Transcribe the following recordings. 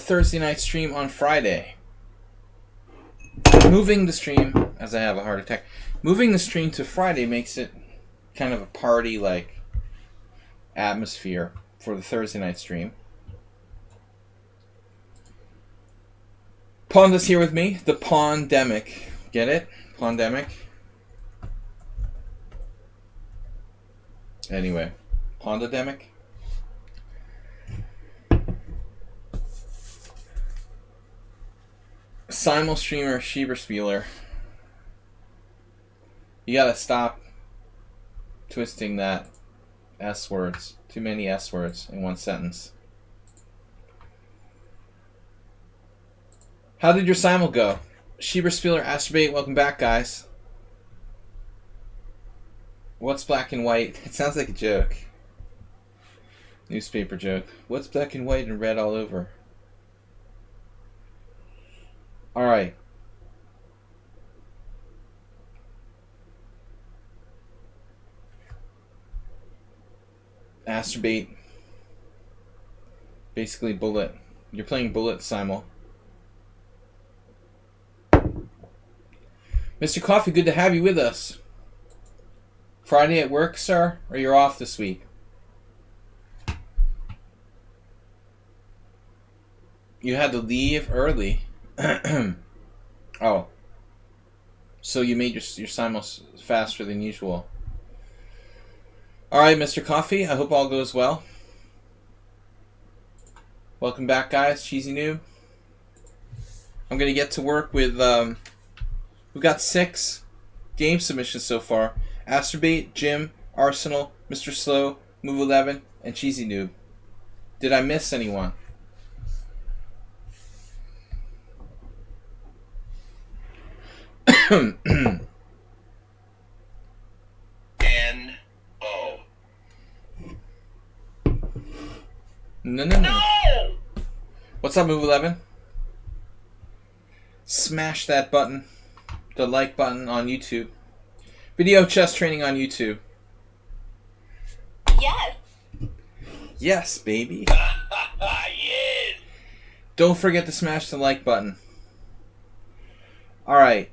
Thursday night stream on Friday. Moving the stream, as I have a heart attack, moving the stream to Friday makes it kind of a party-like atmosphere for the Thursday night stream. Ponda's here with me, the Pondemic. Get it? Pondemic? Anyway, Pondademic? Simul streamer Schieberspieler. You gotta stop twisting that S words. Too many S words in one sentence. How did your simul go? Schieberspieler Astrobate, welcome back, guys. What's black and white? It sounds like a joke. Newspaper joke. What's black and white and red all over? Alright. Astrobate. Basically bullet. You're playing bullet simul. Mr. Coffee, good to have you with us. Friday at work, sir? Or you're off this week? You had to leave early. Oh. So you made your simul faster than usual. Alright, Mr. Coffee, I hope all goes well. Welcome back, guys. Cheesy Noob. I'm going to get to work with... we've got 6 game submissions so far. Astrobate, Jim, Arsenal, Mr. Slow, Move 11, and Cheesy Noob. Did I miss anyone? N-O. No. What's up, Move 11? Smash that button. The like button on YouTube. Video chess training on YouTube. Yes. Yes, baby. Yes. Don't forget to smash the like button. Alright.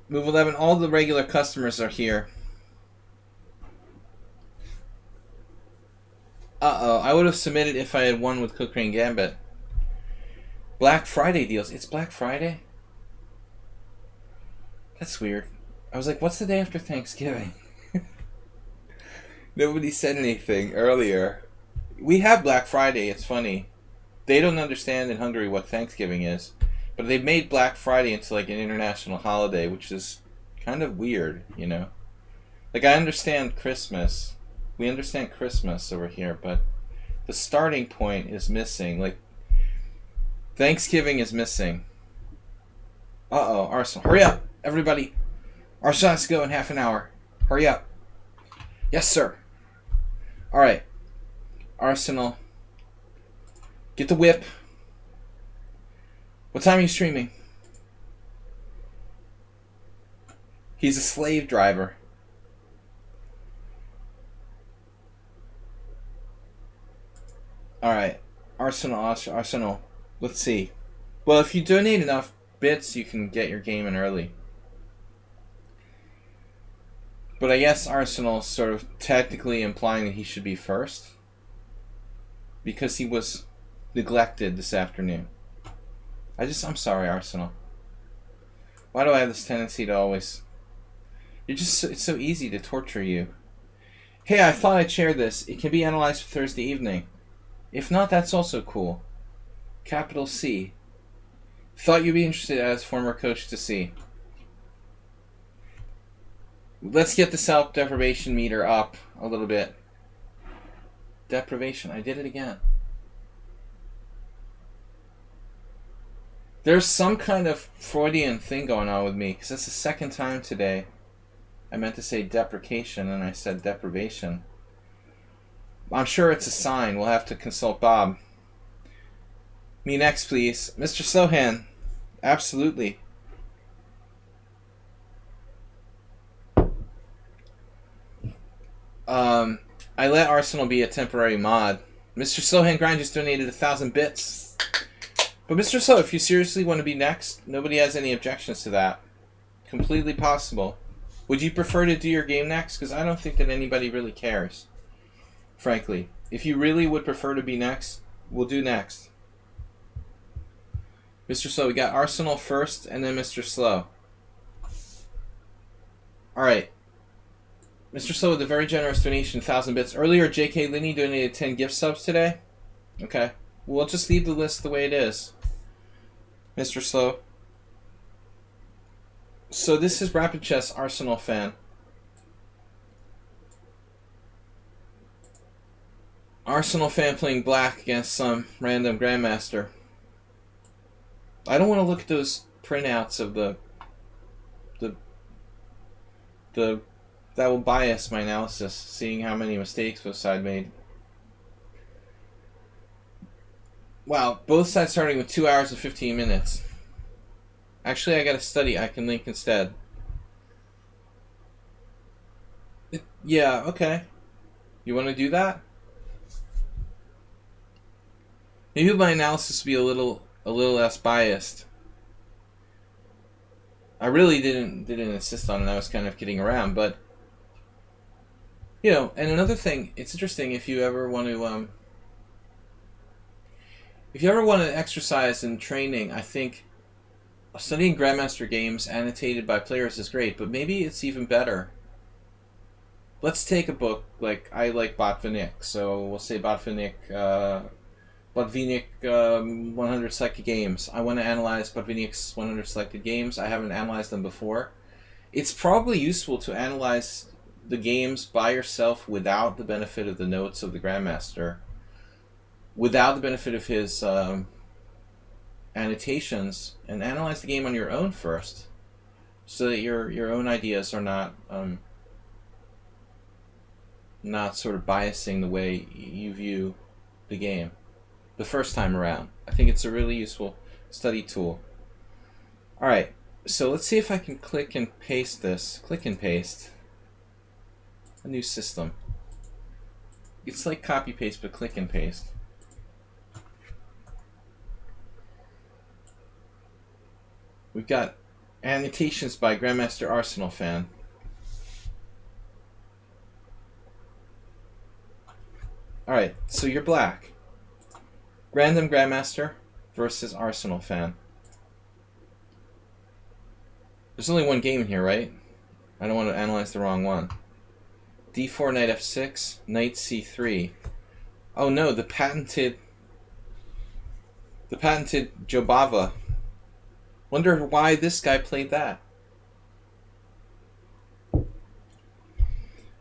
Move 11, all the regular customers are here. Uh-oh, I would have submitted if I had won with Cookrane Gambit. Black Friday deals. It's Black Friday? That's weird. I was like, what's the day after Thanksgiving? Nobody said anything earlier. We have Black Friday, it's funny. They don't understand in Hungary what Thanksgiving is. But they've made Black Friday into like an international holiday, which is kind of weird, you know? Like, I understand Christmas. We understand Christmas over here, but the starting point is missing. Like, Thanksgiving is missing. Uh-oh, Arsenal. Hurry up, everybody. Arsenal has to go in half an hour. Hurry up. Yes, sir. Alright. Arsenal. Get the whip. What time are you streaming? He's a slave driver. Alright. Arsenal. Let's see. Well, if you donate enough bits, you can get your game in early. But I guess Arsenal's sort of technically implying that he should be first. Because he was neglected this afternoon. I'm sorry, Arsenal. Why do I have this tendency to always... it's so easy to torture you. Hey, I thought I'd share this. It can be analyzed for Thursday evening. If not, that's also cool. Capital C. Thought you'd be interested as former coach to see. Let's get the self-deprivation meter up a little bit. Deprivation. I did it again. There's some kind of Freudian thing going on with me, because that's the second time today I meant to say deprecation and I said deprivation. I'm sure it's a sign. We'll have to consult Bob. Me next, please. Mr. Sohan. Absolutely. I let Arsenal be a temporary mod. Mr. Sohan Grind just donated 1,000 bits. But Mr. So, if you seriously want to be next, nobody has any objections to that. Completely possible. Would you prefer to do your game next? Because I don't think that anybody really cares. Frankly. If you really would prefer to be next, we'll do next. Mr. Slow, we got Arsenal first, and then Mr. Slow. Alright. Mr. Slow with a very generous donation, 1,000 bits. Earlier, J.K. Linney donated 10 gift subs today. Okay. We'll just leave the list the way it is. Mr. Slow. So this is Rapid Chess Arsenal fan. Arsenal fan playing black against some random grandmaster. I don't want to look at those printouts of the that will bias my analysis, seeing how many mistakes both sides made. Wow, both sides starting with 2 hours and 15 minutes. Actually, I got a study I can link instead. Yeah, okay. You want to do that? Maybe my analysis will be a little less biased. I really didn't insist on it. I was kind of kidding around, but you know. And another thing, it's interesting if you ever want to exercise in training. I think studying Grandmaster games annotated by players is great, but maybe it's even better. Let's take a book like I like Botvinnik, so we'll say Botvinnik 100 selected games. I want to analyze Botvinnik's 100 selected games. I haven't analyzed them before. It's probably useful to analyze the games by yourself without the benefit of the notes of the Grandmaster, without the benefit of his annotations, and analyze the game on your own first, so that your own ideas are not sort of biasing the way you view the game the first time around. I think it's a really useful study tool. Alright, so let's see if I can click and paste this. Click and paste. A new system. It's like copy paste, but click and paste. We've got annotations by Grandmaster Arsenal fan. Alright, so you're black. Random Grandmaster versus Arsenal fan. There's only one game in here, right? I don't want to analyze the wrong one. D4, Knight F6, Knight C3. Oh no, the patented Jobava. Wonder why this guy played that.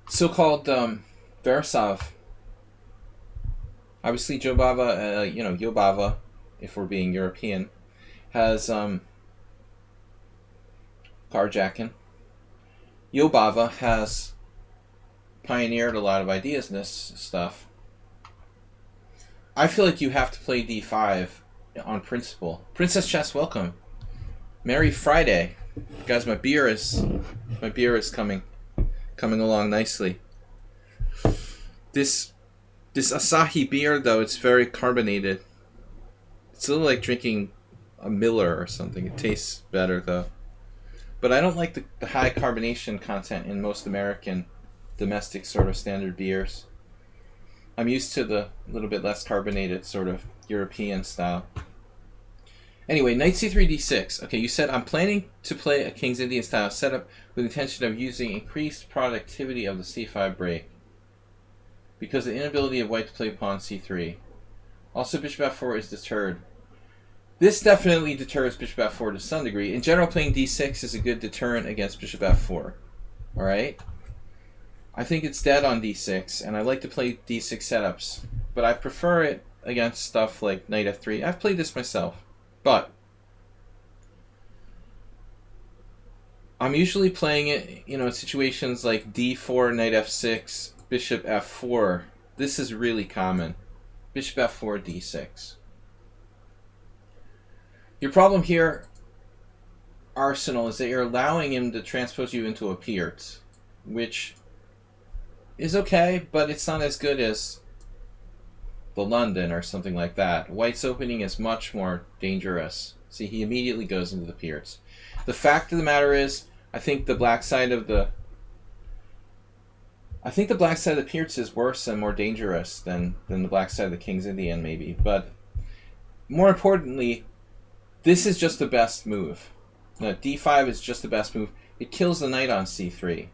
So-called Versov. Obviously, Jobava, Jobava, if we're being European, has carjacking. Jobava has pioneered a lot of ideas in this stuff. I feel like you have to play D5 on principle. Princess Chess, welcome. Merry Friday, guys. My beer is coming along nicely. This Asahi beer, though, it's very carbonated. It's a little like drinking a Miller or something. It tastes better, though. But I don't like the high carbonation content in most American domestic sort of standard beers. I'm used to the little bit less carbonated sort of European style. Anyway, Knight C3 D6. Okay, you said, I'm planning to play a King's Indian style setup with the intention of using increased productivity of the C5 break, because of the inability of white to play pawn C3. Also, bishop F4 is deterred. This definitely deters bishop F4 to some degree. In general, playing D6 is a good deterrent against bishop F4. Alright? I think it's dead on D6, and I like to play D6 setups, but I prefer it against stuff like Knight F3. I've played this myself, but I'm usually playing it, in situations like D4, Knight F6, Bishop F4. This is really common. Bishop F4, D6. Your problem here, Arsenal, is that you're allowing him to transpose you into a Piert, which is okay, but it's not as good as the London or something like that. White's opening is much more dangerous. See, he immediately goes into the Pierce. The fact of the matter is, I think the black side of the Pierce is worse and more dangerous than the black side of the King's Indian, maybe. But more importantly, this is just the best move. No, d5 is just the best move. It kills the knight on c3.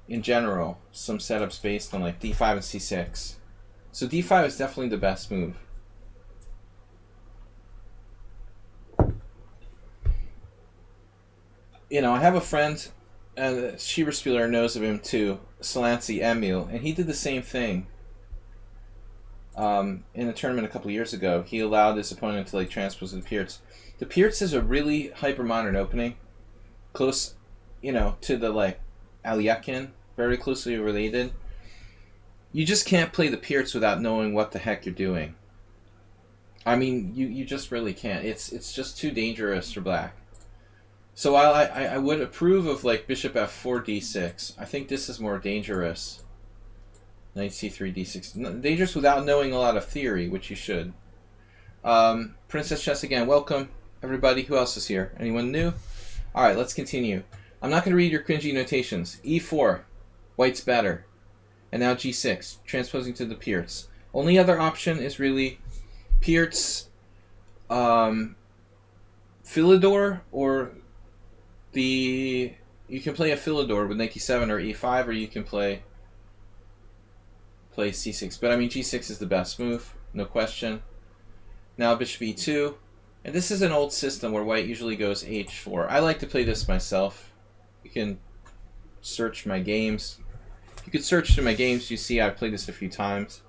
In general, some setups based on like d5 and c6. So d5 is definitely the best move. You know, I have a friend, Schieber Spieler knows of him too, Sladgie Emil, and he did the same thing. In a tournament a couple years ago, he allowed his opponent to like transpose the Pierce. The Pierce is a really hyper-modern opening, close, you know, to the like Alekhine, very closely related. You just can't play the Pierce without knowing what the heck you're doing. I mean, you just really can't. It's just too dangerous for black. So while I would approve of like bishop f4 d6, I think this is more dangerous. Knight c3 d6. Dangerous without knowing a lot of theory, which you should. Princess Chess again, welcome everybody. Who else is here? Anyone new? Alright, let's continue. I'm not going to read your cringy notations. e4, white's better. And now g6, transposing to the Pierce. Only other option is really Pierce, Philidor, or you can play a Philidor with knight d7 or e5, or you can play c6. But I mean, g6 is the best move, no question. Now bishop e2. And this is an old system where white usually goes h4. I like to play this myself. You can search my games. You could search through my games. You see I've played this a few times.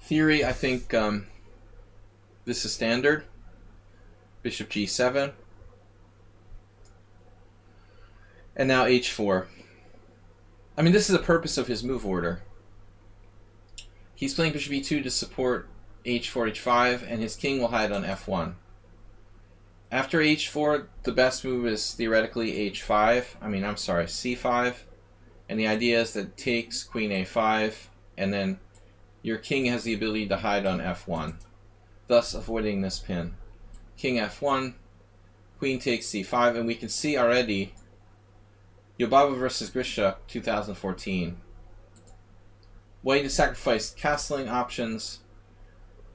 Theory, I think this is standard. Bishop g7. And now h4. I mean, this is the purpose of his move order. He's playing bishop e2 to support h4, h5, and his king will hide on f1. After h4, the best move is theoretically c5. And the idea is that it takes queen a5, and then your king has the ability to hide on f1, thus avoiding this pin. King f1, queen takes c5, and we can see already Yobaba versus Grisha 2014. White has sacrificed castling options,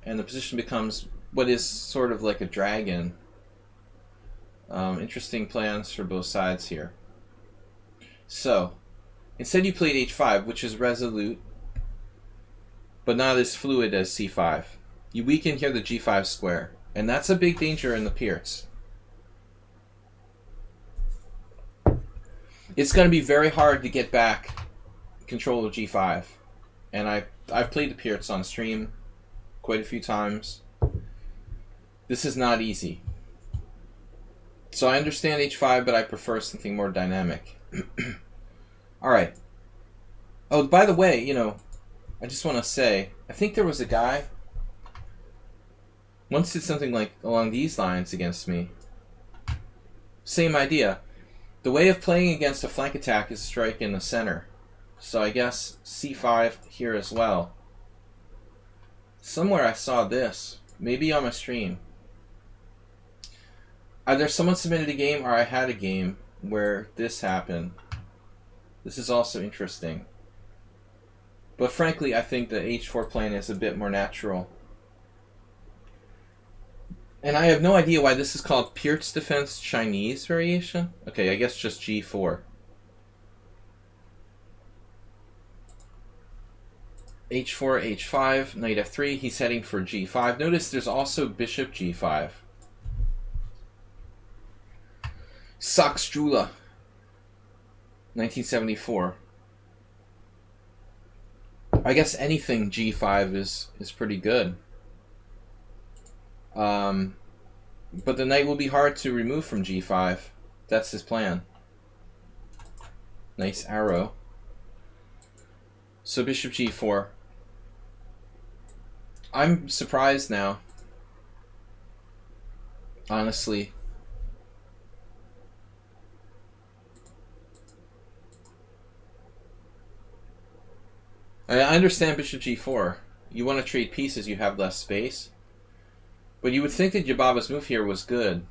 and the position becomes what is sort of like a dragon. Interesting plans for both sides here. So, instead you played h5, which is resolute, but not as fluid as c5. You weaken here the g5 square, and that's a big danger in the Pierce. It's going to be very hard to get back control of g5. And I've played the Pierce on stream quite a few times. This is not easy. So I understand h5, but I prefer something more dynamic. Alright. Oh, by the way, you know, I just want to say, I think there was a guy once did something like along these lines against me. Same idea. The way of playing against a flank attack is strike in the center. So I guess c5 here as well. Somewhere I saw this. Maybe on my stream. Either someone submitted a game or I had a game where this happened. This is also interesting. But frankly, I think the h4 plan is a bit more natural. And I have no idea why this is called Pierce Defense Chinese variation. Okay, I guess just g4. h4, h5, knight f3. He's heading for g5. Notice there's also bishop g5. Sachs Jula, 1974. I guess anything g5 is pretty good. But the knight will be hard to remove from g5. That's his plan. Nice arrow. So bishop g4. I'm surprised now. Honestly. I understand bishop g4. You want to trade pieces, you have less space. But you would think that Yababa's move here was good.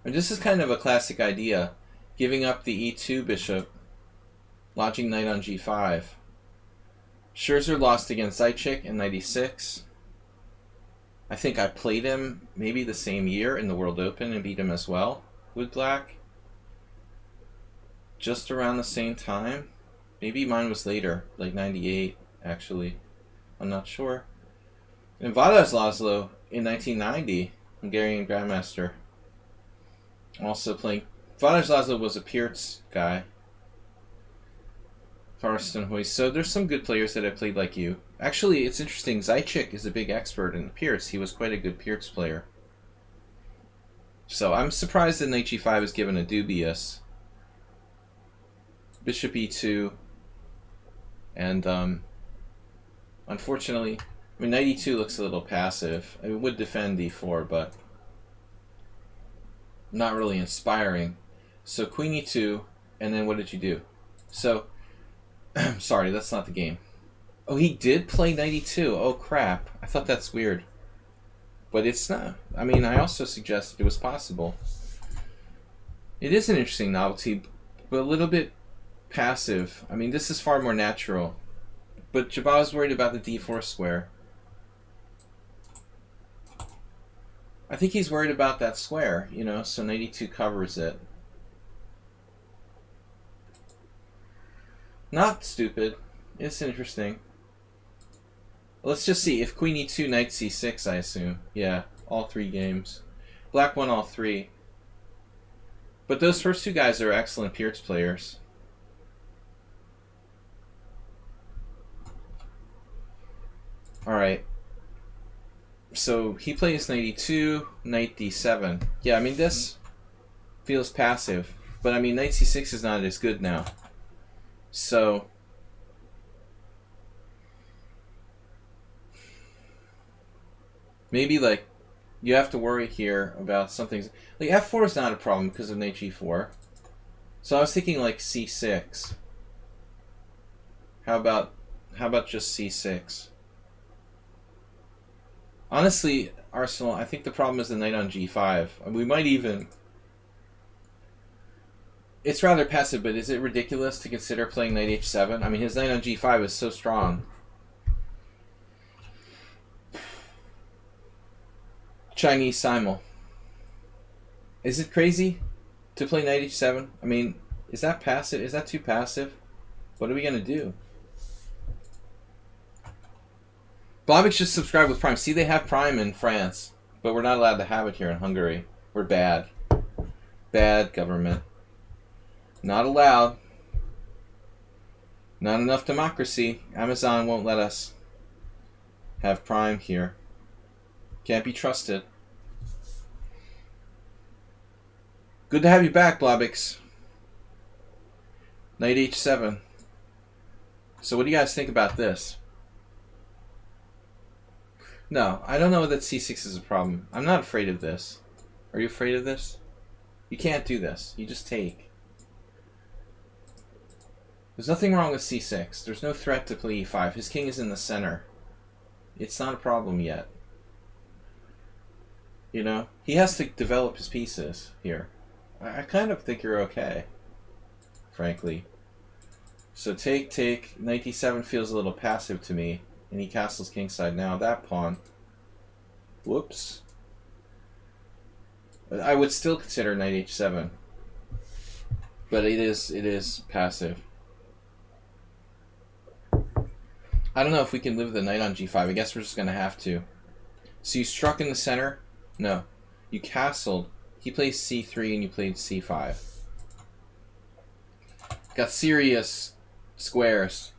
And this is kind of a classic idea. Giving up the e2 bishop, lodging knight on g5. Scherzer lost against Zaitchik in 96. I think I played him maybe the same year in the World Open and beat him as well with black. Just around the same time. Maybe mine was later, like 98 actually. I'm not sure. And Vadas Laszlo in 1990, Hungarian Grandmaster. Also playing. Vadas Laszlo was a Pirc guy. Karsten Hoyce. So there's some good players that have played like you. Actually, it's interesting. Zaitchik is a big expert in Pirc. He was quite a good Pirc player. So I'm surprised that knight g5 is given a dubious. Bishop e2. And unfortunately, I mean, knight e2 looks a little passive. I would defend d4, but not really inspiring. So queen e2, and then what did you do? So, sorry, that's not the game. Oh, he did play knight e2. Oh, crap. I thought that's weird. But it's not. I mean, I also suggested it was possible. It is an interesting novelty, but a little bit passive. I mean, this is far more natural. But Jaba's worried about the d4 square. I think he's worried about that square, you know, so knight e2 covers it. Not stupid. It's interesting. Let's just see. If queen e2, knight c6, I assume. Yeah, all 3 games. Black won all 3. But those first 2 guys are excellent Pirc players. Alright. So he plays knight e2, knight d7. Yeah, I mean, this feels passive. But I mean, knight c6 is not as good now. So maybe, like, you have to worry here about something. Like, f4 is not a problem because of knight g4. So I was thinking, like, c6. How about just c6? Honestly, Arsenal, I think the problem is the knight on g5. We might even... It's rather passive, but is it ridiculous to consider playing knight h7? I mean, his knight on g5 is so strong. Chinese simul. Is it crazy to play knight h7? I mean, is that passive? Is that too passive? What are we going to do? Bobbic just subscribed with Prime. See, they have Prime in France, but we're not allowed to have it here in Hungary. We're bad. Bad government. Not allowed. Not enough democracy. Amazon won't let us have Prime here. Can't be trusted. Good to have you back, Blobix. Knight h7. So what do you guys think about this? No, I don't know that c6 is a problem. I'm not afraid of this. Are you afraid of this? You can't do this. You just take. There's nothing wrong with c6. There's no threat to play e5. His king is in the center. It's not a problem yet. You know? He has to develop his pieces here. I kind of think you're okay, frankly. So take. Knight d7 feels a little passive to me. And he castles kingside now. That pawn. Whoops. I would still consider knight h7. But it is passive. I don't know if we can live with the knight on g5. I guess we're just going to have to. So you struck in the center? No. You castled. He plays c3 and you played c5. Got serious squares.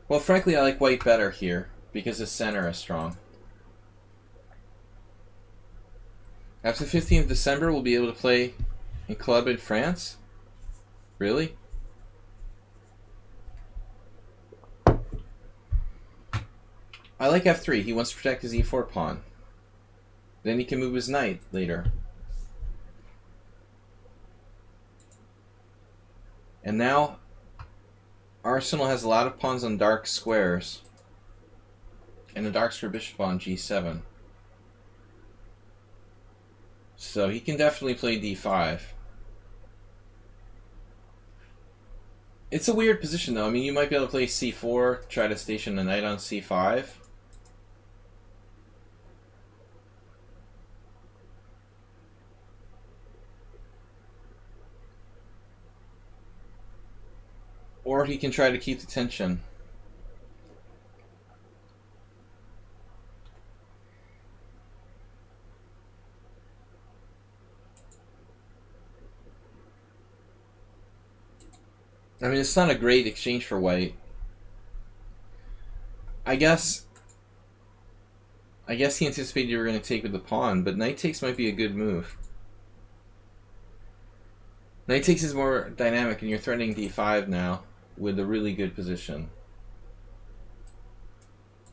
Well, frankly, I like white better here because his center is strong. After the 15th of December, we'll be able to play in club in France? Really? I like f3. He wants to protect his e4 pawn. Then he can move his knight later. And now Arsenal has a lot of pawns on dark squares. And a dark square bishop on g7. So he can definitely play d5. It's a weird position though. I mean, you might be able to play c4, try to station the knight on c5. Or he can try to keep the tension. I mean, it's not a great exchange for white. I guess he anticipated you were going to take with the pawn, but knight takes might be a good move. Knight takes is more dynamic, and you're threatening d5 now with a really good position.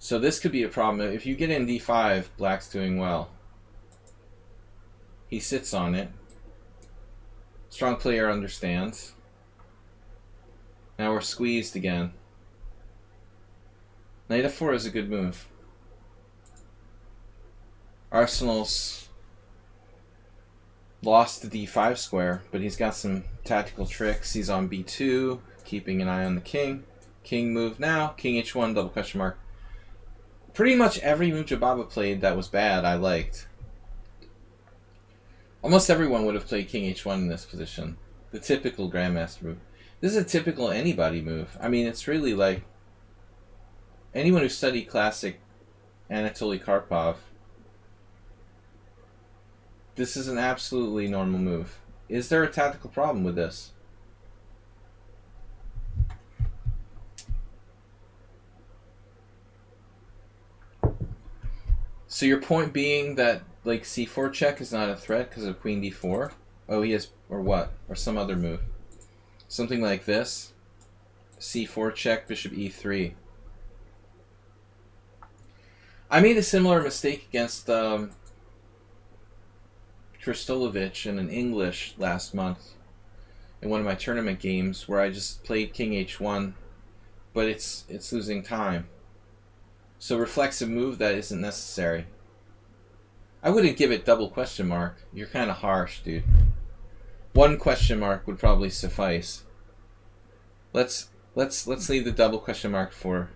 So this could be a problem. If you get in d5, black's doing well. He sits on it. Strong player understands. Now we're squeezed again. Knight f4 is a good move. Arsenal's lost the d5 square, but he's got some tactical tricks. He's on b2, keeping an eye on the king. King move now. King h1, double question mark. Pretty much every move Jababa played that was bad, I liked. Almost everyone would have played king h1 in this position. The typical grandmaster move. This is a typical anybody move. I mean, it's really like anyone who studied classic Anatoly Karpov. This is an absolutely normal move. Is there a tactical problem with this? So your point being that like c4 check is not a threat because of queen d4? Oh, he has, or what? Or some other move. Something like this. c4 check, bishop e3. I made a similar mistake against Kristolovich in an English last month in one of my tournament games where I just played king h1, but it's losing time. So reflexive move that isn't necessary. I wouldn't give it double question mark. You're kind of harsh, dude. One question mark would probably suffice. Let's leave the double question mark for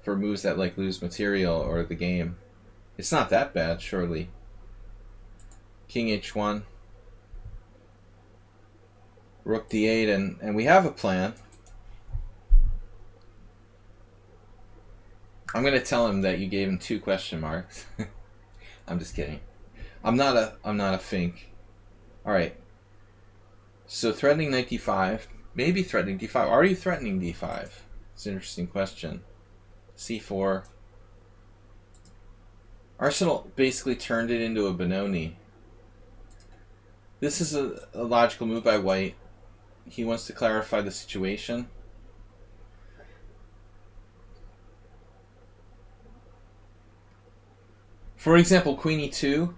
moves that like lose material or the game. It's not that bad, surely. King h1. Rook d8, and we have a plan. I'm gonna tell him that you gave him 2 question marks. I'm just kidding. I'm not a fink. Alright. So threatening knight d5. Maybe threatening d5. Are you threatening d5? It's an interesting question. c4. Arsenal basically turned it into a Benoni. This is a logical move by white. He wants to clarify the situation. For example, queen e2,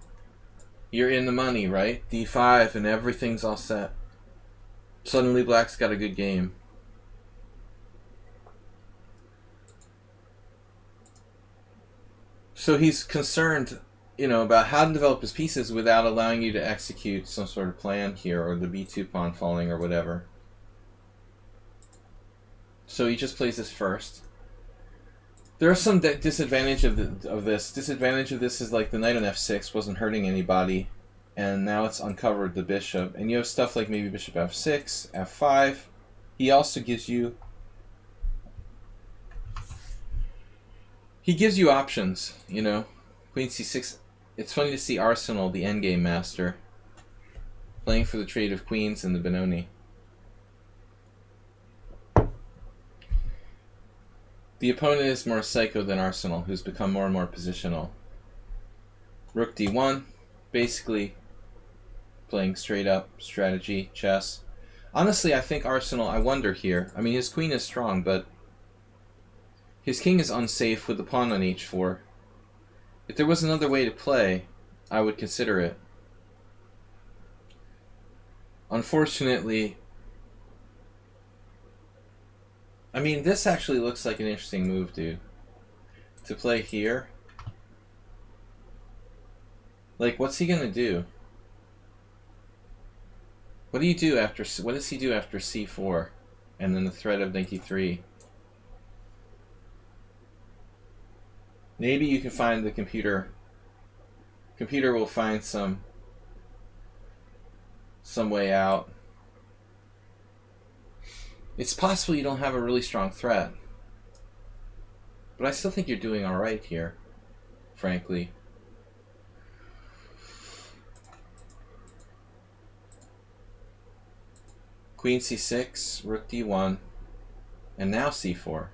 you're in the money, right? d5 and everything's all set. Suddenly black's got a good game. So he's concerned, about how to develop his pieces without allowing you to execute some sort of plan here, or the b2 pawn falling, or whatever. So he just plays this first. There are some disadvantage of this. Disadvantage of this is like the knight on f6 wasn't hurting anybody, and now it's uncovered the bishop. And you have stuff like maybe bishop f6, f5. He also gives you... He gives you options, Queen c6. It's funny to see Arsenal, the endgame master, playing for the trade of queens in the Benoni. The opponent is more psycho than Arsenal, who's become more and more positional. Rook d1, basically playing straight up strategy, chess. Honestly, I think Arsenal, I wonder here. I mean, his queen is strong, but his king is unsafe with the pawn on h4. If there was another way to play, I would consider it. Unfortunately, I mean, this actually looks like an interesting move, dude. To play here. Like, what's he gonna do? What do you do after? What does he do after c4, and then the threat of knight d3? Maybe you can find the computer. Computer will find some way out. It's possible you don't have a really strong threat, but I still think you're doing all right here, frankly. Queen c6, rook d1, and now c4.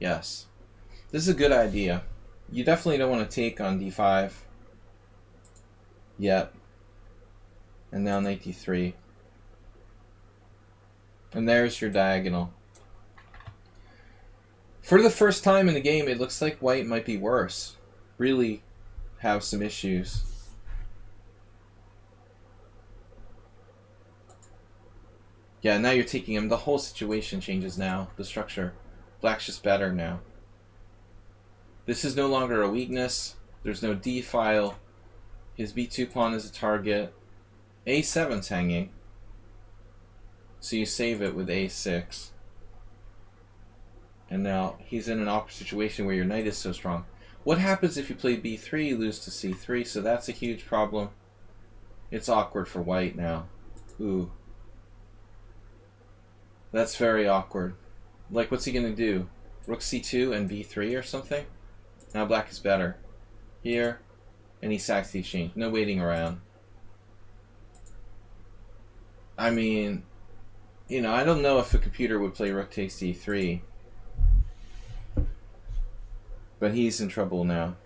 Yes. This is a good idea. You definitely don't want to take on d5 yet. And now knight d3. And there's your diagonal. For the first time in the game, it looks like white might be worse. Really have some issues. Yeah, now you're taking him. The whole situation changes now. The structure. Black's just better now. This is no longer a weakness. There's no d file. His b2 pawn is a target. a7's hanging. So you save it with a6. And now he's in an awkward situation where your knight is so strong. What happens if you play b3, you lose to c3, so that's a huge problem. It's awkward for white now. Ooh. That's very awkward. Like, what's he gonna do? Rook c2 and b3 or something? Now black is better. Here, and he sacks the exchange. No waiting around. I mean, you know, I don't know if a computer would play rook takes d3. But he's in trouble now.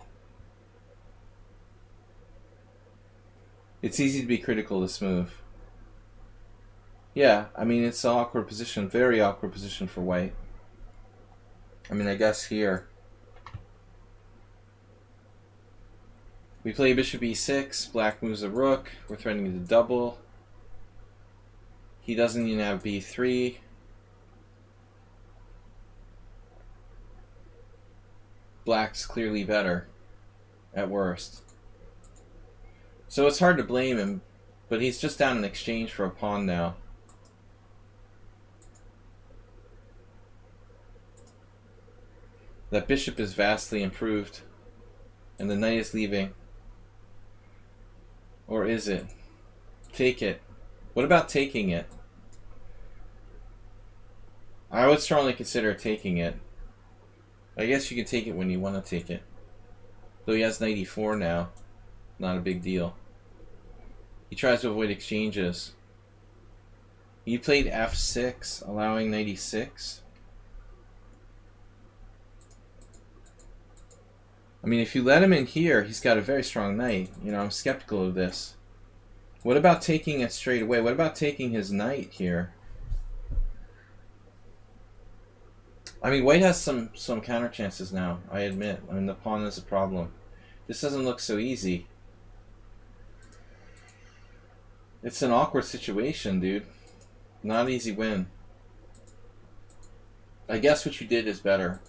It's easy to be critical of this move. Yeah, I mean, it's an awkward position. Very awkward position for white. I mean, I guess here. We play bishop e6. Black moves a rook. We're threatening to double. He doesn't even have b3. Black's clearly better, at worst. So it's hard to blame him, but he's just down in exchange for a pawn now. That bishop is vastly improved, and the knight is leaving. Or is it? Take it. What about taking it? I would strongly consider taking it. I guess you can take it when you want to take it. Though he has knight e4 now. Not a big deal. He tries to avoid exchanges. He played f6, allowing knight e6. I mean, if you let him in here, he's got a very strong knight. You know, I'm skeptical of this. What about taking it straight away? What about taking his knight here? I mean, white has some counter chances now, I admit. I mean, the pawn is a problem. This doesn't look so easy. It's an awkward situation, dude. Not an easy win. I guess what you did is better.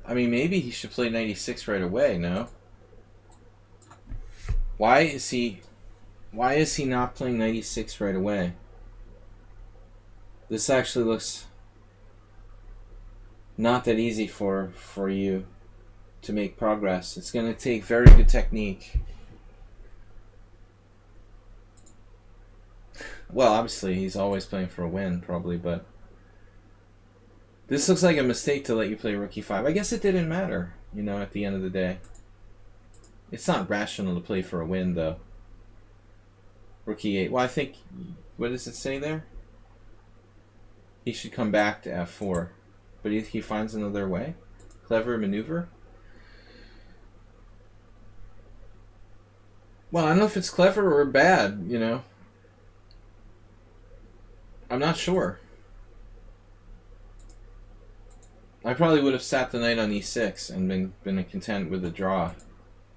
I mean, maybe he should play knight e6 right away, no? Why is he not playing knight e6 right away? This actually looks not that easy for you to make progress. It's going to take very good technique. Well, obviously, he's always playing for a win, probably, but this looks like a mistake to let you play rook e5. I guess it didn't matter, you know, at the end of the day. It's not rational to play for a win, though. Rook e8. Well, I think, what does it say there? He should come back to f4. But he finds another way? Clever maneuver? Well, I don't know if it's clever or bad, you know. I'm not sure. I probably would have sat the knight on e6 and been content with a draw,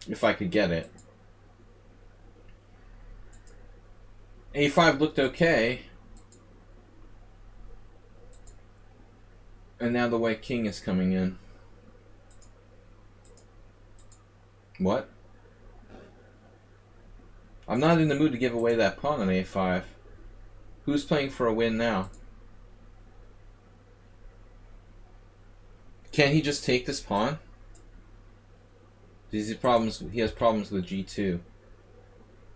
if I could get it. a5 looked okay, and now the white king is coming in. What? I'm not in the mood to give away that pawn on a5. Who's playing for a win now? Can he just take this pawn? He has problems with g2.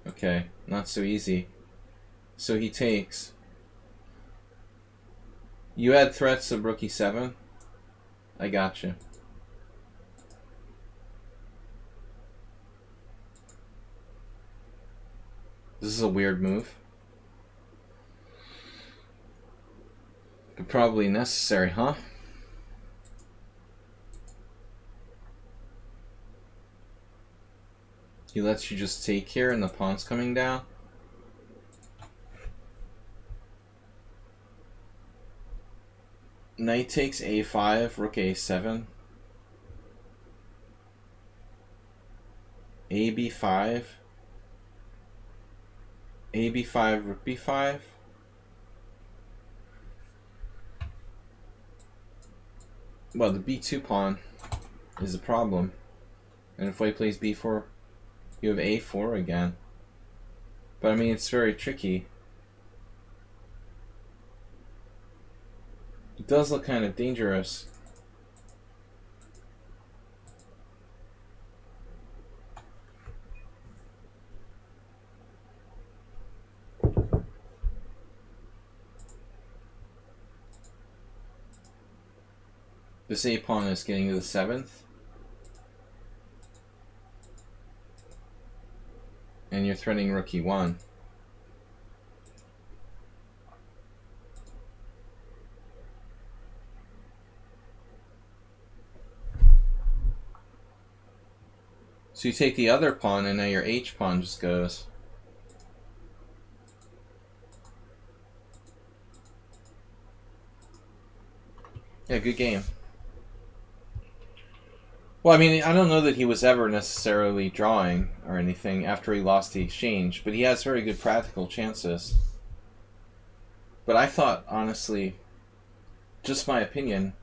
Okay, not so easy. So he takes. You had threats of rook e7? I gotcha. This is a weird move. But probably necessary, huh? He lets you just take here and the pawn's coming down. Knight takes a5, rook a7. ab5. ab5, rook b5. Well, the b2 pawn is a problem. And if white plays b4, you have a4 again. But I mean, it's very tricky. It does look kind of dangerous. This a pawn is getting to the 7th. And you're threatening rook e1. So you take the other pawn and now your h pawn just goes. Yeah, good game. Well, I mean, I don't know that he was ever necessarily drawing or anything after he lost the exchange, but he has very good practical chances. But I thought, honestly, just my opinion,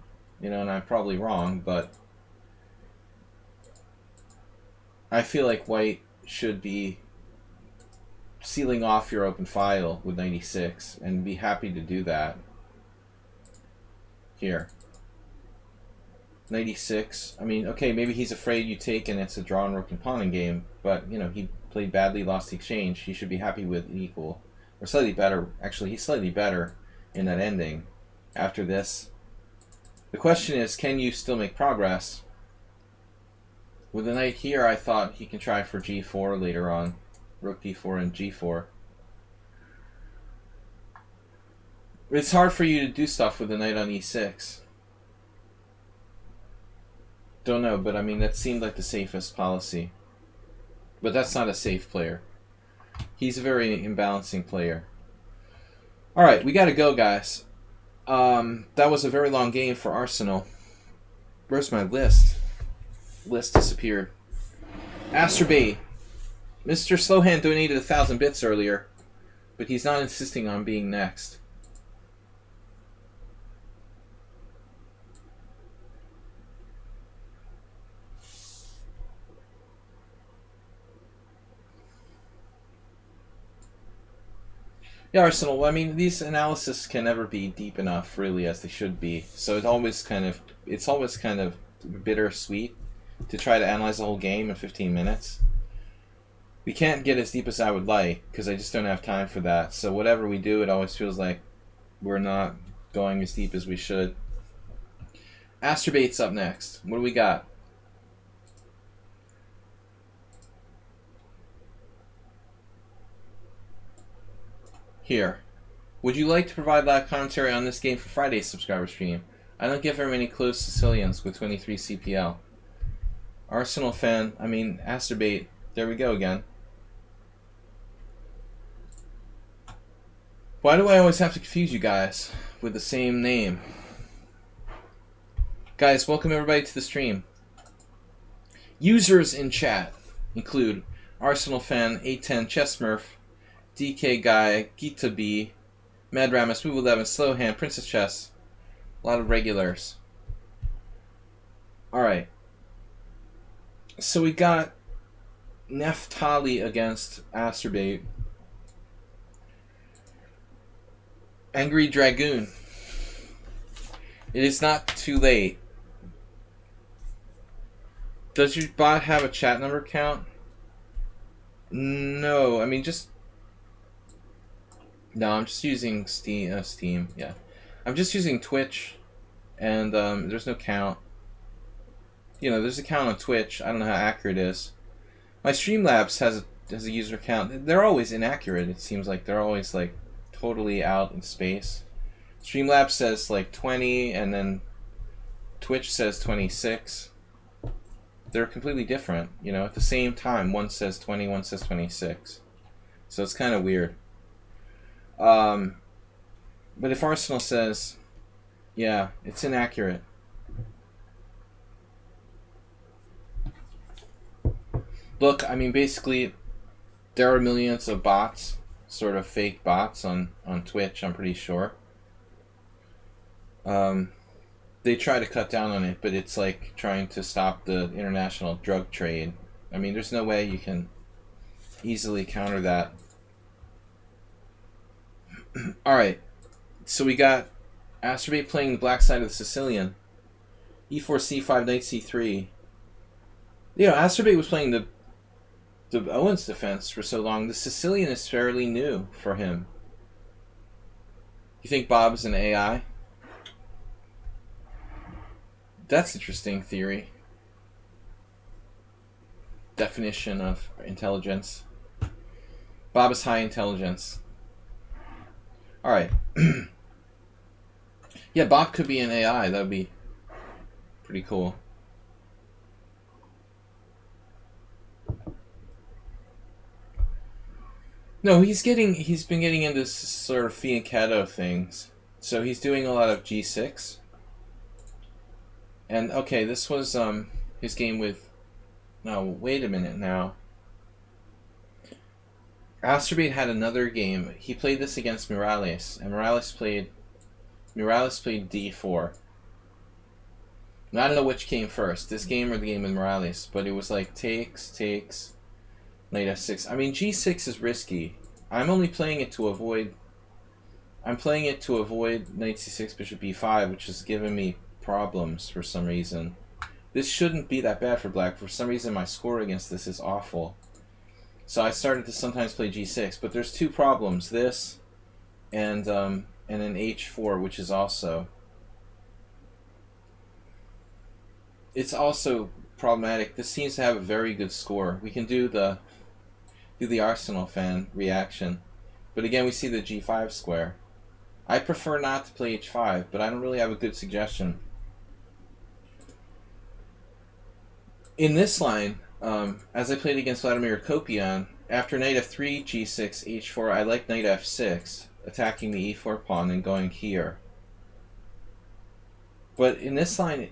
you know, and I'm probably wrong, but I feel like white should be sealing off your open file with 96 and be happy to do that. Here. 96. I mean, okay, maybe he's afraid you take and it's a drawn rook and pawn game, but, you know, he played badly, lost the exchange. He should be happy with equal. Or slightly better. Actually, he's slightly better in that ending after this. The question is, can you still make progress? With the knight here, I thought he can try for g4 later on. Rook d4 and g4. It's hard for you to do stuff with the knight on e6. Don't know, but I mean, that seemed like the safest policy. But that's not a safe player. He's a very imbalancing player. Alright, we gotta go, guys. That was a very long game for Arsenal. Where's my list? List disappeared. Asterbait. Mr. Slowhand donated 1,000 bits earlier, but he's not insisting on being next. Yeah, Arsenal, I mean, these analysis can never be deep enough, really, as they should be. So it's always kind of bittersweet to try to analyze the whole game in 15 minutes. We can't get as deep as I would like, because I just don't have time for that. So whatever we do, it always feels like we're not going as deep as we should. Asturbate's up next. What do we got? Here. Would you like to provide live commentary on this game for Friday's subscriber stream? I don't get very many close Sicilians with 23 CPL. Arsenal fan, I mean, Asterbate, there we go again. Why do I always have to confuse you guys with the same name? Guys, welcome everybody to the stream. Users in chat include Arsenal Fan, A10, Chessmurph, DK Guy, Gita B, Mad Ramus, Move 11, Slowhand, Princess Chess. A lot of regulars. Alright. So we got Neftali against Asterbate. Angry Dragoon. It is not too late. Does your bot have a chat number count? No, I mean just... No, I'm just using Steam, yeah. I'm just using Twitch, and there's no count. You know, there's a count on Twitch. I don't know how accurate it is. My Streamlabs has a user count. They're always inaccurate. It seems like they're always like totally out in space. Streamlabs says like 20, and then Twitch says 26. They're completely different. You know, at the same time, one says 20, one says 26. So it's kind of weird. But if Arsenal says, yeah, it's inaccurate. Look, I mean, basically, there are millions of bots, sort of fake bots on Twitch, I'm pretty sure. They try to cut down on it, but it's like trying to stop the international drug trade. I mean, there's no way you can easily counter that. Alright, so we got Asterbate playing the black side of the Sicilian. E4, C5, Knight C3. You know, Asterbate was playing the Owens defense for so long. The Sicilian is fairly new for him. You think Bob's an AI? That's interesting theory. Definition of intelligence. Bob is high intelligence. Alright. Yeah, Bob could be an AI. That would be pretty cool. No, he's been getting into sort of fianchetto things. So he's doing a lot of G6. And okay, this was his game with... No, wait a minute now. Asterbate had another game. He played this against Morales, and Morales played D4. Now, I don't know which came first, this game or the game with Morales, but it was like takes, Knight F6. I mean, G6 is risky. I'm only playing it to avoid... I'm playing it to avoid Knight C6, Bishop B5, which is giving me problems for some reason. This shouldn't be that bad for black. For some reason, my score against this is awful. So I started to sometimes play G6, but there's two problems. This and an H4, which is also... It's also problematic. This seems to have a very good score. We can do the Arsenal fan reaction. But again, we see the G5 square. I prefer not to play H5, but I don't really have a good suggestion. In this line, as I played against Vladimir Kopian, after Knight F3, G6, H4, I like Knight F6, attacking the E4 pawn and going here. But in this line,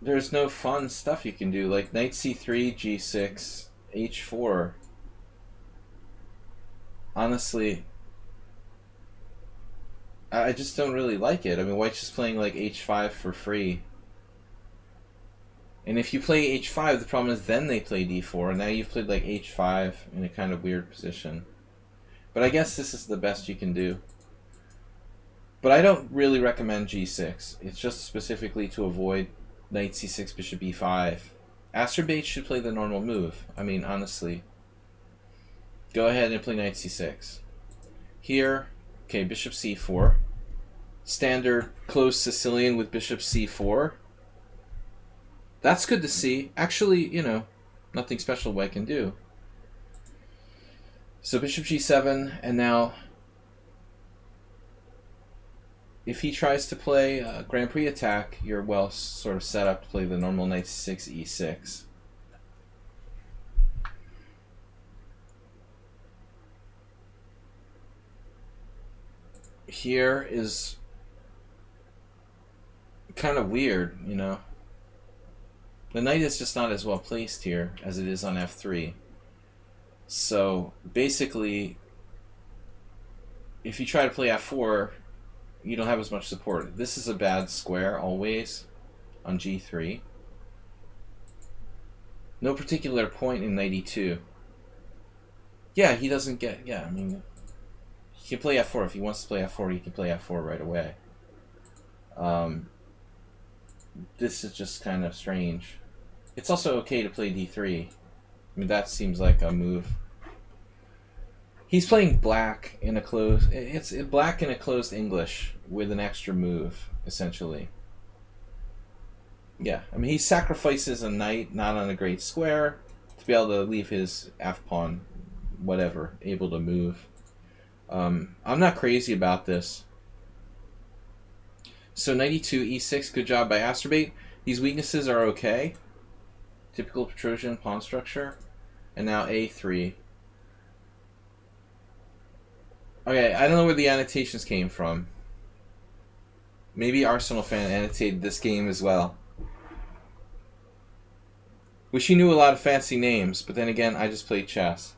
there's no fun stuff you can do, like Knight C3, G6, H4. Honestly, I just don't really like it. I mean, White's just playing like H5 for free. And if you play H5, the problem is then they play D4, and now you've played like H5 in a kind of weird position. But I guess this is the best you can do. But I don't really recommend G6. It's just specifically to avoid Knight C6, Bishop B5. Asterbate should play the normal move. I mean, honestly. Go ahead and play Knight C6. Here, okay, Bishop C4. Standard closed Sicilian with Bishop C4. That's good to see. Actually, you know, nothing special White can do. So Bishop G7, and now if he tries to play a Grand Prix attack, you're well sort of set up to play the normal Knight C6, E6. Here is kind of weird, you know. The knight is just not as well placed here as it is on f3. So basically, if you try to play f4, you don't have as much support. This is a bad square always on g3. No particular point in knight e2. Yeah, he doesn't get... Yeah, I mean, he can play f4. If he wants to play f4, he can play f4 right away. This is just kind of strange. It's also okay to play d3. I mean, that seems like a move. He's playing black in a closed... It's black in a closed English with an extra move, essentially. Yeah, I mean, he sacrifices a knight not on a great square to be able to leave his f-pawn, whatever, able to move. I'm not crazy about this. So knight e2, e6, good job by Astrobate. These weaknesses are okay. Typical Petrosian pawn structure. And now a3. Okay, I don't know where the annotations came from. Maybe Arsenal fan annotated this game as well. Wish you knew a lot of fancy names, but then again, I just played chess.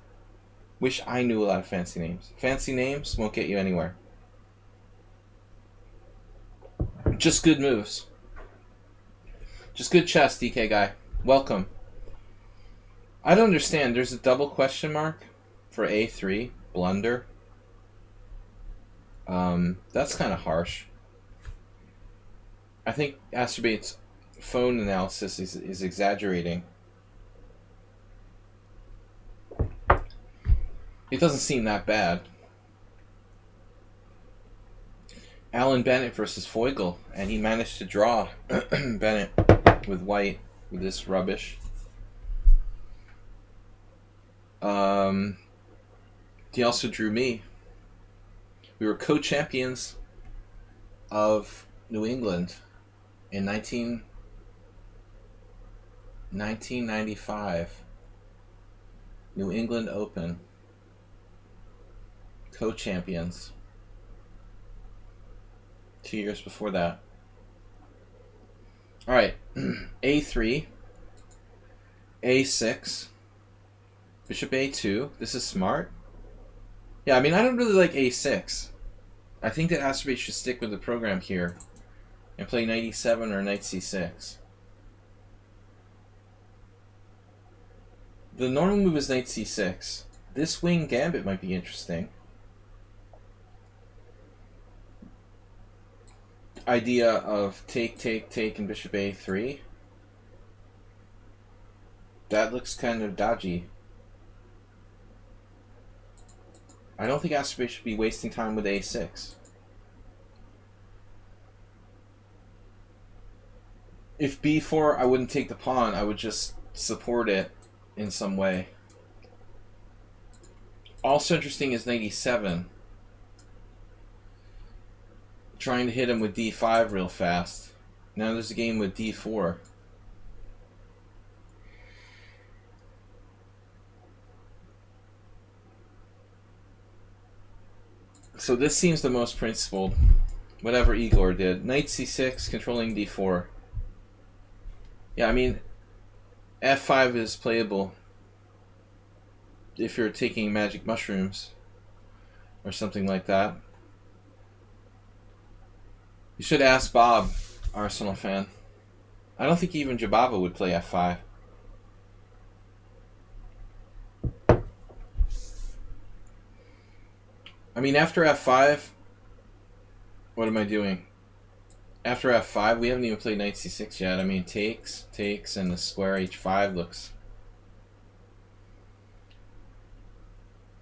Wish I knew a lot of fancy names. Fancy names won't get you anywhere. Just good moves. Just good chess, DK guy. Welcome. I don't understand. There's a double question mark for a3. Blunder. That's kind of harsh. I think Astrobate's phone analysis is exaggerating. It doesn't seem that bad. Alan Bennett versus Feugl, and he managed to draw Bennett with white with this rubbish. He also drew me. We were co-champions of New England in 1995. New England Open. Co-champions. 2 years before that. Alright. a3. a6. Bishop a2. This is smart. Yeah, I mean, I don't really like a6. I think that Astrobate should stick with the program here and play knight e7 or knight c6. The normal move is knight c6. This wing gambit might be interesting. Idea of take, take, take, and bishop a3. That looks kind of dodgy. I don't think Astrobate should be wasting time with a6. If b4, I wouldn't take the pawn. I would just support it in some way. Also interesting is knight e7. Trying to hit him with d5 real fast. Now there's a game with d4. So this seems the most principled. Whatever Igor did. Knight c6, controlling d4. Yeah, I mean, f5 is playable if you're taking magic mushrooms or something like that. You should ask Bob, Arsenal fan. I don't think even Jabava would play f5. I mean, after f5, what am I doing? After f5, we haven't even played knight c6 yet. I mean, takes, takes, and the square h5 looks...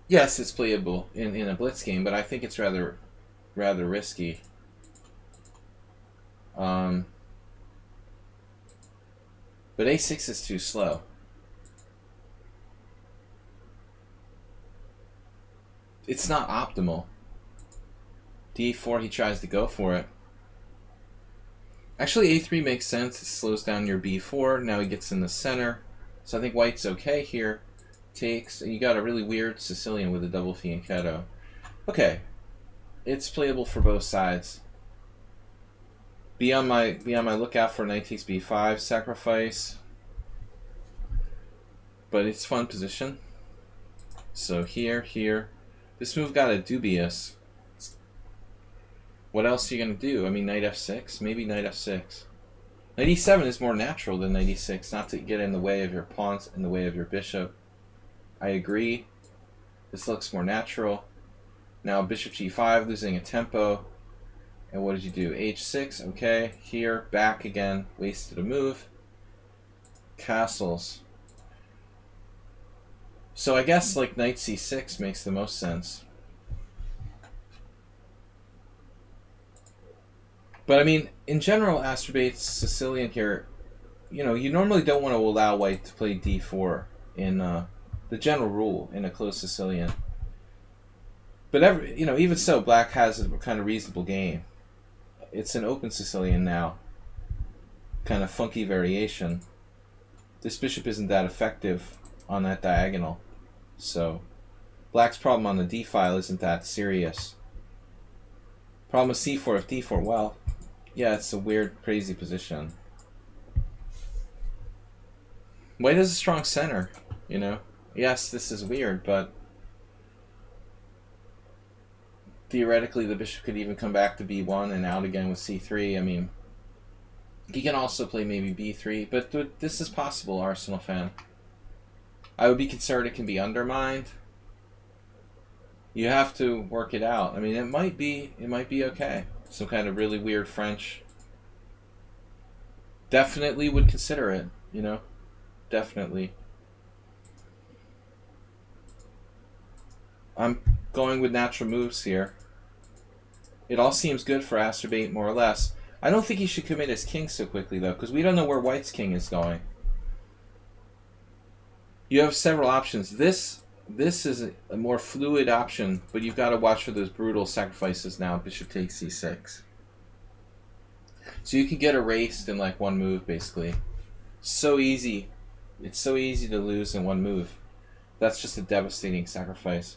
Yes, it's playable in a blitz game, but I think it's rather risky. But a6 is too slow. It's not optimal. d4, he tries to go for it. Actually, a3 makes sense. It slows down your b4. Now he gets in the center. So I think white's okay here. Takes, and you got a really weird Sicilian with a double fianchetto. Okay. It's playable for both sides. Be on my lookout for knight takes b5 sacrifice. But it's fun position. So here. This move got a dubious. What else are you gonna do? I mean, knight f6? Maybe knight f6. Knight e7 is more natural than knight e6, not to get in the way of your pawns, in the way of your bishop. I agree. This looks more natural. Now bishop g5, losing a tempo. And what did you do? h6, okay. Here, back again, wasted a move. Castles. So I guess like knight c6 makes the most sense. But I mean, in general, Asturbate's Sicilian here, you know, you normally don't want to allow white to play d4 in the general rule in a closed Sicilian. But even so, black has a kind of reasonable game. It's an open Sicilian now. Kind of funky variation. This bishop isn't that effective on that diagonal. So black's problem on the d file isn't that serious. Problem with c4 if d4, well, yeah, it's a weird, crazy position. White has a strong center, you know. Yes, this is weird, but theoretically the bishop could even come back to b1 and out again with c3. I mean, he can also play maybe b3, but this is possible, Arsenal fan. I would be concerned it can be undermined. You have to work it out. I mean, it might be okay. Some kind of really weird French. Definitely would consider it, you know? Definitely. I'm going with natural moves here. It all seems good for Asturbate, more or less. I don't think he should commit his king so quickly, though, because we don't know where white's king is going. You have several options. This is a more fluid option, but you've got to watch for those brutal sacrifices now. Bishop takes c6. So you can get erased in like one move, basically. So easy. It's so easy to lose in one move. That's just a devastating sacrifice.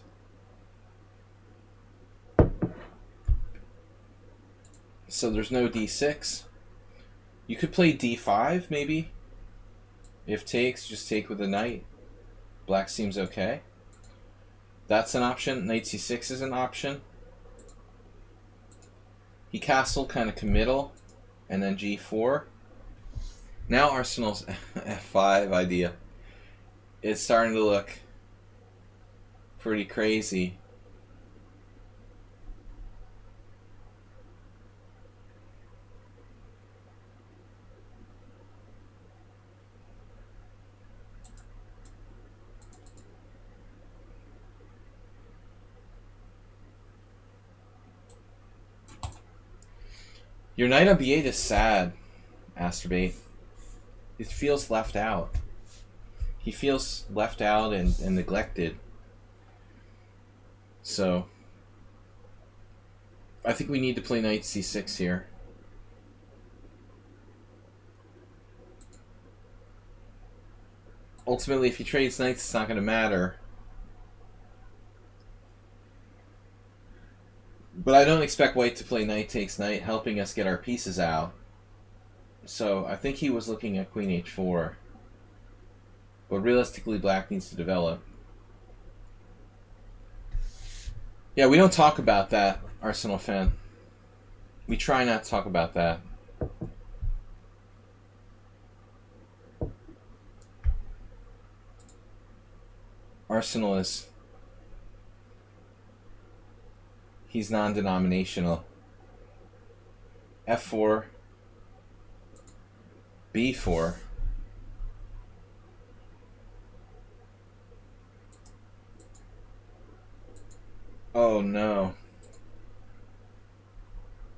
So there's no d6. You could play d5, maybe. If takes, just take with the knight. Black seems okay. That's an option. Knight c6 is an option. He castled kind of committal. And then g4. Now Arsenal's f5 idea. It's starting to look pretty crazy. Your knight on b8 is sad, Asturbate. It feels left out. He feels left out and neglected. So, I think we need to play knight c6 here. Ultimately, if he trades knights, it's not going to matter. But I don't expect white to play knight takes knight, helping us get our pieces out. So I think he was looking at queen h4. But realistically, black needs to develop. Yeah, we don't talk about that, Arsenal fan. We try not to talk about that. Arsenal is... he's non-denominational. f4, b4. Oh no.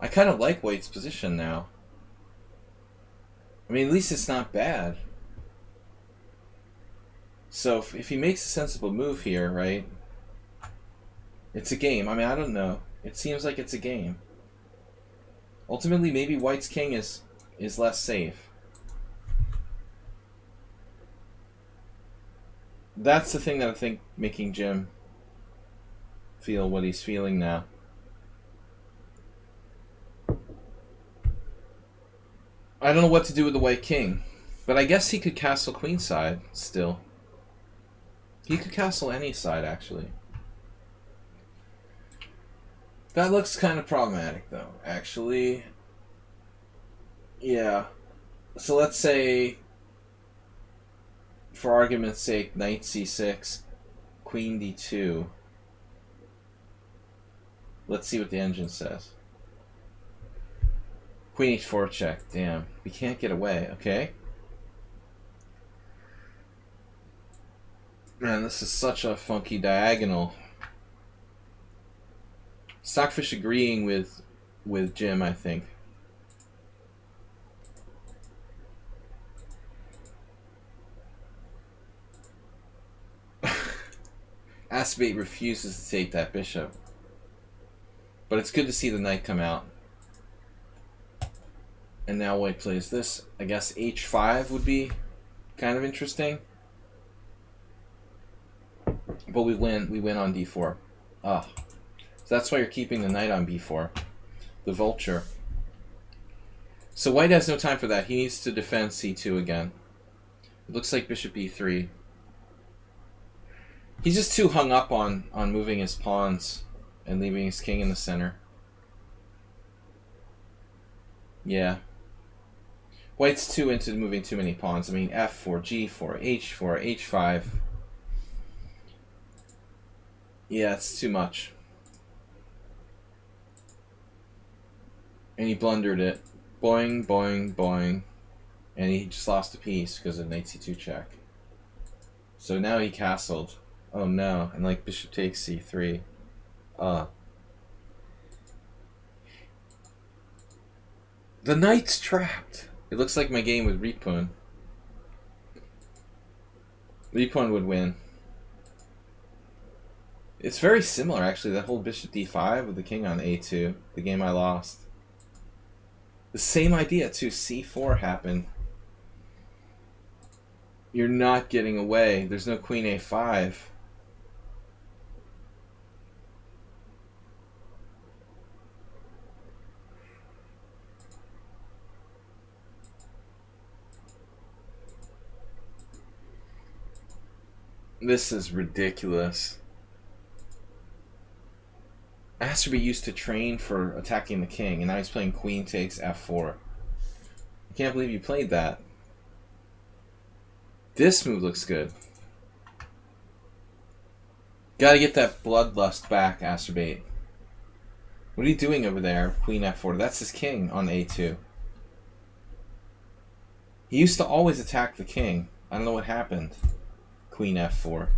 I kind of like white's position now. I mean, at least it's not bad. So if he makes a sensible move here, right? It's a game. I mean, I don't know. It seems like it's a game. Ultimately, maybe white's king is less safe. That's the thing that I think making Jim feel what he's feeling now. I don't know what to do with the white king. But I guess he could castle queenside still. He could castle any side, actually. That looks kind of problematic, though, actually. Yeah. So let's say, for argument's sake, knight c6, queen d2. Let's see what the engine says. Queen h4 check. Damn. We can't get away. Okay. Man, this is such a funky diagonal. Stockfish agreeing with Jim, I think. Aspate refuses to take that bishop. But it's good to see the knight come out. And now white plays this. I guess h5 would be kind of interesting. But we win. We win on d4. Ah. So that's why you're keeping the knight on b4. The vulture. So white has no time for that. He needs to defend c2 again. It looks like bishop e3. He's just too hung up on moving his pawns and leaving his king in the center. Yeah. White's too into moving too many pawns. I mean, f4, g4, h4, h5. Yeah, it's too much. And he blundered it. Boing, boing, boing. And he just lost a piece because of knight c2 check. So now he castled. Oh no. And like bishop takes c3. The knight's trapped. It looks like my game with Ripun. Ripun would win. It's very similar, actually, that whole bishop d5 with the king on a2, the game I lost. The same idea, too. c4 happened. You're not getting away. There's no queen a5. This is ridiculous. Asterby used to train for attacking the king, and now he's playing queen takes f4. I can't believe you played that. This move looks good. Gotta get that bloodlust back, Asterbate. What are you doing over there, queen f4? That's his king on a2. He used to always attack the king. I don't know what happened. Queen f4.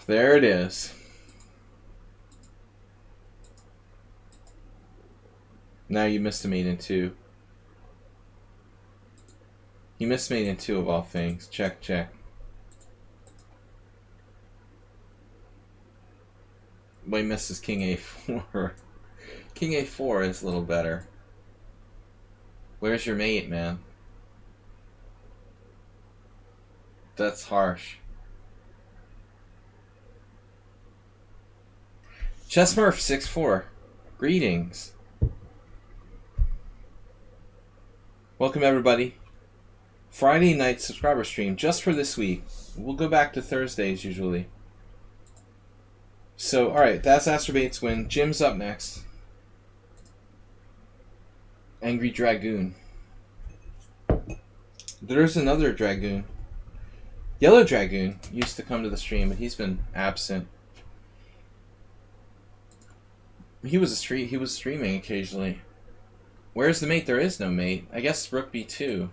There it is. Now you missed a mate in 2. You missed mate in 2 of all things. Check, check. White misses king a4. King a4 is a little better. Where's your mate, man? That's harsh. Chessmurph64. Greetings. Welcome everybody. Friday night subscriber stream just for this week. We'll go back to Thursdays usually. So, alright, that's Asterbate's win. Jim's up next. Angry Dragoon. There's another Dragoon. Yellow Dragoon used to come to the stream, but he's been absent. He was streaming occasionally. Where's the mate? There is no mate. I guess rook b2.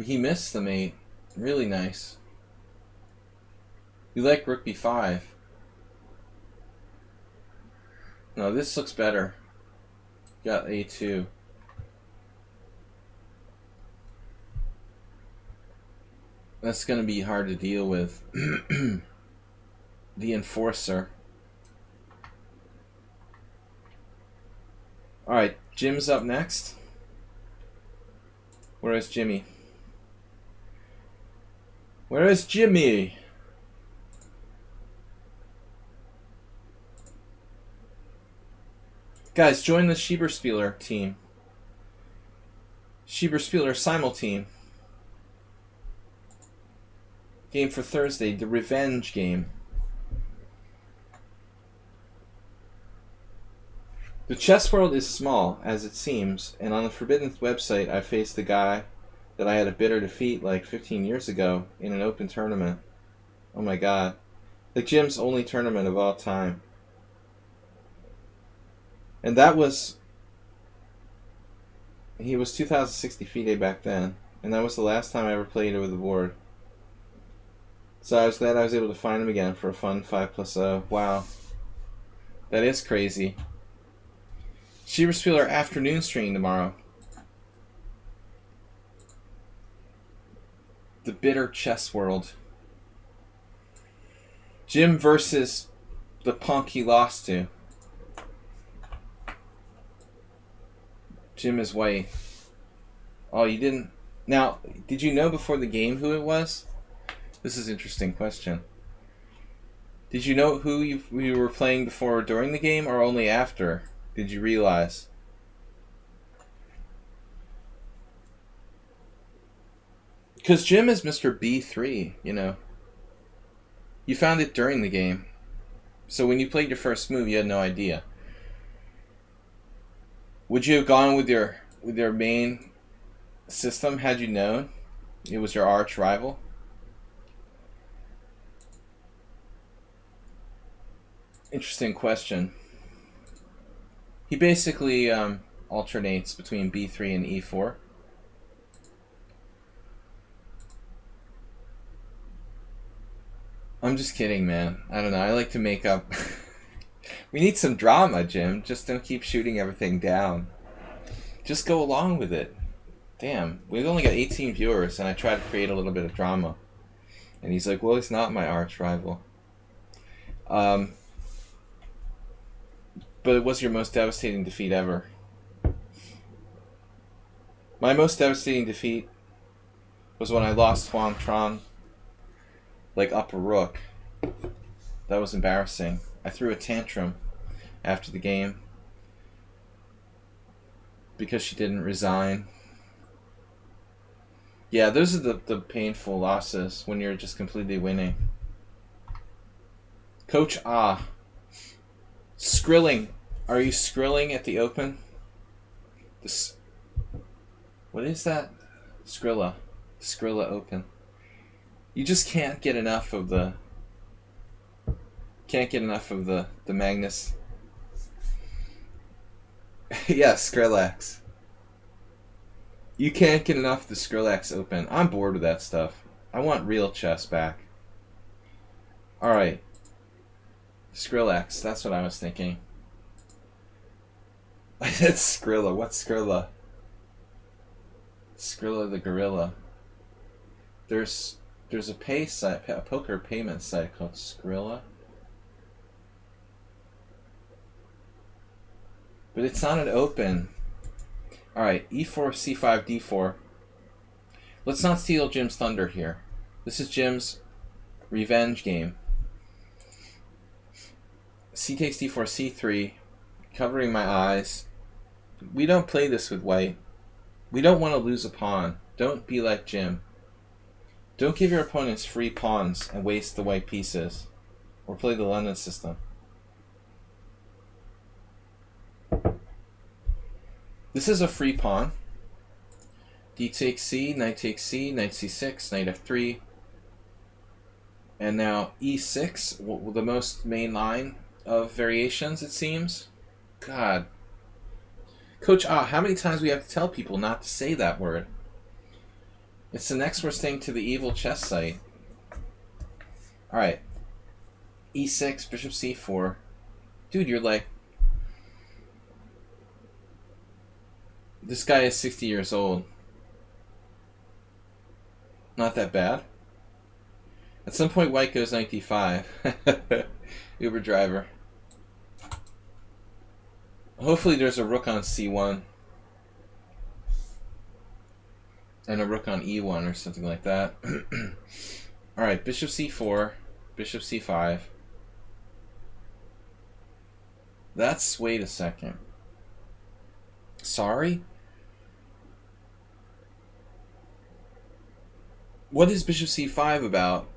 He missed the mate. Really nice. You like rook b5. No, this looks better. Got a2. That's going to be hard to deal with. The enforcer. Alright, Jim's up next. Where is Jimmy? Where is Jimmy? Guys, join the Schieberspieler team. Schieberspieler Simul team. Game for Thursday, the revenge game. The chess world is small, as it seems, and on the Forbidden website I faced the guy that I had a bitter defeat like 15 years ago in an open tournament. Oh my god. Like Jim's only tournament of all time. And that was... He was 2,060 FIDE back then, and that was the last time I ever played over the board. So I was glad I was able to find him again for a fun 5+0. Wow. That is crazy. Schieberspieler afternoon stream tomorrow. The bitter chess world. Jim versus the punk he lost to. Jim is white. Oh, you didn't... Now, did you know before the game who it was? This is an interesting question. Did you know who you were playing before or during the game, or only after? Did you realize? Because Jim is Mr. B3, you know. You found it during the game. So when you played your first move, you had no idea. Would you have gone with your main system had you known it was your arch rival? Interesting question. He basically alternates between B3 and E4. I'm just kidding, man. I don't know. I like to make up. We need some drama, Jim. Just don't keep shooting everything down. Just go along with it. Damn, we've only got 18 viewers, and I try to create a little bit of drama. And he's like, well, he's not my arch rival. But it was your most devastating defeat ever. My most devastating defeat was when I lost Huang Tron, like up a rook. That was embarrassing. I threw a tantrum after the game because she didn't resign. Yeah, those are the painful losses when you're just completely winning. Coach Skrilling. Are you skrilling at the Open? What is that? Skrilla Open. You just can't get enough of the Magnus. Yeah, Skrillex. You can't get enough of the Skrillex Open. I'm bored with that stuff. I want real chess back. Alright. Skrillex, that's what I was thinking. That's Skrilla. What's Skrilla? Skrilla the Gorilla. There's a pay site, a poker payment site called Skrilla. But it's not an open. Alright, E4, C5, D4. Let's not steal Jim's thunder here. This is Jim's revenge game. C takes D4, C3. Covering my eyes. We don't play this with white. We don't want to lose a pawn. Don't be like Jim. Don't give your opponents free pawns and waste the white pieces. Or play the London system. This is a free pawn. D takes C, knight takes C, knight C6, knight F3. And now E6, the most main line of variations, it seems. God. Coach, how many times we have to tell people not to say that word? It's the next worst thing to the evil chess site. Alright. E6, bishop C4. Dude, you're like... This guy is 60 years old. Not that bad. At some point, white goes knight D5. Uber driver. Hopefully there's a rook on C1. And a rook on E1 or something like that. Alright, bishop C4. Bishop C5. Wait a second. Sorry? What is bishop c5 about?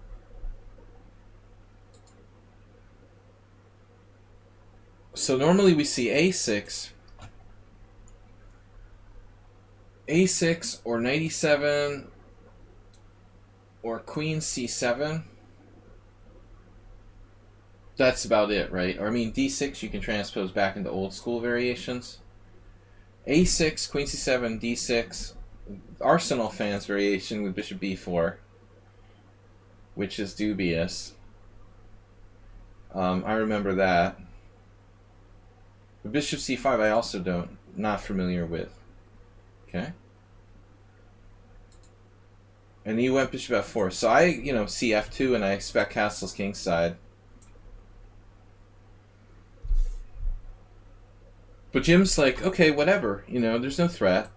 So normally we see a6, a6 or knight e7 or queen c7. That's about it, right? Or I mean d6 you can transpose back into old school variations. a6, queen c7, d6, Arsenal fans variation with bishop b4, which is dubious. I remember that. But bishop c5 I also not familiar with. Okay. And he went bishop f4. So I, see f2 and I expect castles kingside. But Jim's like, okay, whatever. There's no threat.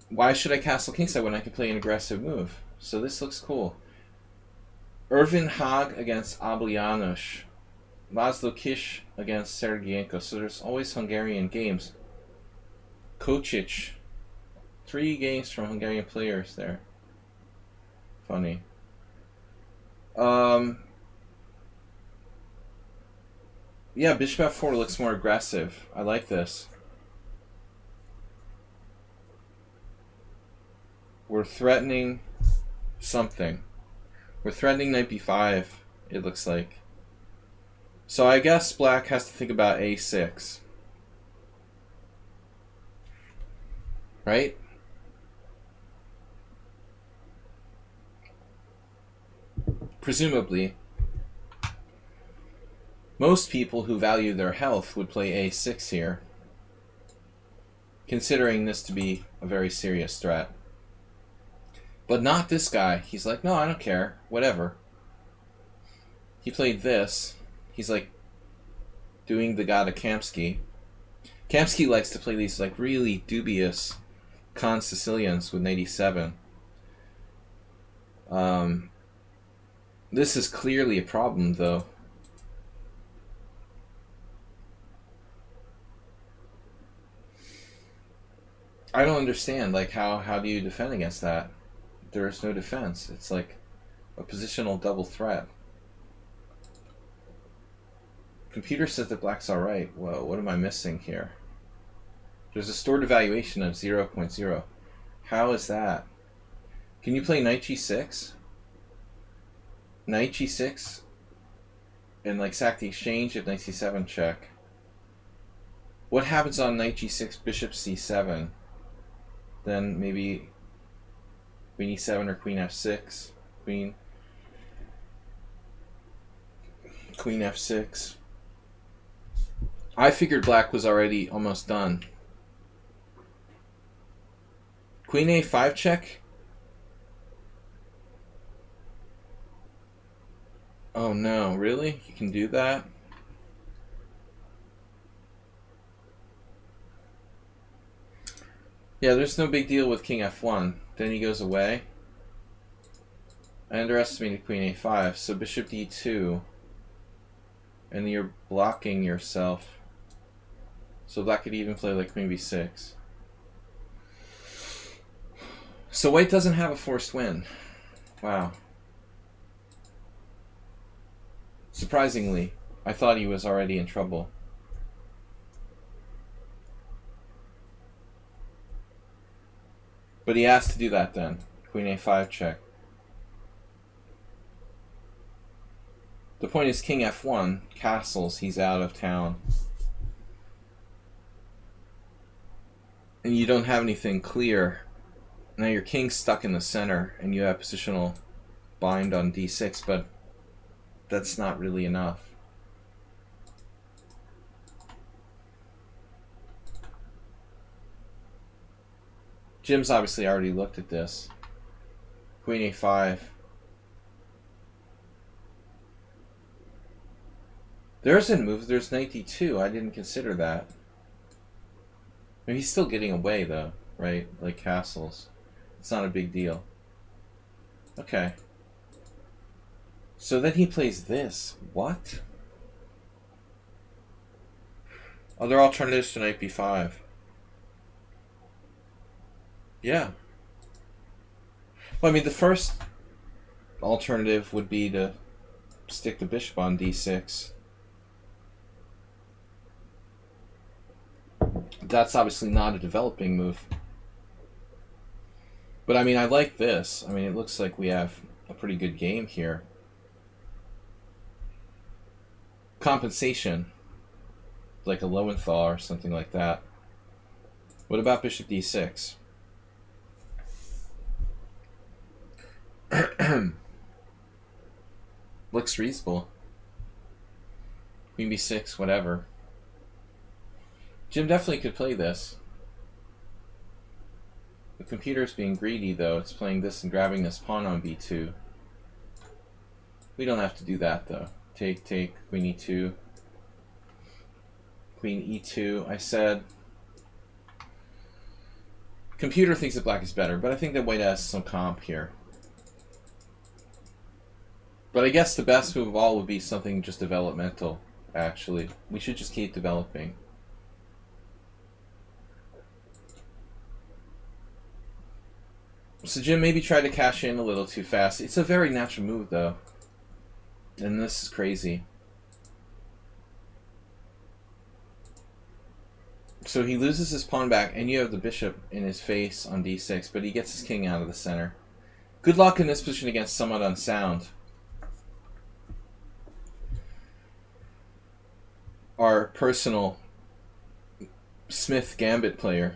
Why should I castle kingside when I can play an aggressive move? So this looks cool. Ervin Haag against Ablianush. Laszlo Kish against Sergienko. So there's always Hungarian games. Kocic. 3 games from Hungarian players there. Funny. Yeah, bishop f4 looks more aggressive. I like this. We're threatening something. We're threatening knight b5, it looks like. So I guess black has to think about a6. Right? Presumably, most people who value their health would play a6 here, considering this to be a very serious threat. But not this guy. He's like, no, I don't care. Whatever. He played this. He's like doing the god of Kamsky. Kamsky likes to play these like really dubious Con Sicilians with knight e7. This is clearly a problem, though. I don't understand, like, how do you defend against that? There is no defense. It's like a positional double threat. Computer says that black's alright. Whoa, what am I missing here? There's a stored evaluation of 0.0. How is that? Can you play knight g6? Knight g6 and like sack the exchange if knight c7 check. What happens on knight g6, bishop c7? Then maybe queen e7 or queen f6. Queen f6. I figured black was already almost done. Queen a5 check? Oh no, really? You can do that? Yeah, there's no big deal with king f1. Then he goes away. I underestimated queen a5, so bishop d2. And you're blocking yourself. So black could even play like queen b6. So white doesn't have a forced win. Wow. Surprisingly, I thought he was already in trouble. But he has to do that then. Queen a5 check. The point is king f1, castles, he's out of town. And you don't have anything clear. Now your king's stuck in the center and you have positional bind on d6, but that's not really enough. Jim's obviously already looked at this. Queen a5. There isn't move. There's knight d2. I didn't consider that. I mean, he's still getting away though, right? Like castles. It's not a big deal. Okay. So then he plays this. What? Other alternatives to knight b5. Yeah. Well, I mean, the first alternative would be to stick the bishop on d6. That's obviously not a developing move. But I mean, I like this. I mean, it looks like we have a pretty good game here. Compensation, like a Lowenthal or something like that. What about bishop d6? Looks reasonable. Queen b6, whatever. Jim definitely could play this. The computer's being greedy, though. It's playing this and grabbing this pawn on b2. We don't have to do that, though. Take, queen e2. Queen e2. I said computer thinks that black is better, but I think that white has some comp here. But I guess the best move of all would be something just developmental, actually. We should just keep developing. So Jim maybe tried to cash in a little too fast. It's a very natural move, though. And this is crazy. So he loses his pawn back, and you have the bishop in his face on d6, but he gets his king out of the center. Good luck in this position against somewhat unsound. Our personal Smith Gambit player.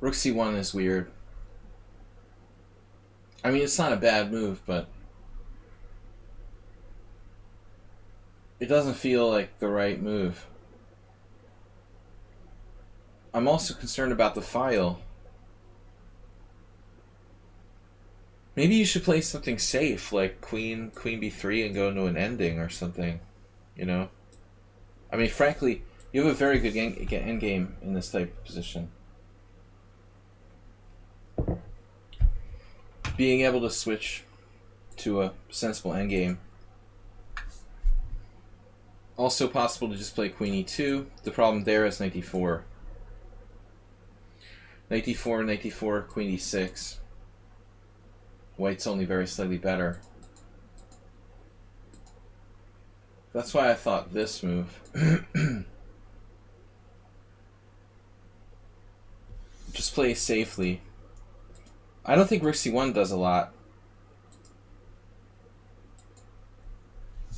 Rook c1 is weird. I mean, it's not a bad move, but it doesn't feel like the right move. I'm also concerned about the file. Maybe you should play something safe, like queen b3 and go into an ending or something, you know? I mean, frankly, you have a very good endgame in this type of position. Being able to switch to a sensible endgame. Also possible to just play queen e2. The problem there is knight d4. Knight d4, knight d4, queen e6. White's only very slightly better. That's why I thought this move. Just play safely. I don't think rook c1 does a lot.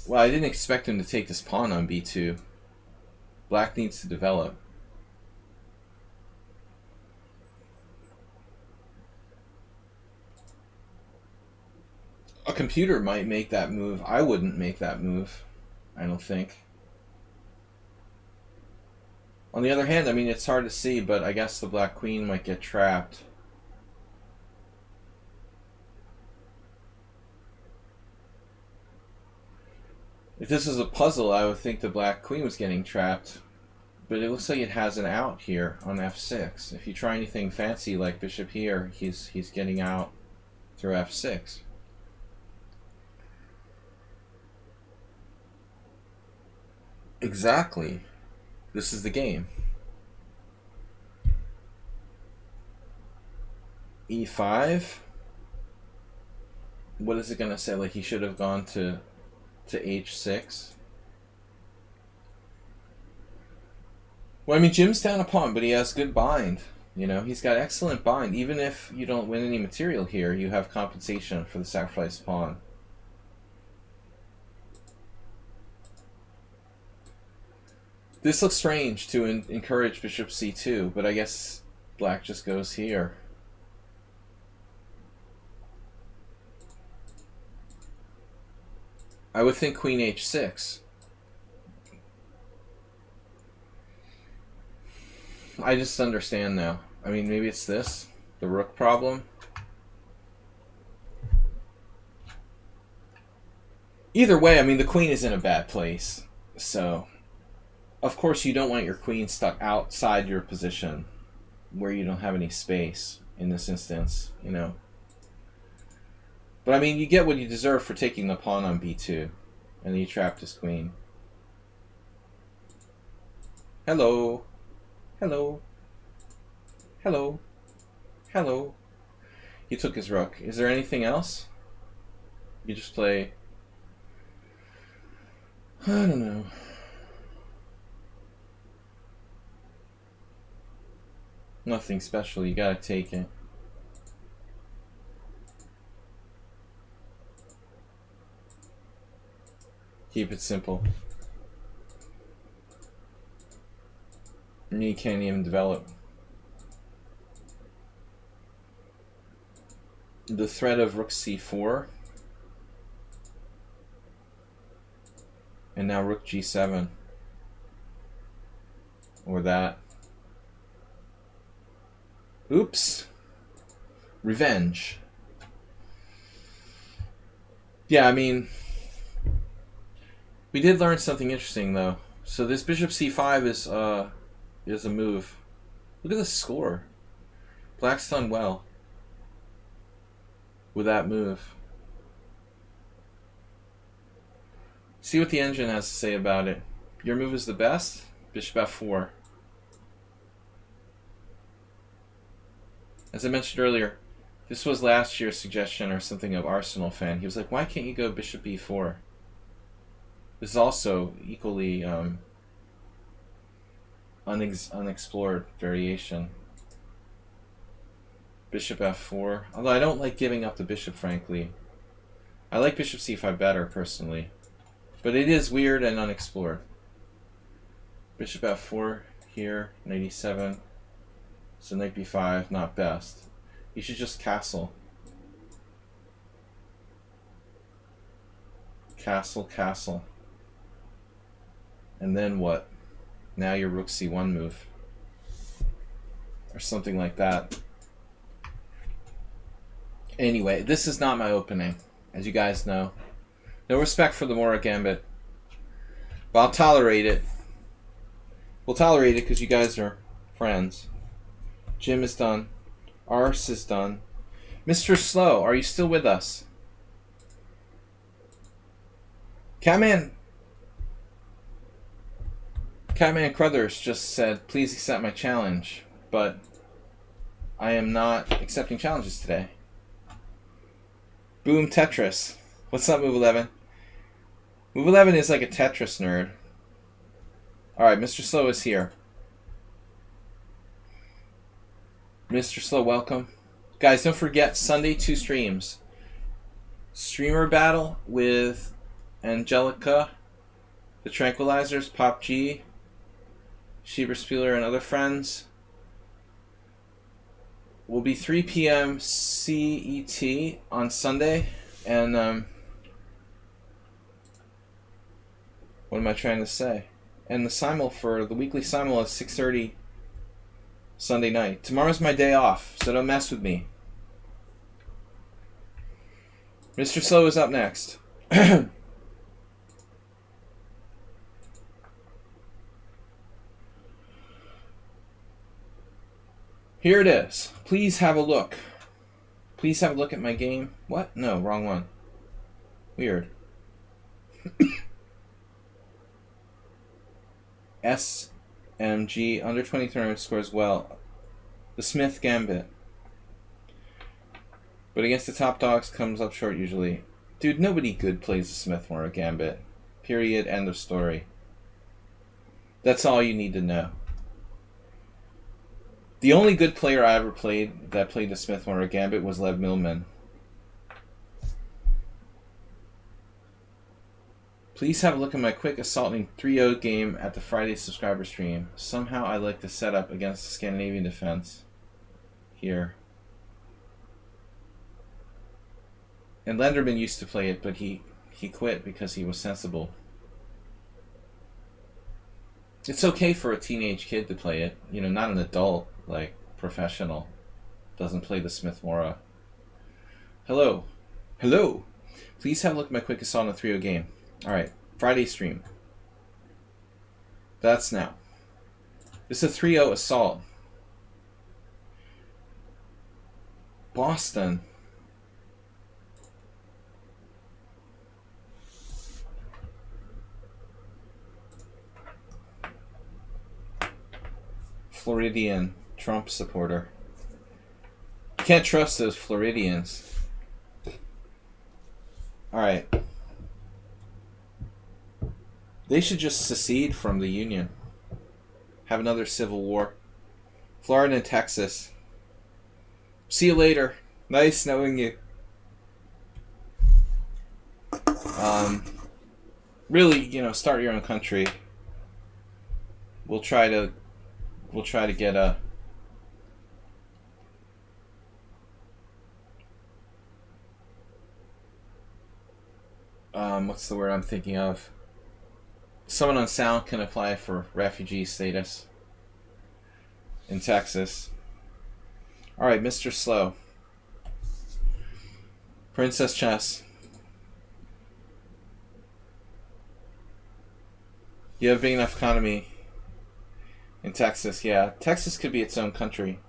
Well, I didn't expect him to take this pawn on b2. Black needs to develop. A computer might make that move. I wouldn't make that move, I don't think. On the other hand, I mean, it's hard to see, but I guess the black queen might get trapped. If this is a puzzle, I would think the black queen was getting trapped. But it looks like it has an out here on f6. If you try anything fancy like bishop here, he's getting out through f6. Exactly. This is the game. e5. What is it going to say? Like he should have gone to h6. Well, I mean, Jim's down a pawn, but he has good bind. You know, he's got excellent bind. Even if you don't win any material here, you have compensation for the sacrificed pawn. This looks strange to encourage bishop c2, but I guess black just goes here. I would think queen h6. I just understand now. I mean, maybe it's this, the rook problem. Either way, I mean, the queen is in a bad place. So, of course, you don't want your queen stuck outside your position. where you don't have any space in this instance, you know. But I mean, you get what you deserve for taking the pawn on b2, and then you trapped his queen. Hello. Hello. Hello. Hello. He took his rook. Is there anything else? You just play... I don't know. Nothing special. You gotta take it. Keep it simple. And you can't even develop. The threat of rook c4. And now rook g7. Or that. Oops. Revenge. Yeah, I mean, we did learn something interesting though. So this bishop c5 is a move. Look at the score. Black's done well with that move. See what the engine has to say about it. Your move is the best. Bishop f4. As I mentioned earlier, this was last year's suggestion or something of Arsenal fan. He was like, why can't you go bishop e4? This is also equally unexplored variation. Bishop f4. Although I don't like giving up the bishop, frankly. I like bishop c5 better, personally. But it is weird and unexplored. Bishop f4 here, knight e7. So knight b5, not best. You should just castle. Castle, castle. And then what? Now your rook c1 move. Or something like that. Anyway, this is not my opening, as you guys know. No respect for the Mora Gambit. But I'll tolerate it. We'll tolerate it because you guys are friends. Jim is done. Ars is done. Mr. Slow, are you still with us? Catman Crothers just said, please accept my challenge. But I am not accepting challenges today. Boom Tetris. What's up, Move 11? Move 11 is like a Tetris nerd. Alright, Mr. Slow is here. Mr. Slow, welcome. Guys, don't forget, Sunday 2 streams. Streamer battle with Angelica, the Tranquilizers, Pop G, Schieberspieler, and other friends. Will be 3 p.m. CET on Sunday, and what am I trying to say? And the simul for the weekly simul is 6:30 Sunday night. Tomorrow's my day off, so don't mess with me. Mr. Slow is up next. Here it is. Please have a look. Please have a look at my game. What? No, wrong one. Weird. SMG under 20 tournament scores well. The Smith Gambit. But against the top dogs comes up short usually. Dude, nobody good plays the Smith Mora Gambit. Period. End of story. That's all you need to know. The only good player I ever played that played the Smith Mora Gambit was Lev Millman. Please have a look at my quick assaulting 3-0 game at the Friday subscriber stream. Somehow I like the setup against the Scandinavian defense. Here. And Lenderman used to play it, but he quit because he was sensible. It's okay for a teenage kid to play it. You know, not an adult, like professional. Doesn't play the Smith Mora. Hello. Hello. Please have a look at my quick assault on a 3-0 game. Alright, Friday stream. That's now. This is a 3-0 assault. Boston. Floridian Trump supporter. Can't trust those Floridians. Alright. They should just secede from the Union. Have another civil war. Florida and Texas. See you later. Nice knowing you. Really, you know, start your own country. We'll try to get a what's the word I'm thinking of? Someone on sound can apply for refugee status in Texas. Alright, Mr. Slow. Princess Chess. You have a big enough economy in Texas, yeah. Texas could be its own country.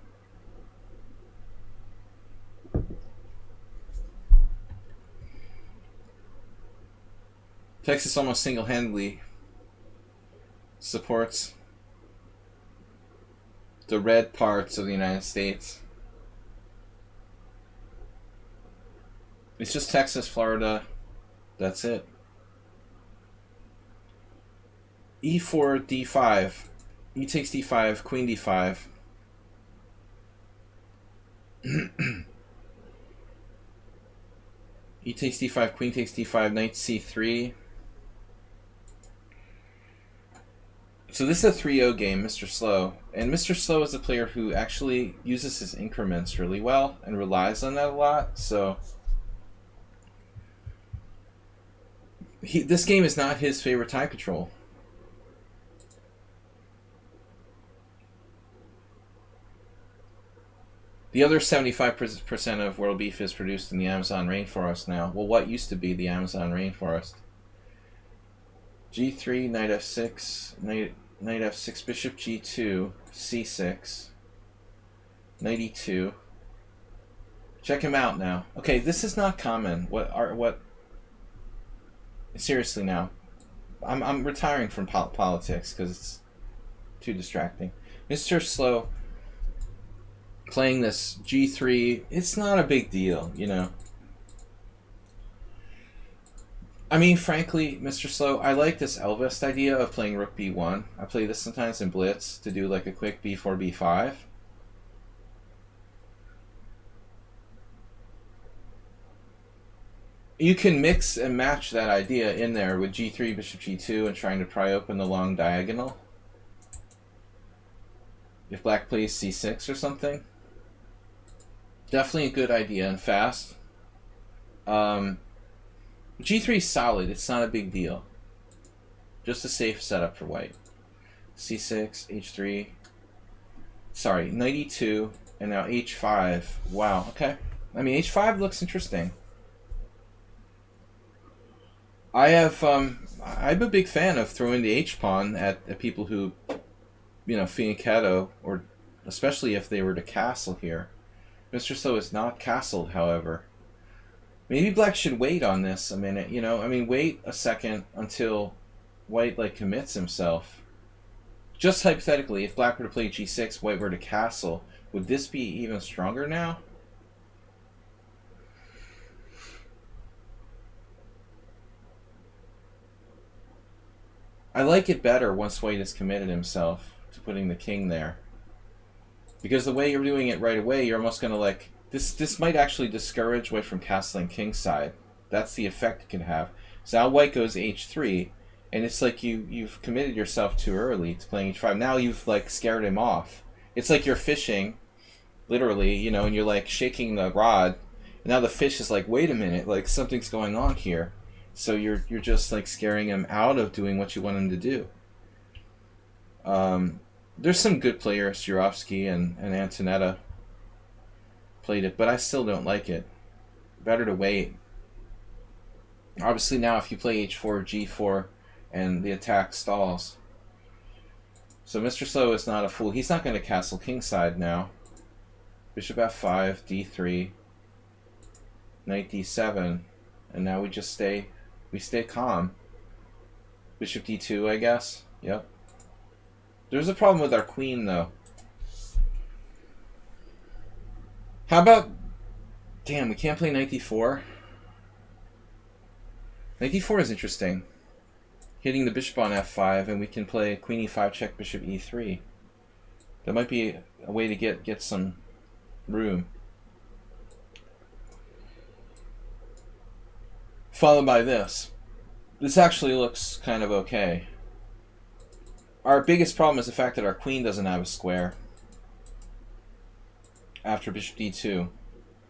Texas almost single-handedly supports the red parts of the United States. It's just Texas, Florida. That's it. E4, D5. E takes D5, Queen D5. E takes D5, Queen takes D5, Knight C3. So this is a 3-0 game, Mr. Slow. And Mr. Slow is a player who actually uses his increments really well and relies on that a lot. So this game is not his favorite time control. The other 75% of world beef is produced in the Amazon rainforest now. Well, what used to be the Amazon rainforest. G3, Knight F6, Knight F6, Bishop G2, C6, Knight E2. Check him out now. Okay, this is not common. What? Seriously now, I'm retiring from politics because it's too distracting. Mr. Slow playing this G3. It's not a big deal, you know. I mean, frankly, Mr. Slow, I like this Elvis idea of playing Rook B1. I play this sometimes in Blitz to do like a quick B4, B5. You can mix and match that idea in there with G3, Bishop G2, and trying to pry open the long diagonal. If black plays C6 or something. Definitely a good idea and fast. G3 is solid. It's not a big deal. Just a safe setup for white. C6, H3. Sorry, Knight E2, and now H5. Wow, okay. I mean, H5 looks interesting. I'm a big fan of throwing the H-pawn at people who, you know, fianchetto, or especially if they were to castle here. Mr. Slow is not castled, however. Maybe black should wait on this a minute, you know? I mean, wait a second until white, like, commits himself. Just hypothetically, if black were to play G6, white were to castle, would this be even stronger now? I like it better once white has committed himself to putting the king there. Because the way you're doing it right away, you're almost going to, like... This might actually discourage white from castling kingside. That's the effect it can have. So now white goes H3, and it's like you've committed yourself too early to playing H5. Now you've, like, scared him off. It's like you're fishing, literally, you know, and you're, like, shaking the rod. And now the fish is like, wait a minute, like, something's going on here. So you're just, like, scaring him out of doing what you want him to do. There's some good players, Jurovsky and Antonetta played it, but I still don't like it. Better to wait. Obviously now if you play H4, G4, and the attack stalls. So Mr. Slow is not a fool. He's not going to castle kingside now. Bishop f5, d3, knight d7, and now we just stay calm. Bishop d2, I guess. Yep. There's a problem with our queen, though. How about... Damn, we can't play knight d4? Knight d4 is interesting. Hitting the bishop on f5, and we can play queen e5 check bishop e3. That might be a way to get some room. Followed by this. This actually looks kind of okay. Our biggest problem is the fact that our queen doesn't have a square after bishop d2.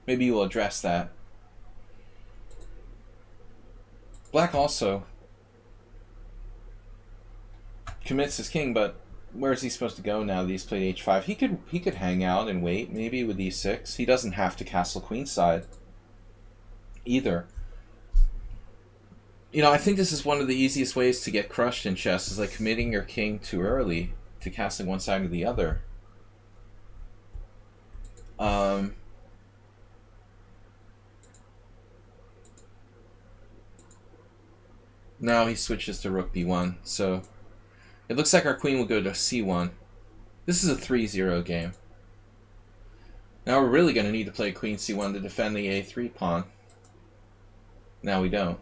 Maybe you will address that. Black also commits his king, but where is he supposed to go now that he's played h5? He could hang out and wait, maybe with e6. He doesn't have to castle queenside either. You know, I think this is one of the easiest ways to get crushed in chess, is like committing your king too early to castling one side or the other. Now he switches to rook b1, so it looks like our queen will go to c1. This is a 3-0 game. Now we're really going to need to play queen c1 to defend the a3 pawn. Now we don't.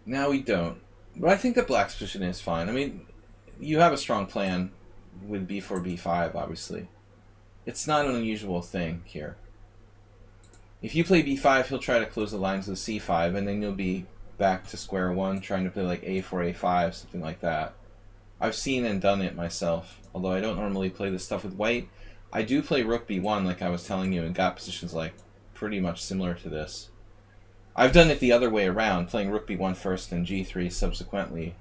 Now we don't. But I think that black's position is fine. I mean, you have a strong plan with b4, b5, obviously. It's not an unusual thing here. If you play b5, he'll try to close the lines with c5, and then you'll be back to square one, trying to play like a4, a5, something like that. I've seen and done it myself, although I don't normally play this stuff with white. I do play rook b1, like I was telling you, and got positions like pretty much similar to this. I've done it the other way around, playing rook b1 first and g3 subsequently.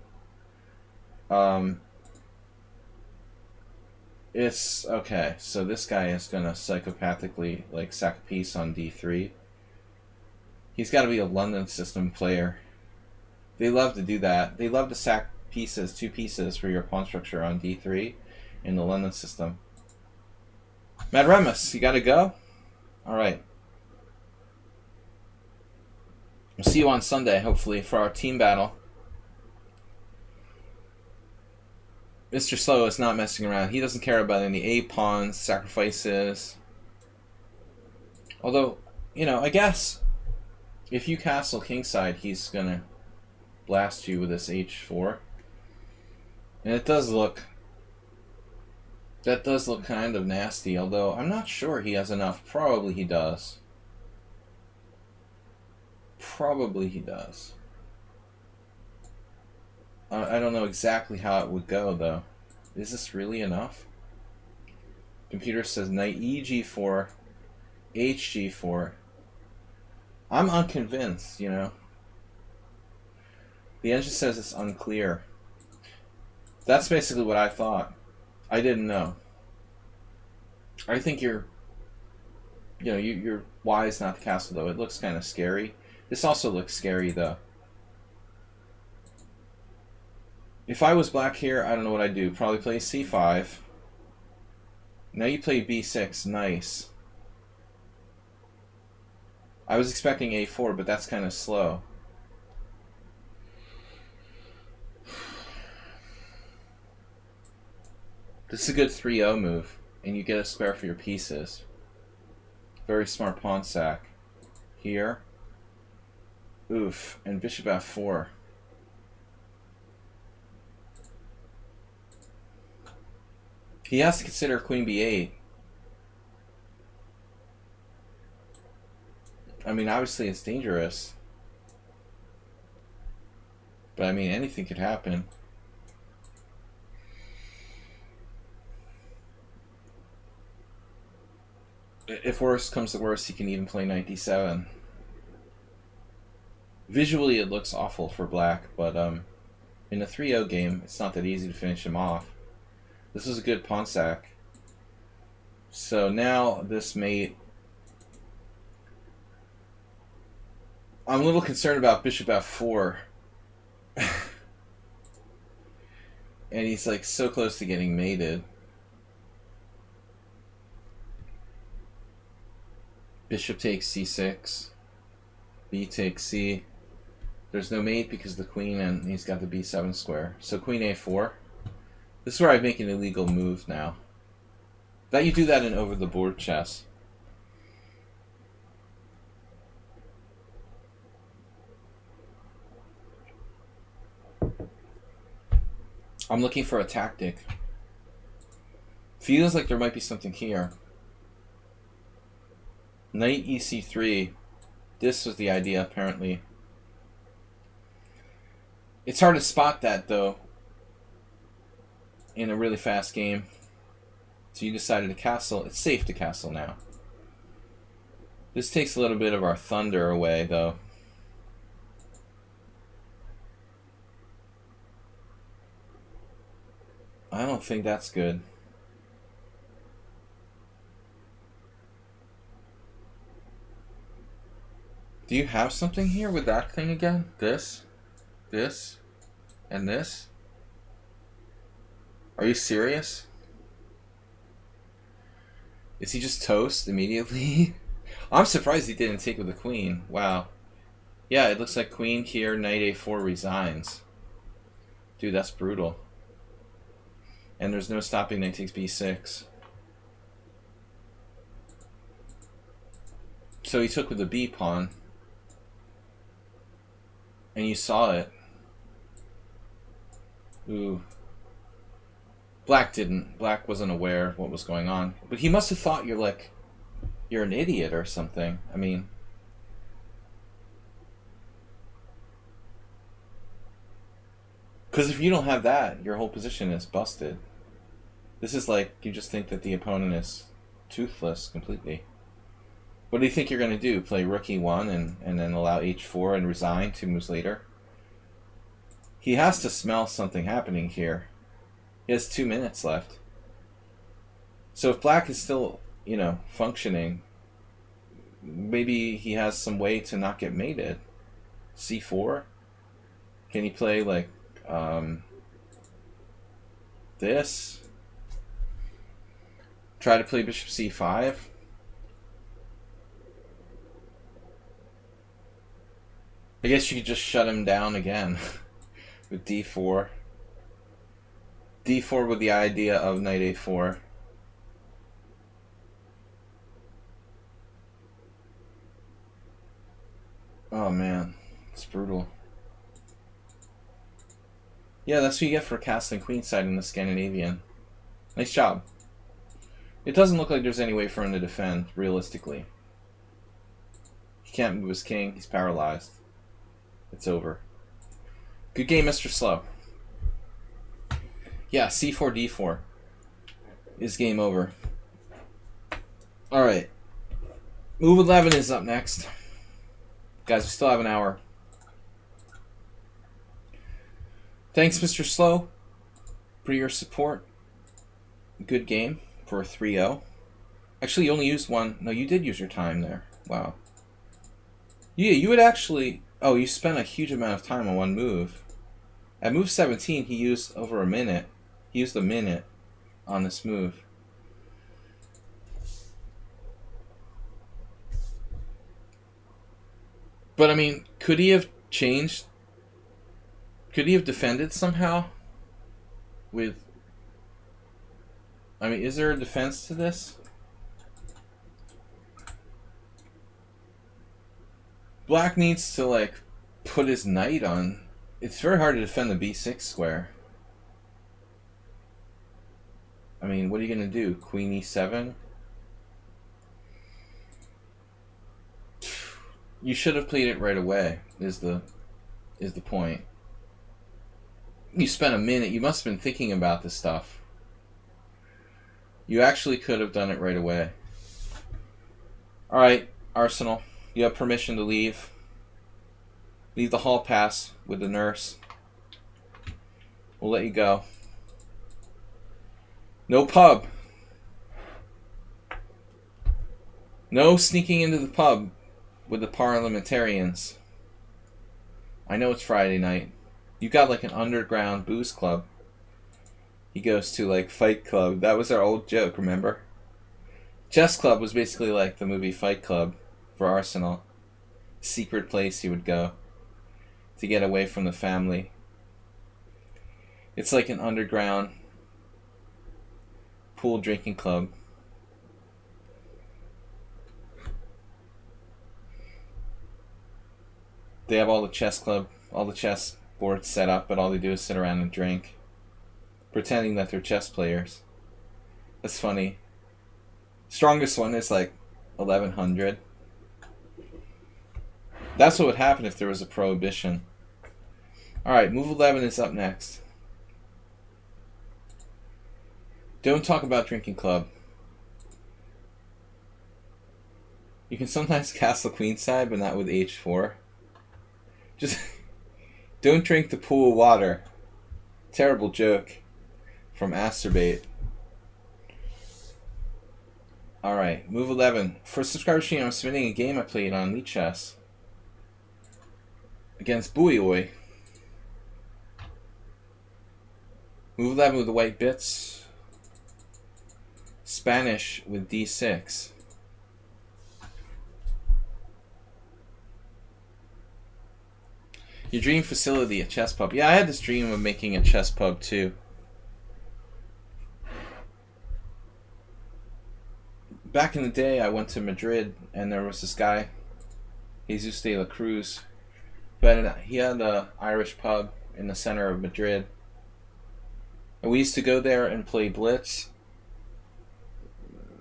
It's okay, so this guy is gonna psychopathically like sack a piece on d3. He's got to be a London system player. They love to do that. They love to sack pieces, 2 pieces for your pawn structure on d3 in the London system. Mad Remus, you gotta go? Alright. We'll see you on Sunday, hopefully, for our team battle. Mr. Slow is not messing around. He doesn't care about any A-pawns, sacrifices. Although, you know, I guess if you castle kingside, he's gonna blast you with this h4. And it does look... That does look kind of nasty, although I'm not sure he has enough. Probably he does. Probably he does. I don't know exactly how it would go, though. Is this really enough? Computer says knight eg4, hg4. I'm unconvinced, you know. The engine says it's unclear. That's basically what I thought. I didn't know. I think you're wise not to castle, though. It looks kind of scary. This also looks scary, though. If I was black here, I don't know what I'd do. Probably play c5. Now you play b6. Nice. I was expecting a4, but that's kind of slow. This is a good 3-0 move, and you get a square for your pieces. Very smart pawn sack. Here. Oof. And bishop f4. He has to consider queen b8. I mean, obviously it's dangerous. But I mean, anything could happen. If worse comes to worse, he can even play knight d7. Visually, it looks awful for black, but in a 3-0 game, it's not that easy to finish him off. This is a good pawn sack. So now this mate... I'm a little concerned about bishop f4. And he's like so close to getting mated. Bishop takes c6. B takes c. There's no mate because the queen, and he's got the b7 square. So queen a4. This is where I make an illegal move now. That you do that in over-the-board chess. I'm looking for a tactic. Feels like there might be something here. Knight ec3. This was the idea, apparently. It's hard to spot that, though, in a really fast game. So you decided to castle. It's safe to castle now. This takes a little bit of our thunder away, though. I don't think that's good. Do you have something here with that thing again? This, and this? Are you serious? Is he just toast immediately? I'm surprised he didn't take with the queen. Wow. Yeah, it looks like queen here, knight a4 resigns. Dude, that's brutal. And there's no stopping knight takes b6. So he took with the b pawn. And you saw it. Ooh. Black didn't. Black wasn't aware of what was going on. But he must have thought you're an idiot or something. I mean, because if you don't have that, your whole position is busted. This is like you just think that the opponent is toothless completely. What do you think you're going to do? Play rook e1 and then allow h4 and resign 2 moves later? He has to smell something happening here. He has 2 minutes left. So if black is still, functioning, maybe he has some way to not get mated. c4? Can he play like this? Try to play bishop c5? I guess you could just shut him down again with d4. d4 with the idea of knight a4. Oh man, it's brutal. Yeah, that's what you get for castling queenside in the Scandinavian. Nice job. It doesn't look like there's any way for him to defend, realistically. He can't move his king, he's paralyzed. It's over. Good game, Mr. Slow. Yeah, c4, d4 is game over. Alright. Move 11 is up next. Guys, we still have an hour. Thanks, Mr. Slow, for your support. Good game for a 3-0. Actually, you only used one. No, you did use your time there. Wow. Yeah, you would actually... Oh, you spent a huge amount of time on one move. At move 17, he used over a minute. He used a minute on this move. But, I mean, could he have changed? Could he have defended somehow? With... I mean, is there a defense to this? Black needs to, like, put his knight on. It's very hard to defend the b6 square. I mean, what are you going to do? Queen e7? You should have played it right away, is the point. You spent a minute. You must have been thinking about this stuff. You actually could have done it right away. Alright, Arsenal. You have permission to leave. Leave the hall pass with the nurse. We'll let you go. No pub. No sneaking into the pub with the parliamentarians. I know it's Friday night. You got like an underground booze club. He goes to like Fight Club. That was our old joke, remember? Chess Club was basically like the movie Fight Club for Arsenal. Secret place he would go to get away from the family. It's like an underground pool drinking club. They have all the chess boards set up, but all they do is sit around and drink, pretending that they're chess players. That's funny. Strongest one is like 1100. That's what would happen if there was a prohibition. Alright, move 11 is up next. Don't talk about drinking club. You can sometimes castle queenside, but not with h4. Just don't drink the pool of water. Terrible joke from Asterbait. Alright, move 11. For subscriber stream, I'm submitting a game I played on lichess against BYOB. Move 11 with the white bits. Spanish with d6. Your dream facility, a chess pub. Yeah, I had this dream of making a chess pub too. Back in the day, I went to Madrid, and there was this guy, Jesus de la Cruz, who had an Irish pub in the center of Madrid. And we used to go there and play Blitz.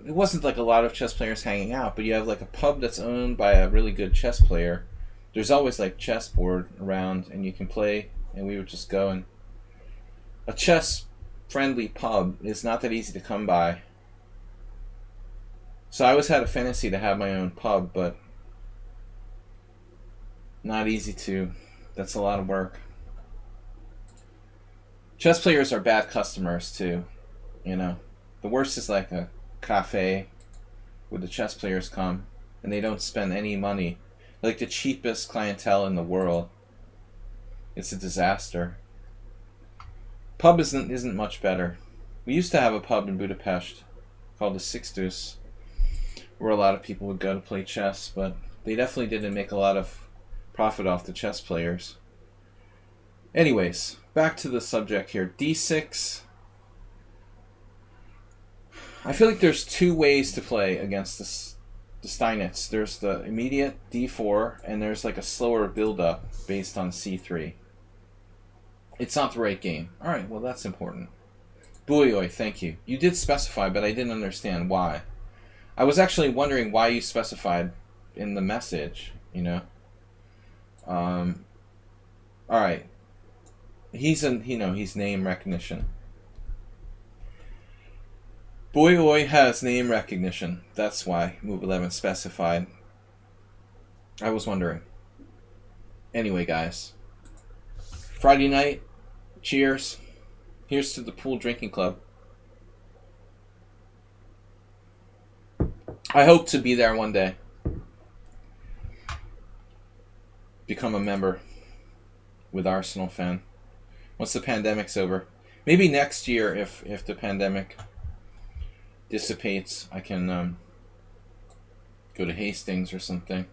It wasn't like a lot of chess players hanging out, but you have like a pub that's owned by a really good chess player. There's always like chessboard around, and you can play, and we would just go. And a chess-friendly pub is not that easy to come by. So I always had a fantasy to have my own pub, but not easy to. That's a lot of work. Chess players are bad customers too, you know. The worst is like a cafe where the chess players come and they don't spend any money. Like the cheapest clientele in the world. It's a disaster. Pub isn't much better. We used to have a pub in Budapest called the Sixtus, where a lot of people would go to play chess, but they definitely didn't make a lot of profit off the chess players. Anyways, back to the subject here. D6. I feel like there's two ways to play against the Steinitz. There's the immediate D4, and there's like a slower build-up based on C3. It's not the right game. Alright, well that's important. BYOB, thank you. You did specify, but I didn't understand why. I was actually wondering why you specified in the message, you know. Alright. He's name recognition. BYOB has name recognition. That's why Move 11 specified. I was wondering. Anyway, guys. Friday night. Cheers. Here's to the pool drinking club. I hope to be there one day. Become a member with Arsenal fan. Once the pandemic's over. Maybe next year, if the pandemic dissipates, I can go to Hastings or something.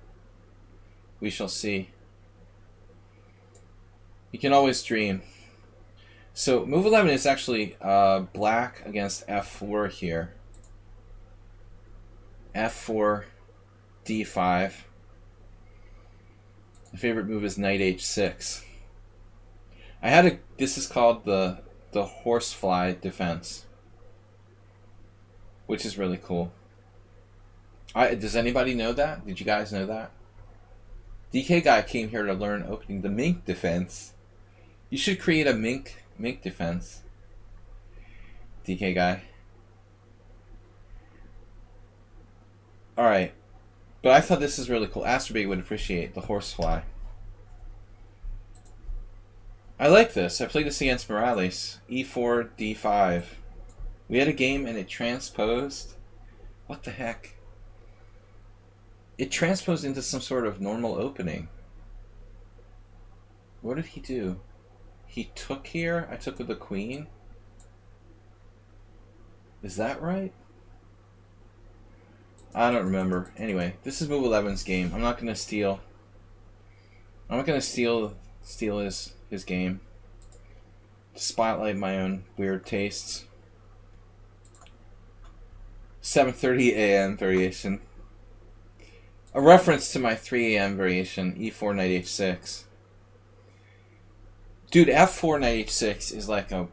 We shall see. You can always dream. So move 11 is actually black against f4 here. f4, d5. My favorite move is knight h6. This is called the horsefly defense, which is really cool. Does anybody know that? Did you guys know that? DK guy came here to learn opening the mink defense. You should create a mink defense. DK guy. Alright. But I thought this is really cool. Asterbait would appreciate the horsefly. I like this. I played this against Morales. E4, D5. We had a game and it transposed. What the heck? It transposed into some sort of normal opening. What did he do? He took here? I took with the queen? Is that right? I don't remember. Anyway, this is move 11's game. I'm not gonna steal. I'm not gonna steal his game. Spotlight my own weird tastes. 7:30 a.m. variation. A reference to my 3 a.m. variation, e4 knight h6. Dude, f4 knight h6 is like a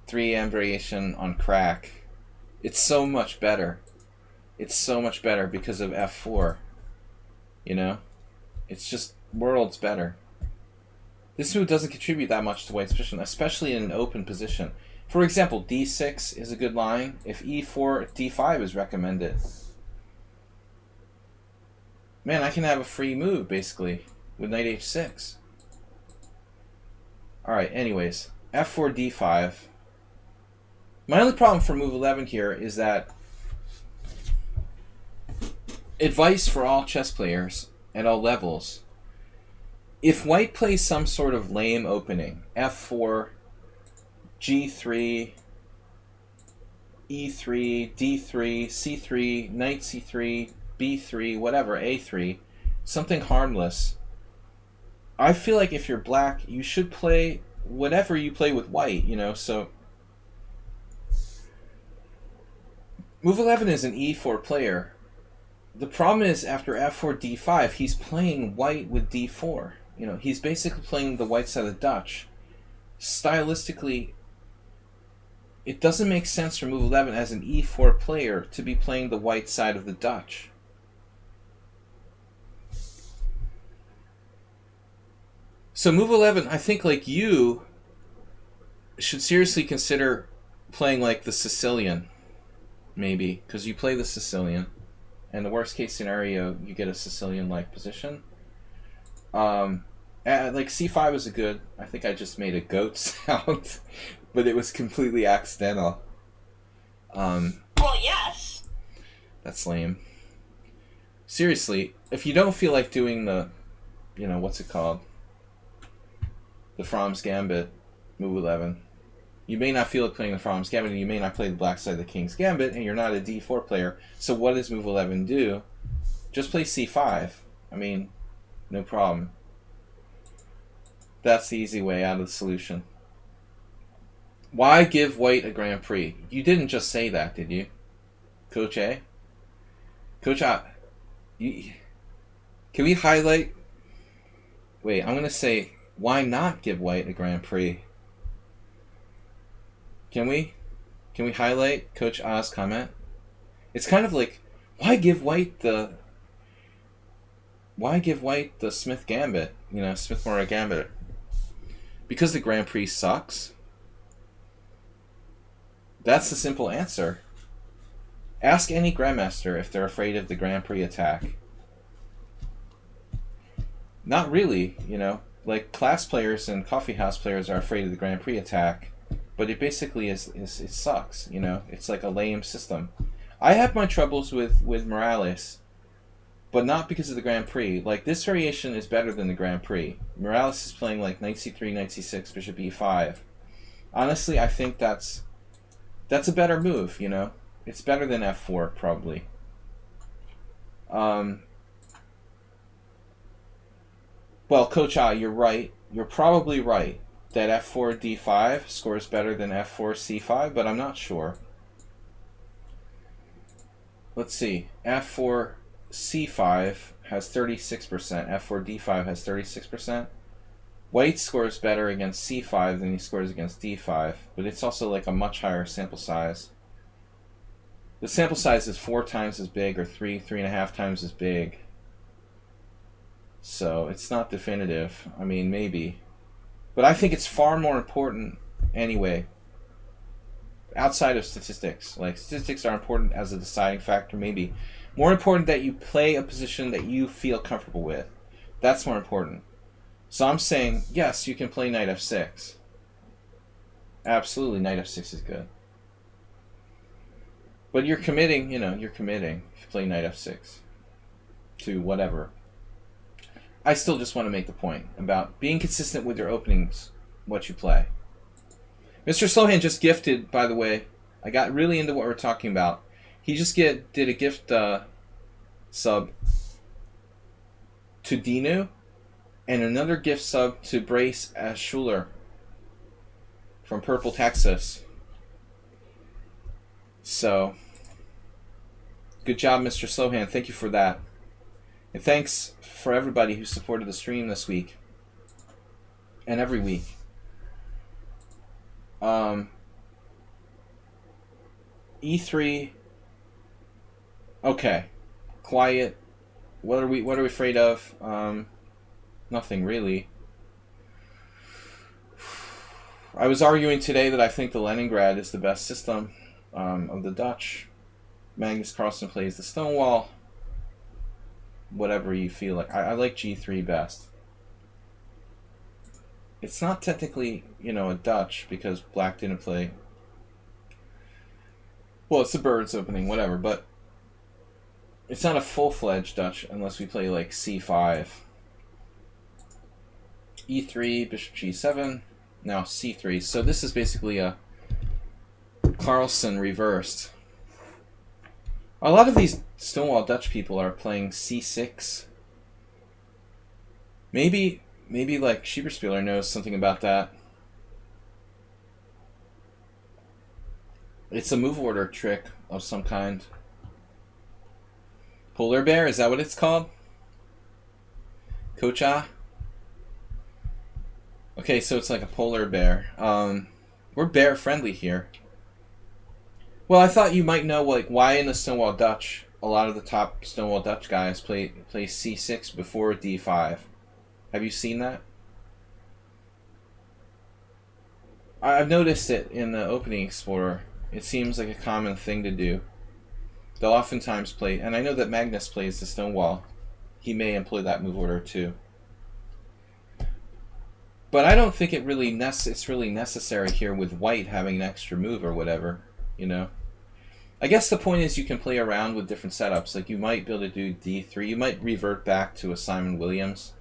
3 a.m. variation on crack. It's so much better. It's so much better because of f4. You know? It's just worlds better. This move doesn't contribute that much to white's position, especially in an open position. For example, d6 is a good line if e4, d5 is recommended. Man, I can have a free move, basically, with knight h6. Alright, anyways, f4, d5. My only problem for move 11 here is that advice for all chess players at all levels. If white plays some sort of lame opening, f4, g3, e3, d3, c3, knight c3, b3, whatever, a3, something harmless, I feel like if you're black, you should play whatever you play with white, you know, so move 11 is an e4 player. The problem is after f4, d5, he's playing white with d4. You know, he's basically playing the white side of the Dutch. Stylistically, it doesn't make sense for move 11 as an e4 player to be playing the white side of the Dutch. So move 11, I think like you should seriously consider playing like the Sicilian, maybe, because you play the Sicilian, and the worst case scenario, you get a Sicilian-like position. Like c5 is a good. I think I just made a goat sound, but it was completely accidental. Well, yes. That's lame. Seriously, if you don't feel like doing the, you know, what's it called? The Fromm's Gambit, move 11. You may not feel like playing the Fromm's Gambit, and you may not play the black side of the King's Gambit, and you're not a d4 player. So what does move 11 do? Just play c5. I mean, no problem. That's the easy way out of the solution. Why give white a Grand Prix? You didn't just say that, did you? Coach A? Coach A, can we highlight... Wait, I'm going to say, why not give white a Grand Prix? Can we? Can we highlight Coach A's comment? It's kind of like, why give white the Smith Gambit? You know, Smith-Morra Gambit. Because the Grand Prix sucks? That's the simple answer. Ask any Grandmaster if they're afraid of the Grand Prix attack. Not really, you know. Like, class players and coffee house players are afraid of the Grand Prix attack. But it basically it sucks, you know. It's like a lame system. I have my troubles with Morales, but not because of the Grand Prix. Like, this variation is better than the Grand Prix. Morales is playing like knight c3, knight c6, bishop e5. Honestly, I think that's a better move, you know. It's better than f4, probably. Well, Coach A, you're right. You're probably right that f4 d5 scores better than f4 c5, but I'm not sure. Let's see. f4 c5 has 36%. f4 d5 has 36%. White scores better against c5 than he scores against d5, but it's also like a much higher sample size. The sample size is 4 times as big, or 3.5 times as big. So it's not definitive. I mean, maybe. But I think it's far more important anyway, outside of statistics. Like, statistics are important as a deciding factor, maybe. More important that you play a position that you feel comfortable with. That's more important. So I'm saying, yes, you can play knight f6. Absolutely, knight f6 is good. But you're committing, you know, you're committing if you play knight f6 to whatever. I still just want to make the point about being consistent with your openings, what you play. Mr. Slohan just gifted, by the way. I got really into what we're talking about. He just did a gift sub to Dinu and another gift sub to Brace as Schuler from Purple, Texas. So, good job, Mr. Slowhand. Thank you for that. And thanks for everybody who supported the stream this week. And every week. E3. Okay. Quiet. What are we afraid of? Nothing really. I was arguing today that I think the Leningrad is the best system of the Dutch. Magnus Carlsen plays the Stonewall. Whatever you feel like. I like G3 best. It's not technically, a Dutch because Black didn't play. Well, it's the Birds opening, whatever, but it's not a full-fledged Dutch unless we play like C5. E3, Bishop G7, now C3. So this is basically a Carlsen reversed. A lot of these Stonewall Dutch people are playing C6. Maybe like Schieberspieler knows something about that. It's a move order trick of some kind. Polar bear, is that what it's called? Kocha? Okay, so it's like a polar bear. We're bear friendly here. Well, I thought you might know like why in the Stonewall Dutch a lot of the top Stonewall Dutch guys play C6 before D5. Have you seen that? I've noticed it in the Opening Explorer. It seems like a common thing to do. They'll oftentimes play, and I know that Magnus plays the Stonewall. He may employ that move order too. But I don't think it's really necessary here with White having an extra move or whatever, I guess the point is you can play around with different setups. Like you might be able to do D3. You might revert back to a Simon Williams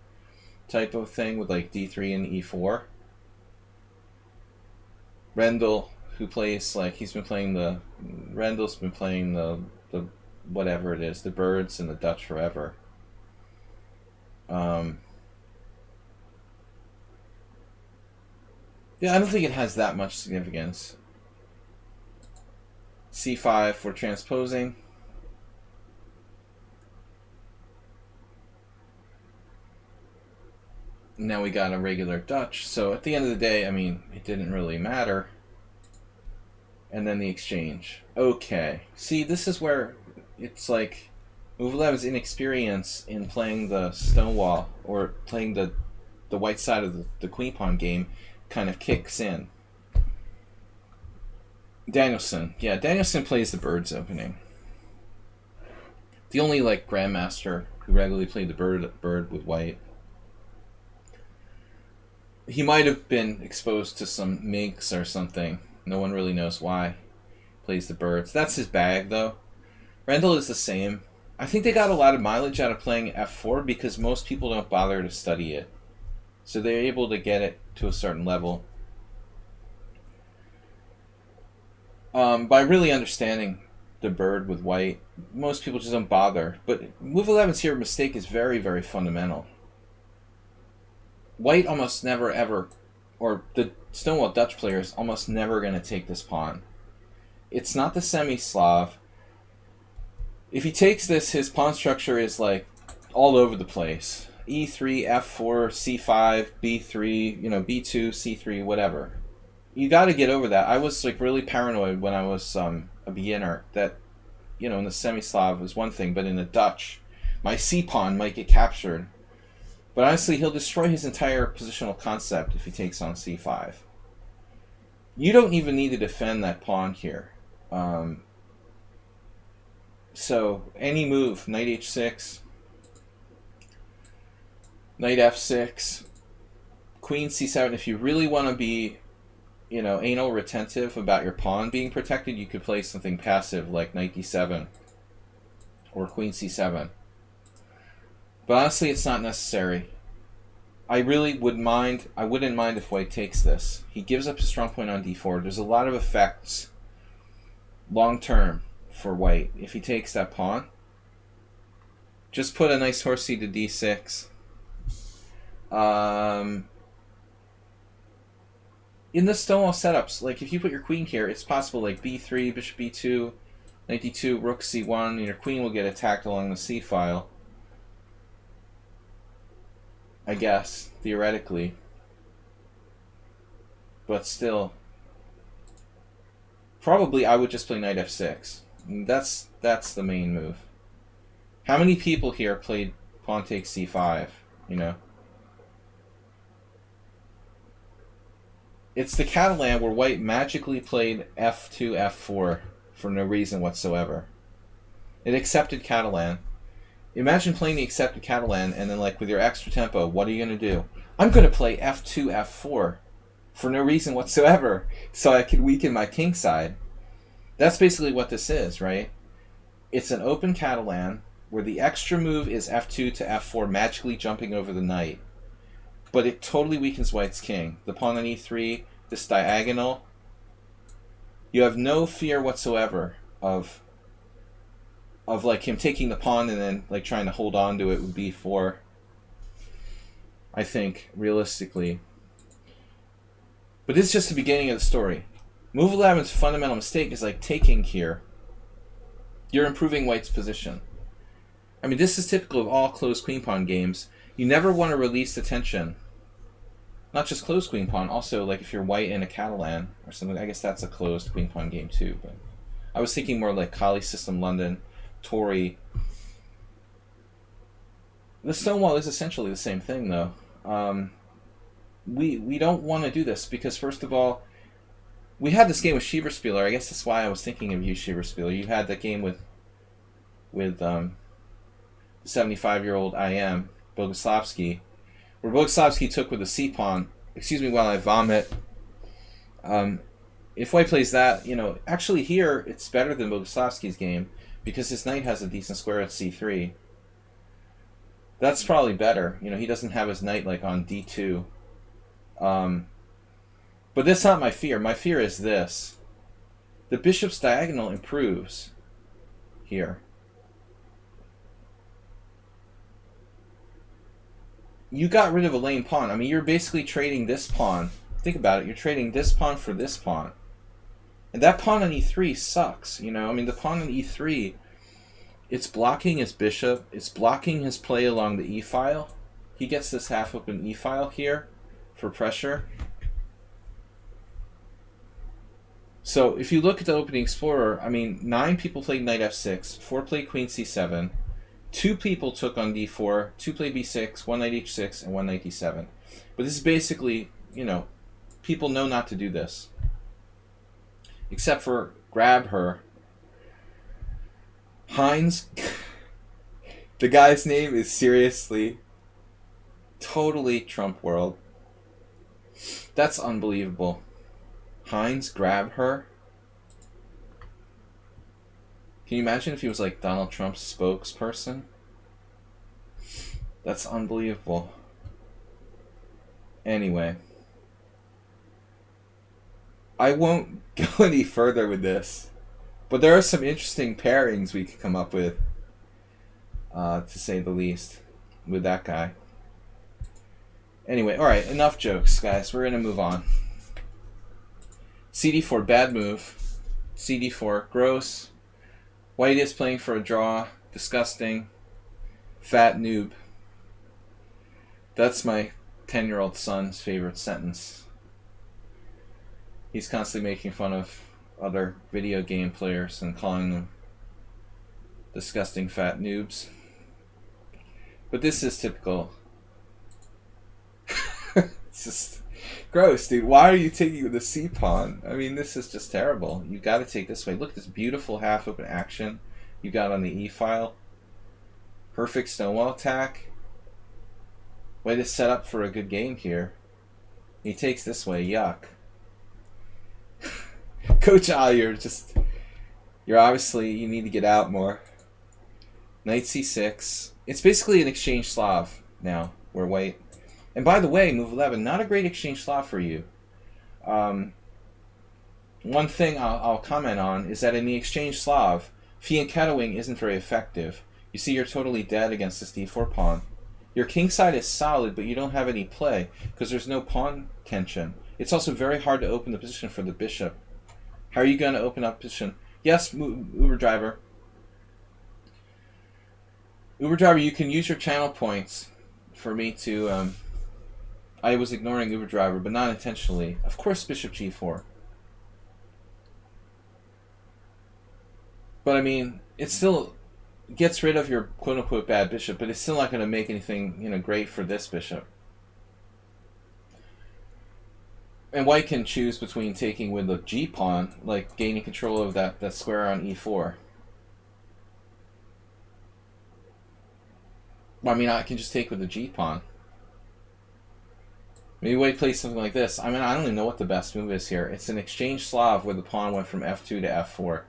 type of thing with like D3 and E4. Rendell, who plays Rendell's been playing the whatever it is, the Birds and the Dutch forever. Yeah, I don't think it has that much significance. C5 for transposing. Now we got a regular Dutch. So at the end of the day, I mean, it didn't really matter. And then the exchange. Okay. See, this is where it's like Move 11's inexperience in playing the Stonewall or playing the white side of the queen pawn game kind of kicks in. Danielson. Yeah, Danielson plays the Birds opening. The only like grandmaster who regularly played the bird with White. He might have been exposed to some minks or something. No one really knows why. Plays the Birds. That's his bag, though. Rendell is the same. I think they got a lot of mileage out of playing F4 because most people don't bother to study it. So they're able to get it to a certain level. By really understanding the bird with White, most people just don't bother. But Move 11's here mistake is very, very fundamental. White almost never ever, or the Stonewall Dutch player is almost never going to take this pawn. It's not the semi-Slav. If he takes this, his pawn structure is like all over the place. E3, F4, C5, B3, B2, C3, whatever. You got to get over that. I was like really paranoid when I was a beginner that, in the semi-Slav was one thing, but in the Dutch, my C pawn might get captured. But honestly, he'll destroy his entire positional concept if he takes on C5. You don't even need to defend that pawn here. So any move, knight h6, knight f6, queen c7. If you really want to be, anal retentive about your pawn being protected, you could play something passive like knight d7 or queen c7. But honestly, it's not necessary. I really wouldn't mind if White takes this. He gives up his strong point on d4. There's a lot of effects long term for white. If he takes that pawn, just put a nice horsey to d6. In the Stonewall setups, like if you put your queen here, it's possible like b3, bishop b2, knight d2, rook c1, and your queen will get attacked along the c file. I guess, theoretically. But still, probably I would just play knight f6. That's the main move. How many people here played pawn takes c5, you know? It's the Catalan where white magically played f2, f4 for no reason whatsoever. It accepted Catalan. Imagine playing the accepted Catalan and then, like, with your extra tempo, what are you going to do? I'm going to play f2, f4 for no reason whatsoever so I can weaken my king side. That's basically what this is, right? It's an open Catalan where the extra move is f2 to f4, magically jumping over the knight. But it totally weakens white's king. The pawn on e3, this diagonal. You have no fear whatsoever of like him taking the pawn and then like trying to hold on to it with b4. I think, realistically. But this is just the beginning of the story. Move 11's fundamental mistake is like taking here. You're improving white's position. I mean, this is typical of all closed queen pawn games. You never want to release the tension. Not just closed queen pawn, also like if you're white in a Catalan or something. I guess that's a closed queen pawn game too. But I was thinking more like Kali System London, Tory. The Stonewall is essentially the same thing, though. We don't want to do this because, first of all, we had this game with Schieberspieler. I guess that's why I was thinking of you, Schieberspieler. You had that game with 75-year-old IM, Boguslavsky, where Boguslavsky took with the c-pawn. Excuse me while I vomit. If white plays that, you know, actually here it's better than Boguslavsky's game because his knight has a decent square at c3. That's probably better. You know, he doesn't have his knight like on d2. But that's not my fear. My fear is this. The bishop's diagonal improves here. You got rid of a lame pawn. I mean, you're basically trading this pawn. Think about it. You're trading this pawn for this pawn. And that pawn on e3 sucks, you know? I mean, the pawn on e3, it's blocking his bishop. It's blocking his play along the e-file. He gets this half-open e-file here for pressure. So if you look at the opening explorer, I mean, 9 people played knight f6, 4 played queen c7, 2 people took on d4, 2 played b6, 1 knight h6, and 1 knight d7. But this is basically, you know, people know not to do this. Except for grab her. Heinz, the guy's name is seriously totally Trump world. That's unbelievable. Heinz, grab her. Can you imagine if he was like Donald Trump's spokesperson? That's unbelievable. Anyway. I won't go any further with this. But there are some interesting pairings we could come up with. To say the least. With that guy. Anyway, alright, enough jokes, guys. We're gonna move on. CD4, bad move. CD4, gross. White is playing for a draw. Disgusting. Fat noob. That's my 10-year-old son's favorite sentence. He's constantly making fun of other video game players and calling them disgusting fat noobs. But this is typical. It's just gross, dude. Why are you taking the c-pawn? I mean, this is just terrible. You got to take this way. Look at this beautiful half-open action you got on the e-file. Perfect Stonewall attack. Way to set up for a good game here. He takes this way. Yuck. Coach Al, you're obviously, you need to get out more. Knight c6. It's basically an exchange Slav now, where white. And by the way, move 11, not a great exchange Slav for you. One thing I'll comment on is that in the exchange Slav, fianchettoing isn't very effective. You see, you're totally dead against this d4 pawn. Your king side is solid, but you don't have any play because there's no pawn tension. It's also very hard to open the position for the bishop. How are you going to open up position? Yes, Uber driver. Uber driver, you can use your channel points for me to... I was ignoring Uber driver, but not intentionally. Of course, bishop g4. But I mean, it still gets rid of your quote-unquote bad bishop, but it's still not going to make anything, you know, great for this bishop. And white can choose between taking with the g pawn, like gaining control of that square on e4. I mean, I can just take with the g pawn. Maybe white plays something like this. I mean, I don't even know what the best move is here. It's an exchange Slav where the pawn went from f2 to f4.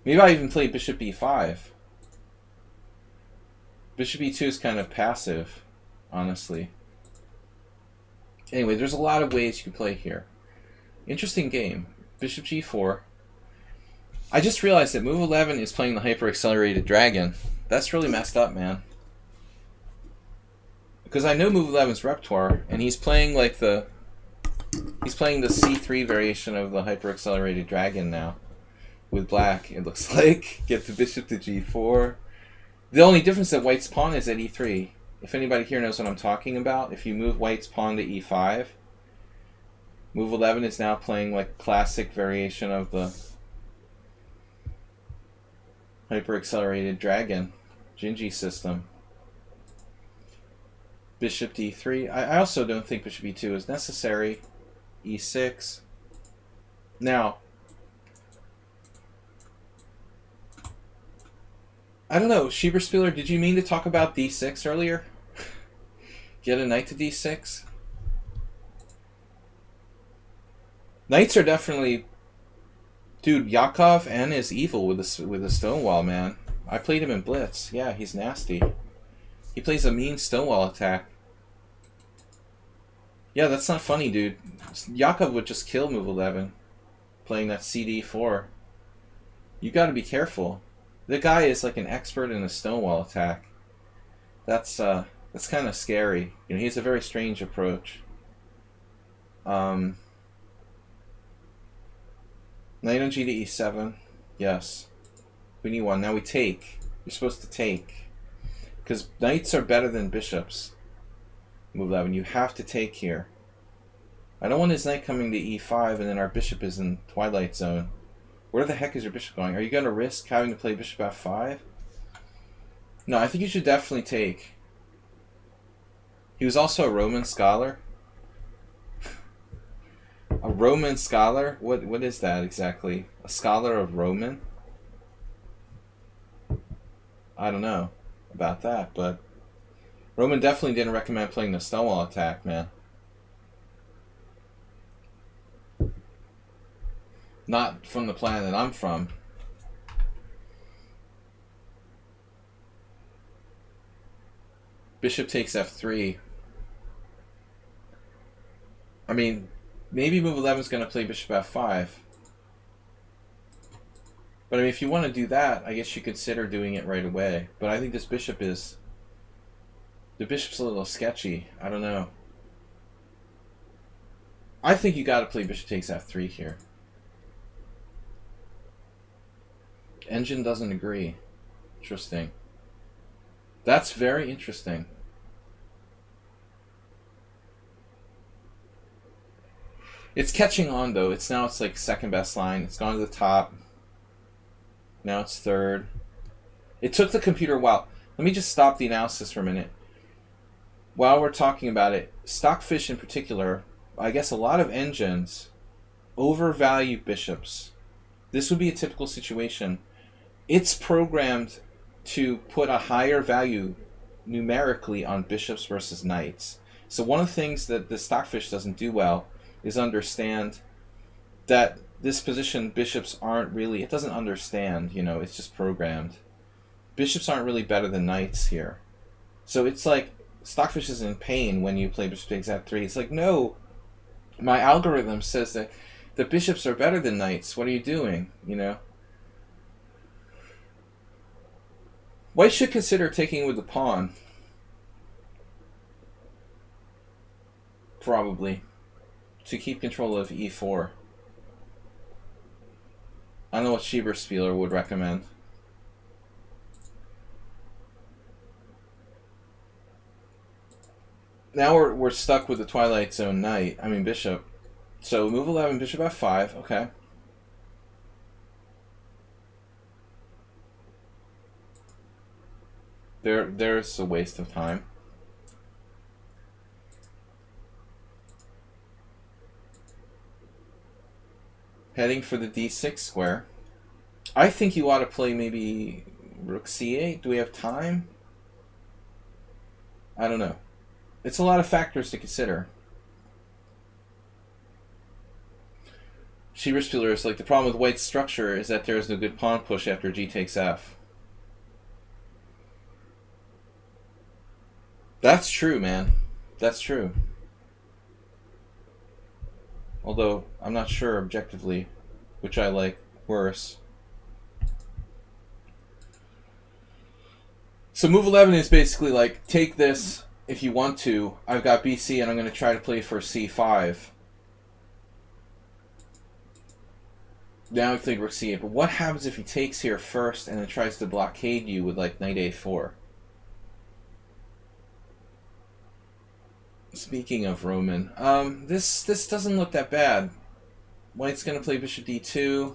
Maybe I even play bishop e5. Bishop e2 is kind of passive, honestly. Anyway, there's a lot of ways you can play here. Interesting game. Bishop g4. I just realized that move 11 is playing the hyper-accelerated dragon. That's really messed up, man. Because I know move 11's repertoire, and he's playing like the... He's playing the c3 variation of the hyper-accelerated dragon now. With black, it looks like. Get the bishop to g4. The only difference is that white's pawn is at e3. If anybody here knows what I'm talking about, if you move white's pawn to e5, move 11 is now playing like classic variation of the hyper-accelerated dragon Gingy system. Bishop d3. I also don't think bishop e2 is necessary. e6. Now, I don't know, Schieberspieler, did you mean to talk about d6 earlier? Get a knight to d6? Knights are definitely... Dude, Yakov N is evil with a Stonewall, man. I played him in Blitz. Yeah, he's nasty. He plays a mean Stonewall attack. Yeah, that's not funny, dude. Yakov would just kill move 11. Playing that CD4. You gotta be careful. The guy is like an expert in a Stonewall attack. That's kind of scary. You know, he has a very strange approach. Knight on g to e7. Yes. We need one. Now we take. You're supposed to take. Because knights are better than bishops. Move 11. You have to take here. I don't want his knight coming to e5 and then our bishop is in Twilight Zone. Where the heck is your bishop going? Are you going to risk having to play bishop f5? No, I think you should definitely take. He was also a Roman scholar. A Roman scholar? What is that exactly? A scholar of Roman? I don't know about that, but Roman definitely didn't recommend playing the Stonewall attack, man. Not from the planet I'm from. Bishop takes f3. I mean, maybe move 11 is going to play bishop f5. But I mean, if you want to do that, I guess you consider doing it right away. But I think this bishop is... The bishop's a little sketchy. I don't know. I think you got to play bishop takes f3 here. Engine doesn't agree. Interesting. That's very interesting. It's catching on though. It's like second best line. It's gone to the top. Now it's third. It took the computer a while. Let me just stop the analysis for a minute. While we're talking about it, Stockfish in particular, I guess a lot of engines overvalue bishops. This would be a typical situation. It's programmed to put a higher value numerically on bishops versus knights. So one of the things that the Stockfish doesn't do well is understand that this position, bishops aren't really, it doesn't understand, you know, it's just programmed. Bishops aren't really better than knights here. So it's like, Stockfish is in pain when you play bishop takes f3. It's like, no, my algorithm says that the bishops are better than knights. What are you doing, you know? White should consider taking with the pawn. Probably. To keep control of e4. I don't know what Schieberspieler would recommend. Now we're stuck with the Twilight Zone knight. I mean bishop. So move 11, bishop f5. Okay. There's a waste of time. Heading for the d6 square. I think you ought to play maybe rook c8. Do we have time? I don't know. It's a lot of factors to consider. Schieberspieler is like, the problem with White's structure is that there is no good pawn push after g takes f. That's true, man. That's true. Although, I'm not sure objectively which I like worse. So move 11 is basically like, take this if you want to. I've got BC and I'm going to try to play for c5. Now we play rook c8. But what happens if he takes here first and then tries to blockade you with like knight a4? Speaking of Roman, this doesn't look that bad. White's going to play bishop d2.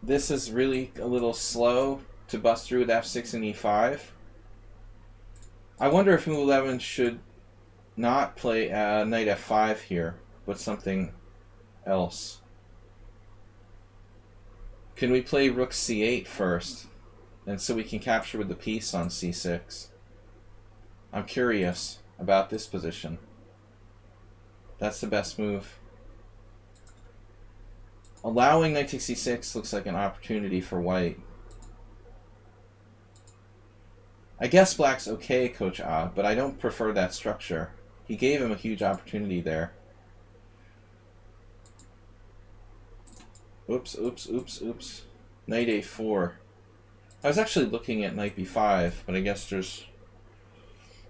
This is really a little slow to bust through with f6 and e5. I wonder if move 11 should not play knight f5 here, but something else. Can we play rook c8 first? And so we can capture with the piece on c6. I'm curious about this position. That's the best move. Allowing knight takes c6 looks like an opportunity for White. I guess Black's okay, Coach A, but I don't prefer that structure. He gave him a huge opportunity there. Oops, oops, oops, oops. Knight a4. I was actually looking at knight b5, but I guess there's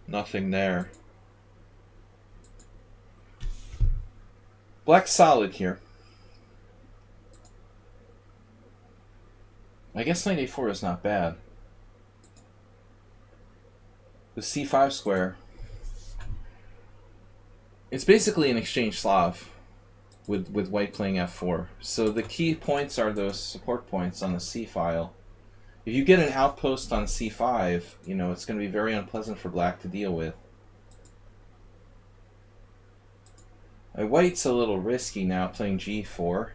nothing there. Black's solid here. I guess knight a4 is not bad. The c5 square. It's basically an exchange Slav with White playing f4. So the key points are those support points on the c file. If you get an outpost on c5, you know, it's going to be very unpleasant for Black to deal with. White's a little risky now playing g4.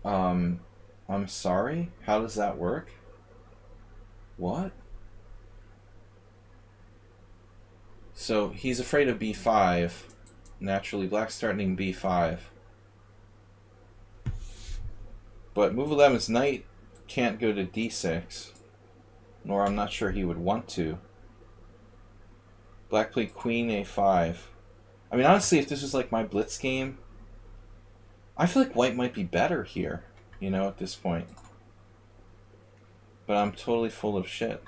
I'm sorry? How does that work? What? So he's afraid of b5. Naturally, Black's threatening b5. But move 11's knight can't go to d6. Nor I'm not sure he would want to. Black played queen a5. I mean, honestly, if this was like my blitz game, I feel like White might be better here, you know, at this point. But I'm totally full of shit.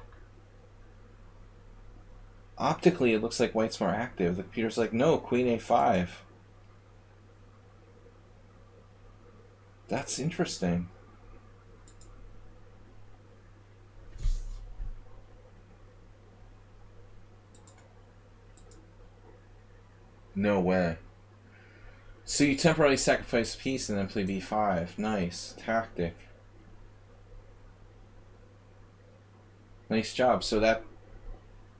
Optically, it looks like White's more active. The computer's like, no, queen a5. That's interesting. No way. So you temporarily sacrifice a piece and then play b5. Nice. Tactic. Nice job. So that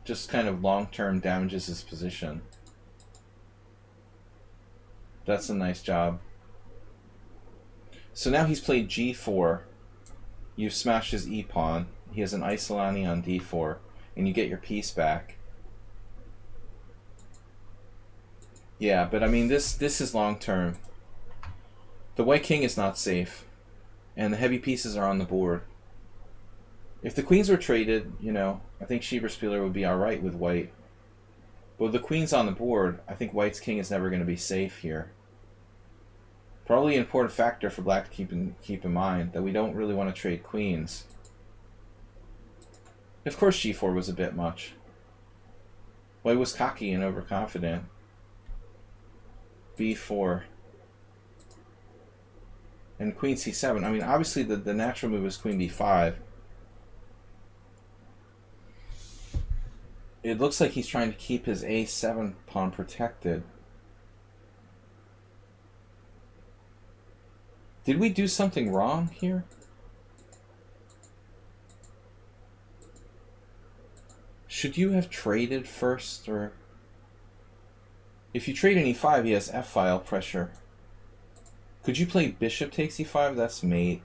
just kind of long-term damages his position. That's a nice job. So now he's played g4. You've smashed his e-pawn. He has an Isolani on d4. And you get your piece back. Yeah, but I mean, this is long-term. The White King is not safe. And the heavy pieces are on the board. If the queens were traded, you know, I think Schieberspieler would be alright with White. But with the queens on the board, I think White's king is never going to be safe here. Probably an important factor for black to keep in mind, that we don't really want to trade queens. Of course g4 was a bit much. White was cocky and overconfident. b4. And queen c7. I mean, obviously the natural move is queen b5. It looks like he's trying to keep his a7 pawn protected. Did we do something wrong here? Should you have traded first, or... If you trade an e5, he has f-file pressure. Could you play bishop takes e5? That's mate.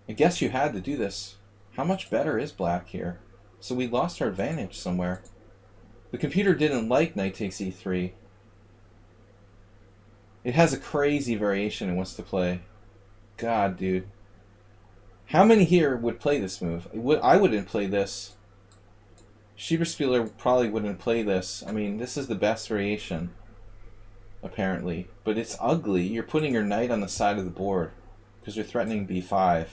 I guess you had to do this. How much better is black here? So we lost our advantage somewhere. The computer didn't like knight takes e3. It has a crazy variation it wants to play. God, dude. How many here would play this move? I wouldn't play this. Schieberspieler probably wouldn't play this. I mean, this is the best variation, apparently. But it's ugly. You're putting your knight on the side of the board because you're threatening b5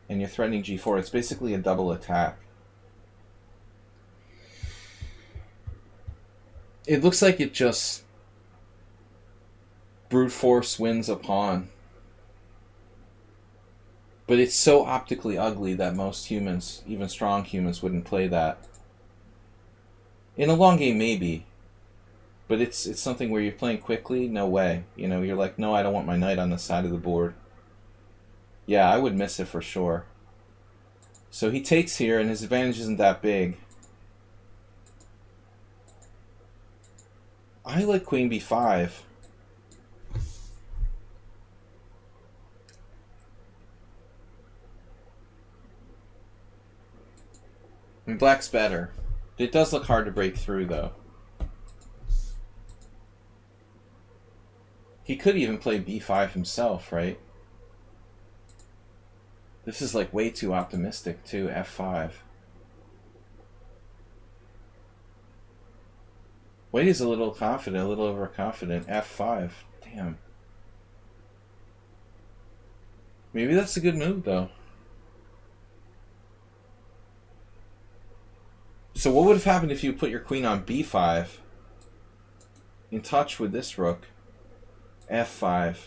and you're threatening g4. It's basically a double attack. It looks like it just brute force wins a pawn. But it's so optically ugly that most humans, even strong humans, wouldn't play that. In a long game, maybe. But it's something where you're playing quickly, no way. You know, you're like, no, I don't want my knight on the side of the board. Yeah, I would miss it for sure. So he takes here, and his advantage isn't that big. I like queen b5. And black's better. It does look hard to break through, though. He could even play b5 himself, right? This is like way too optimistic, too. f5. White is a little confident, a little overconfident. f5. Damn. Maybe that's a good move, though. So what would have happened if you put your queen on b5 in touch with this rook? f5.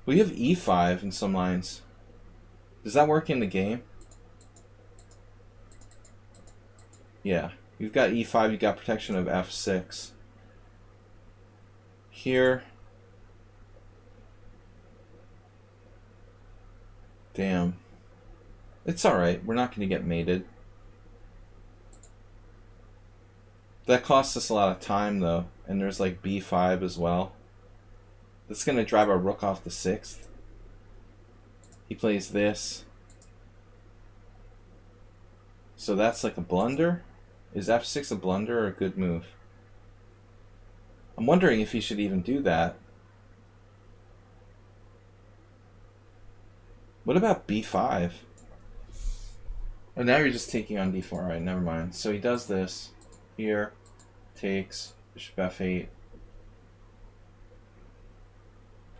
Well, you have e5 in some lines. Does that work in the game? Yeah. You've got e5, you've got protection of f6. Here. Damn. It's alright. We're not going to get mated. That costs us a lot of time, though. And there's like b5 as well. That's going to drive our rook off the 6th. He plays this. So that's like a blunder? Is f6 a blunder or a good move? I'm wondering if he should even do that. What about b5? Oh, now you're just taking on d4. Alright, never mind. So he does this. Here. Takes. Bishop f8.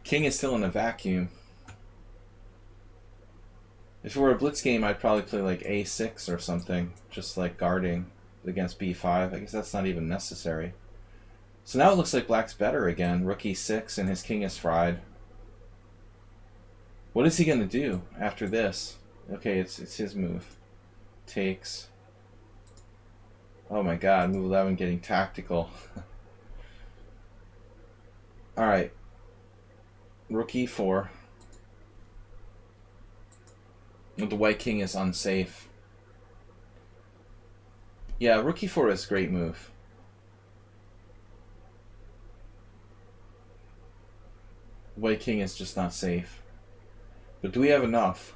King is still in a vacuum. If it were a blitz game, I'd probably play like a6 or something. Just like guarding against b5. I guess that's not even necessary. So now it looks like black's better again. Rook e6 and his king is fried. What is he going to do after this? Okay, it's his move. Takes. Oh my god, move 11 getting tactical. Alright. Rook e4. The white king is unsafe. Yeah, rook e4 is a great move. White king is just not safe. But do we have enough?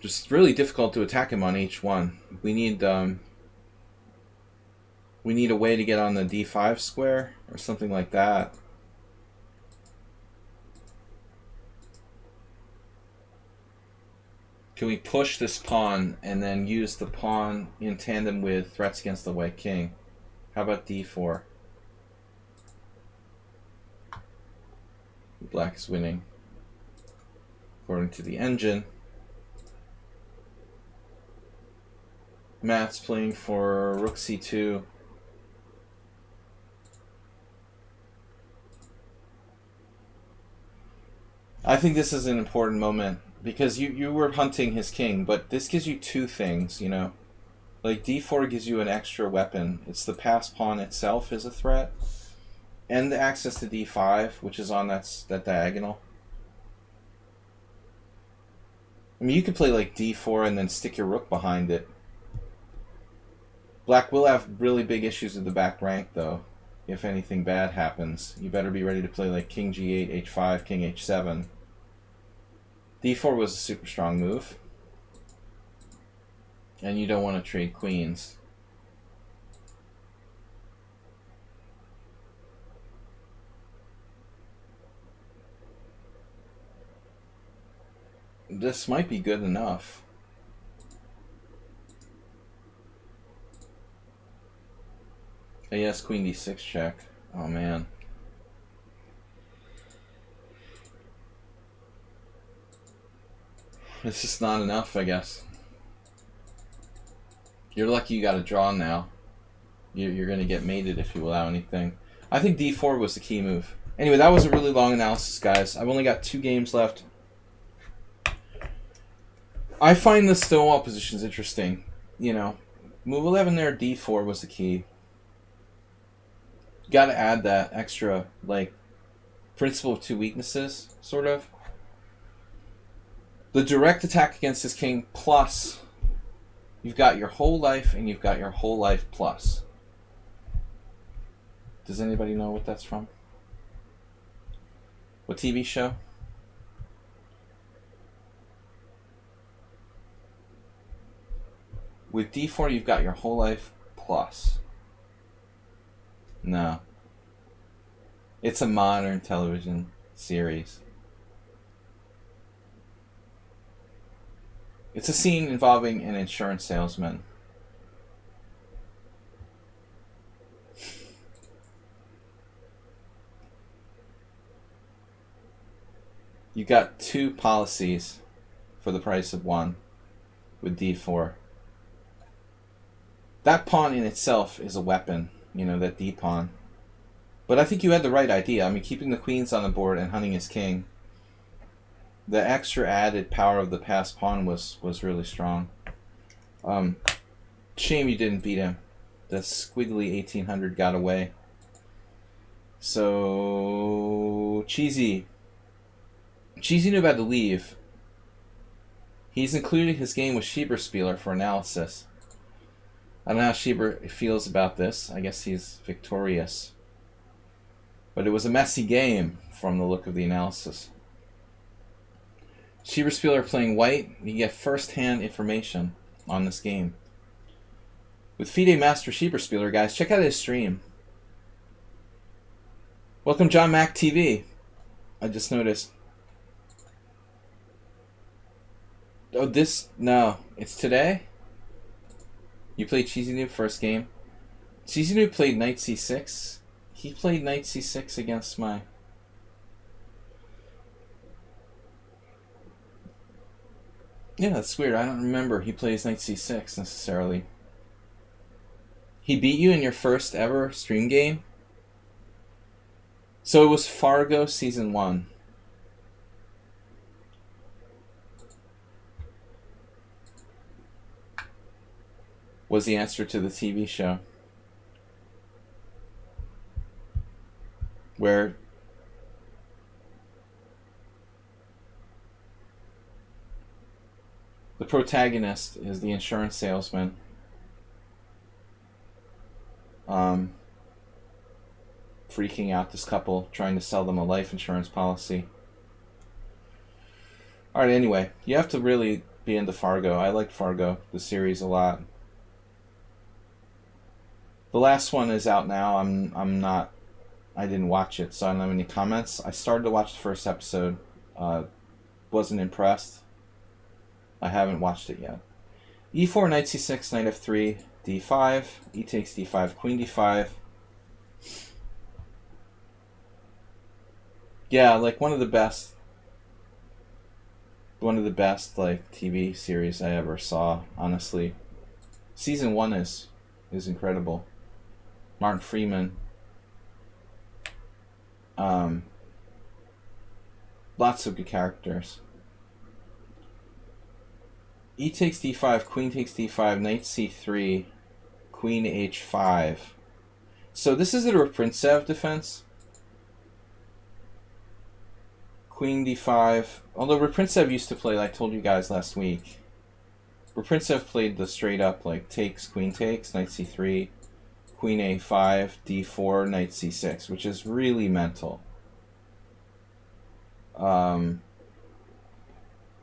Just really difficult to attack him on h1. We need a way to get on the d5 square or something like that. Can we push this pawn and then use the pawn in tandem with threats against the white king? How about d4? Black is winning. According to the engine. Matt's playing for rook c2. I think this is an important moment because you were hunting his king, but this gives you two things, you know. Like d4 gives you an extra weapon. It's the passed pawn itself is a threat, and the access to d5, which is on that diagonal. I mean, you could play like d4 and then stick your rook behind it. Black will have really big issues with the back rank, though. If anything bad happens, you better be ready to play like king g8, h5, king h7. d4 was a super strong move. And you don't want to trade queens. This might be good enough. Yes, queen d6 check. Oh man. It's just not enough, I guess. You're lucky you got a draw now. You're going to get mated if you allow anything. I think d4 was the key move. Anyway, that was a really long analysis, guys. I've only got 2 games left. I find the Stonewall positions interesting. You know, move 11 there, d4 was the key. Got to add that extra, like, principle of 2 weaknesses, sort of. The direct attack against his king plus... You've got your whole life, and you've got your whole life plus. Does anybody know what that's from? What TV show? With d4, you've got your whole life plus. No. It's a modern television series. It's a scene involving an insurance salesman. You got 2 policies for the price of 1 with d4. That pawn in itself is a weapon, you know, that d pawn. But I think you had the right idea. I mean, keeping the queens on the board and hunting his king. The extra added power of the passed pawn was really strong. Shame you didn't beat him. The squiggly 1800 got away. So, Cheesy knew about to leave. He's included his game with Schieberspieler for analysis. I don't know how Schieber feels about this. I guess he's victorious. But it was a messy game from the look of the analysis. Schieberspieler playing white, you get first-hand information on this game. With FIDE Master Schieberspieler, guys, check out his stream. Welcome, John Mac TV. I just noticed. Oh, no, it's today? You played Cheesy Noob first game? Cheesy Noob played knight c6. He played knight c6 against my... Yeah, that's weird. I don't remember he plays knight c6 necessarily. He beat you in your first ever stream game? So it was Fargo Season 1. Was the answer to the TV show. Where the protagonist is the insurance salesman. Freaking out this couple, trying to sell them a life insurance policy. Alright, anyway, you have to really be into Fargo. I like Fargo, the series, a lot. The last one is out now. I didn't watch it, so I don't have any comments. I started to watch the first episode. Wasn't impressed. I haven't watched it yet. e4, knight c6, knight f3, d5, e takes d5, queen d5. Yeah, like one of the best like TV series I ever saw, honestly. Season 1 is incredible. Martin Freeman. Lots of good characters. E takes d5, queen takes d5, knight c3, queen h5. So this is a Raprincev defense. Queen d5. Although Raprincev used to play, like I told you guys last week, Raprincev played the straight up like takes, queen takes, knight c3, queen a5, d4, knight c6, which is really mental.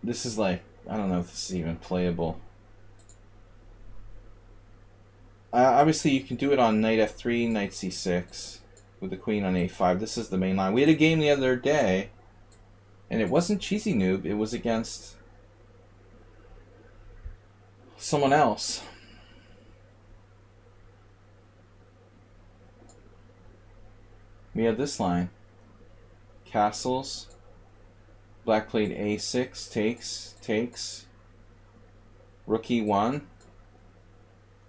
This is like, I don't know if this is even playable. Obviously, you can do it on knight f3, knight c6, with the queen on a5. This is the main line. We had a game the other day, and it wasn't Cheesy Noob. It was against someone else. We had this line. Castles. Black played a6, takes. Rook e1.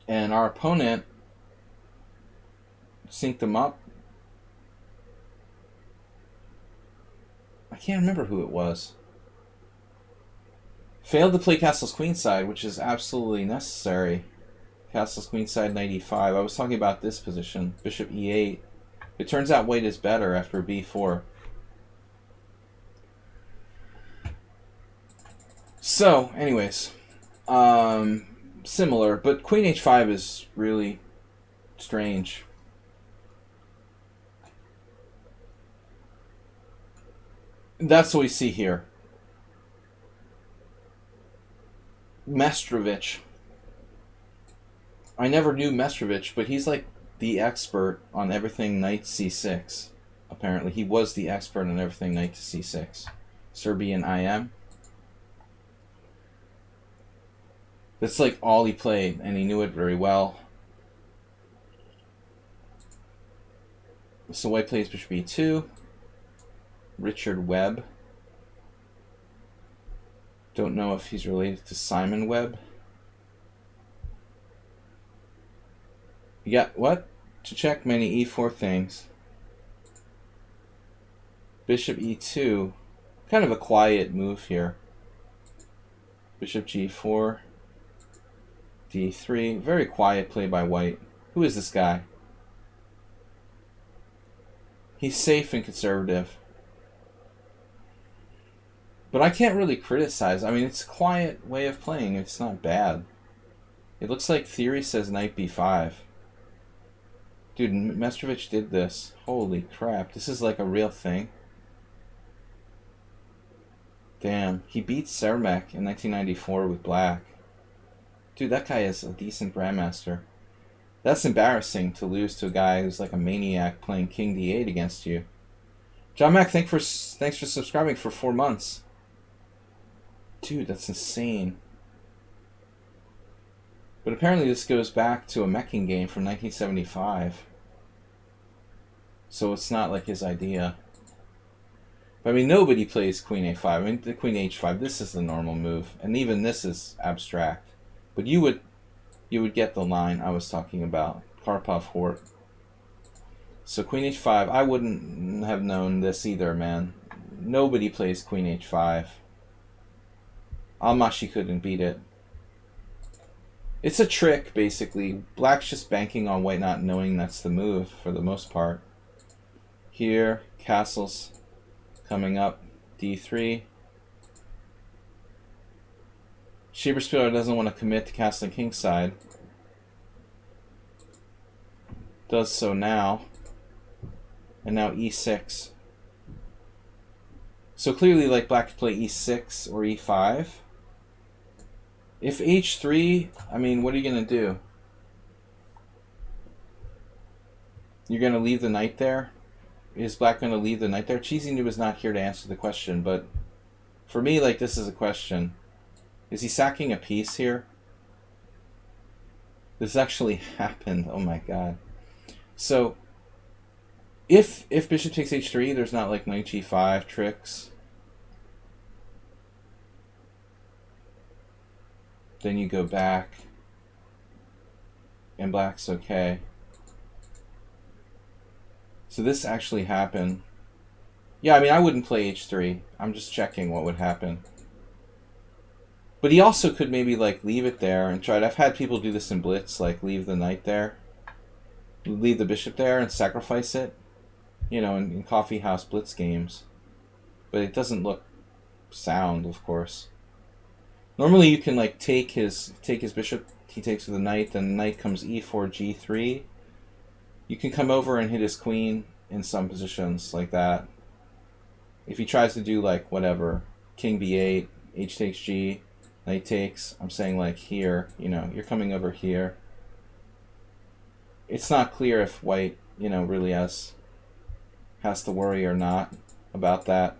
And our opponent synced them up. I can't remember who it was. Failed to play castle's queenside, which is absolutely necessary. Castle's queenside, knight e5. I was talking about this position. Bishop e8. It turns out white is better after b4. So, anyways. Similar, but queen h5 is really strange. That's what we see here. Mestrovich. I never knew Mestrovich, but he's like the expert on everything knight c6. Apparently, he was the expert on everything knight to c6. Serbian IM. That's like all he played, and he knew it very well. So white plays bishop e2. Richard Webb. Don't know if he's related to Simon Webb. You got what? To check many e4 things. Bishop e2. Kind of a quiet move here. Bishop g4. d3. Very quiet play by white. Who is this guy? He's safe and conservative. But I can't really criticize. I mean, it's a quiet way of playing. It's not bad. It looks like theory says knight b5. Dude, Mestrovich did this. Holy crap. This is like a real thing. Damn. He beat Cermak in 1994 with black. Dude, that guy is a decent grandmaster. That's embarrassing to lose to a guy who's like a maniac playing king d8 against you. John Mac, thanks for subscribing for 4 months. Dude, that's insane. But apparently this goes back to a meching game from 1975. So it's not like his idea. But I mean, nobody plays queen a5. I mean, the queen h5, this is the normal move. And even this is abstract. But you would get the line I was talking about. Karpov Hort. So queen h5, I wouldn't have known this either, man. Nobody plays queen h5. Almashi couldn't beat it. It's a trick, basically. Black's just banking on white not knowing that's the move for the most part. Here, castles coming up. d3. Schieberspieler doesn't want to commit to castling kingside. Does so now. And now e6. So clearly, like, black could play e6 or e5. If h3, I mean, what are you going to do? You're going to leave the knight there? Is black going to leave the knight there? Cheesy Noob is not here to answer the question, but for me, like, this is a question. Is he sacking a piece here? This actually happened. Oh my god. So if bishop takes h3, there's not like knight g5 tricks. Then you go back, and black's okay. So this actually happened. Yeah, I mean, I wouldn't play h3. I'm just checking what would happen. But he also could maybe like leave it there and try it. I've had people do this in blitz, like leave the knight there, leave the bishop there and sacrifice it, you know, in coffee house blitz games. But it doesn't look sound, of course. Normally you can like take his bishop, he takes with the knight, then the knight comes e4, g3. You can come over and hit his queen in some positions like that. If he tries to do like whatever, king b8, h takes g, knight takes, I'm saying like here, you know, you're coming over here. It's not clear if white, you know, really has to worry or not about that.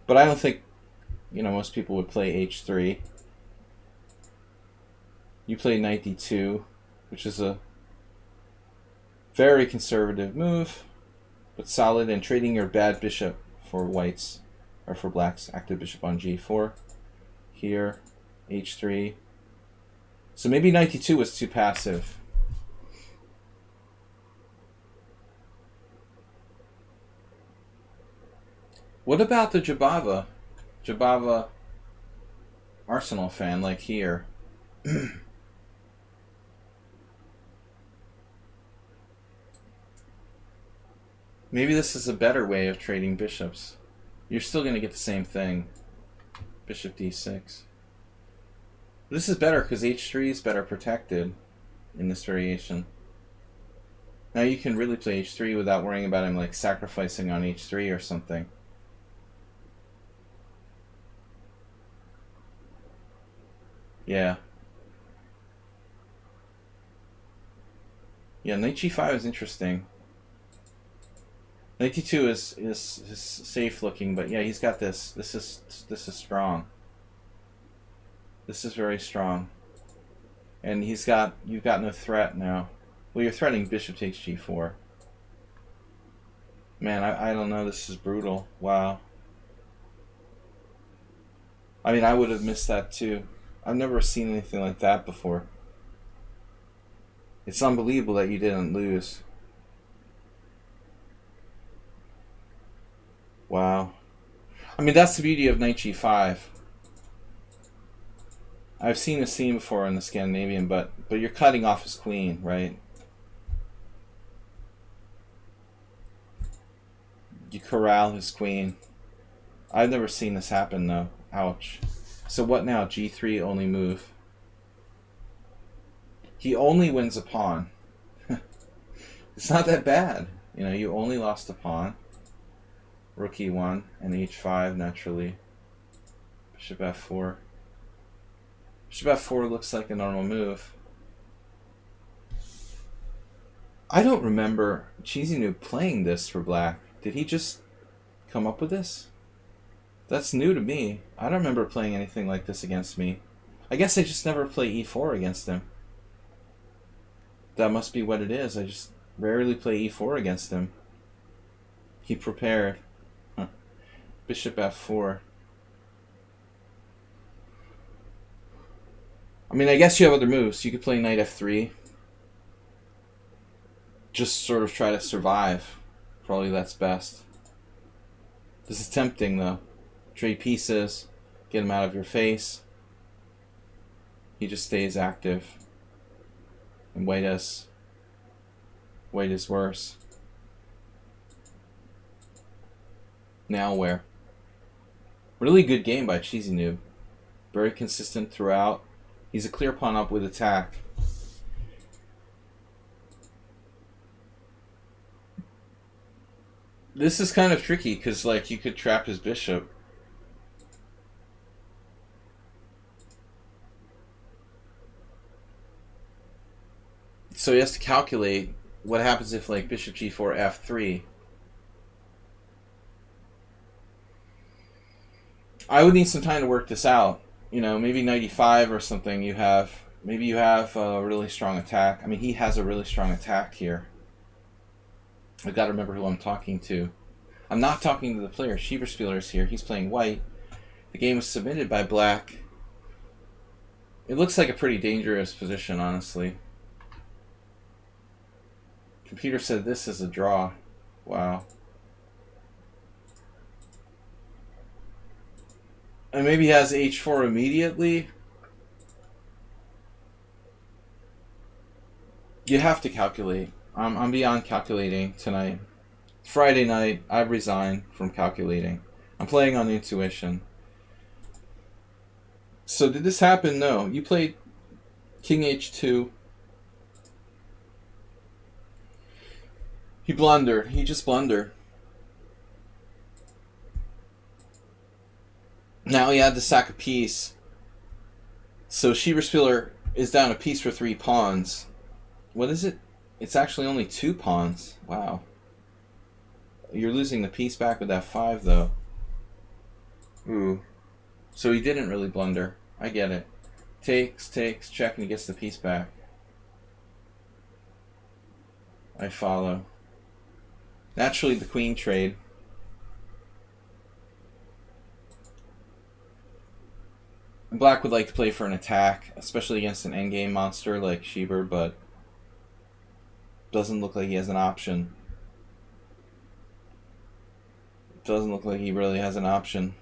But I don't think, you know, most people would play h3. You play knight d2, which is a very conservative move, but solid, and trading your bad bishop for white's, or for black's active bishop on g4. Here, h3. So maybe knight d2 was too passive. What about the Jabava Arsenal fan, like here? Maybe this is a better way of trading bishops. You're still going to get the same thing. Bishop d6. This is better because h3 is better protected in this variation. Now you can really play h3 without worrying about him like sacrificing on h3 or something. Yeah. Yeah, knight g5 is interesting. Knight d2 is safe looking, but yeah, he's got this. This is strong. This is very strong. And you've got no threat now. Well, you're threatening bishop takes g4. Man, I don't know, this is brutal. Wow. I mean, I would have missed that too. I've never seen anything like that before. It's unbelievable that you didn't lose. Wow. I mean, that's the beauty of knight g5. I've seen this scene before in the Scandinavian, but you're cutting off his queen, right? You corral his queen. I've never seen this happen though. Ouch. So what now? g3 only move. He only wins a pawn. It's not that bad. You know, you only lost a pawn. Rook e1 and h5 naturally. Bishop f4. Bishop f4 looks like a normal move. I don't remember Cheesy Noob playing this for black. Did he just come up with this? That's new to me. I don't remember playing anything like this against me. I guess I just never play e4 against him. That must be what it is. I just rarely play e4 against him. He prepared. Huh. Bishop f4. I mean, I guess you have other moves. You could play knight f3. Just sort of try to survive. Probably that's best. This is tempting though. Trade pieces. Get him out of your face. He just stays active. And white is worse. Now where? Really good game by Cheesy Noob. Very consistent throughout. He's a clear pawn up with attack. This is kind of tricky because like you could trap his bishop. So he has to calculate what happens if like bishop g4 f3. I would need some time to work this out. you know, maybe 95 or something, you have, maybe you have a really strong attack. I mean, he has a really strong attack here. I gotta remember who I'm talking to. I'm not talking to the player. Schieberspieler is here. He's playing white. The game was submitted by black. It looks like a pretty dangerous position, honestly. Computer said this is a draw. Wow. And maybe he has h4 immediately. You have to calculate. I'm beyond calculating tonight. Friday night, I resign from calculating. I'm playing on intuition. So did this happen? No. You played King H2. He blundered. He just blundered. Now he had to sack a piece. So Schieberspieler is down a piece for 3 pawns. What is it? It's actually only 2 pawns. Wow. You're losing the piece back with f5, though. Ooh. So he didn't really blunder. I get it. Takes, check, and he gets the piece back. I follow. Naturally, the queen trade. Black would like to play for an attack, especially against an endgame monster like Schieber, but doesn't look like he has an option. Doesn't look like he really has an option.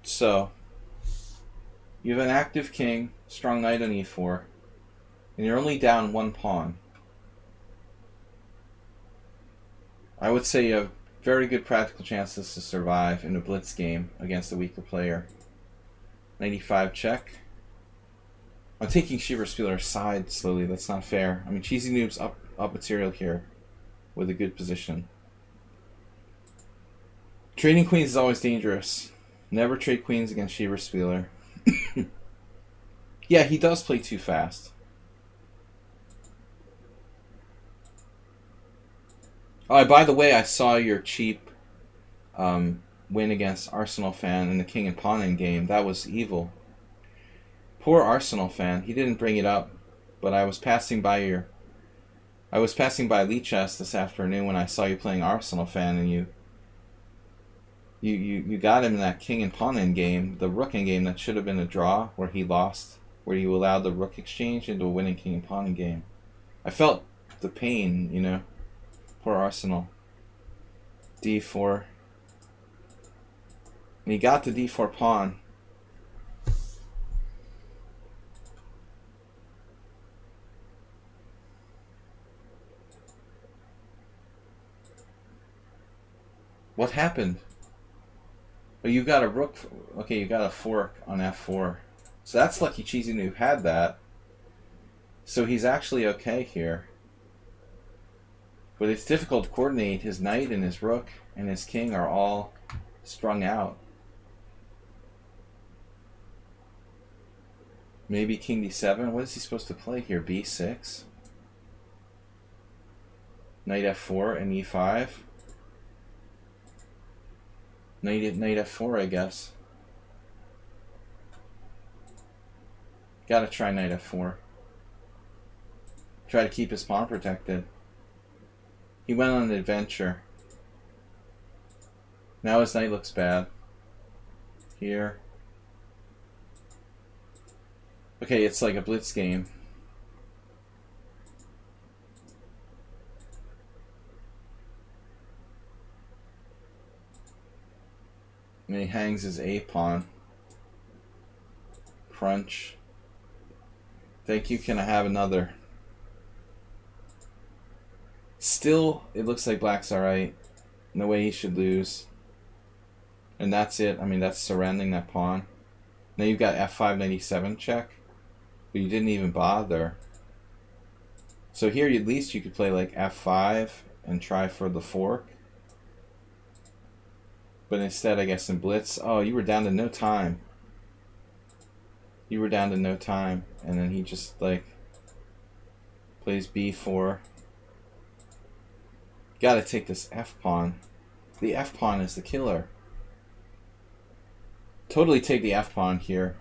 So, you have an active king, strong knight on e4, and you're only down 1 pawn. I would say you have very good practical chances to survive in a blitz game against a weaker player. 95 check. I'm taking Schieberspieler's side slowly. That's not fair. I mean, Cheesy Noob's up material here with a good position. Trading queens is always dangerous. Never trade queens against Schieberspieler. Yeah, he does play too fast. Oh, by the way, I saw your cheap win against Arsenal fan in the king and pawn end game. That was evil. Poor Arsenal fan. He didn't bring it up, but I was passing by lichess this afternoon when I saw you playing Arsenal fan, and you got him in that king and pawn end game, the rook end game that should have been a draw, where he lost, where you allowed the rook exchange into a winning king and pawn end game. I felt the pain, you know. Poor Arsenal. d4. And he got the d4 pawn. What happened? Oh, you got a rook. Okay, you got a fork on f4. So that's lucky Cheesy Noob had that. So he's actually okay here. But it's difficult to coordinate. His knight and his rook and his king are all strung out. Maybe king d7. What is he supposed to play here? b6? Knight f4 and e5. Knight f4, I guess. Gotta try knight f4. Try to keep his pawn protected. He went on an adventure. Now his knight looks bad. Here. Okay, it's like a blitz game. And he hangs his a pawn. Crunch. Thank you, can I have another? Still, it looks like black's alright. No way he should lose. And that's it. I mean, that's surrounding that pawn. Now you've got f5 97 check. But you didn't even bother. So here, at least you could play like f5 and try for the fork. But instead, I guess in blitz, oh, you were down to no time. You were down to no time. And then he just, like, plays b4. Gotta take this f-pawn. The f-pawn is the killer. Totally take the F pawn here.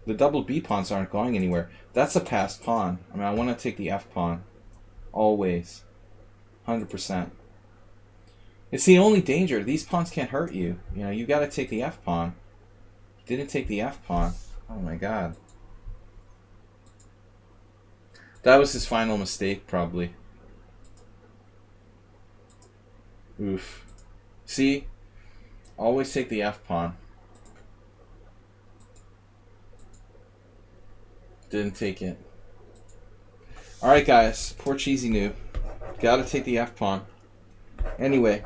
The double B pawns aren't going anywhere. That's a passed pawn. I mean, I want to take the F pawn. Always. 100%. It's the only danger. These pawns can't hurt you. You know, you got to take the F pawn. Didn't take the F pawn. Oh my god. That was his final mistake, probably. Oof. See? Always take the F pawn. Didn't take it. Alright guys, poor Cheesy Noob. Gotta take the F pawn. Anyway,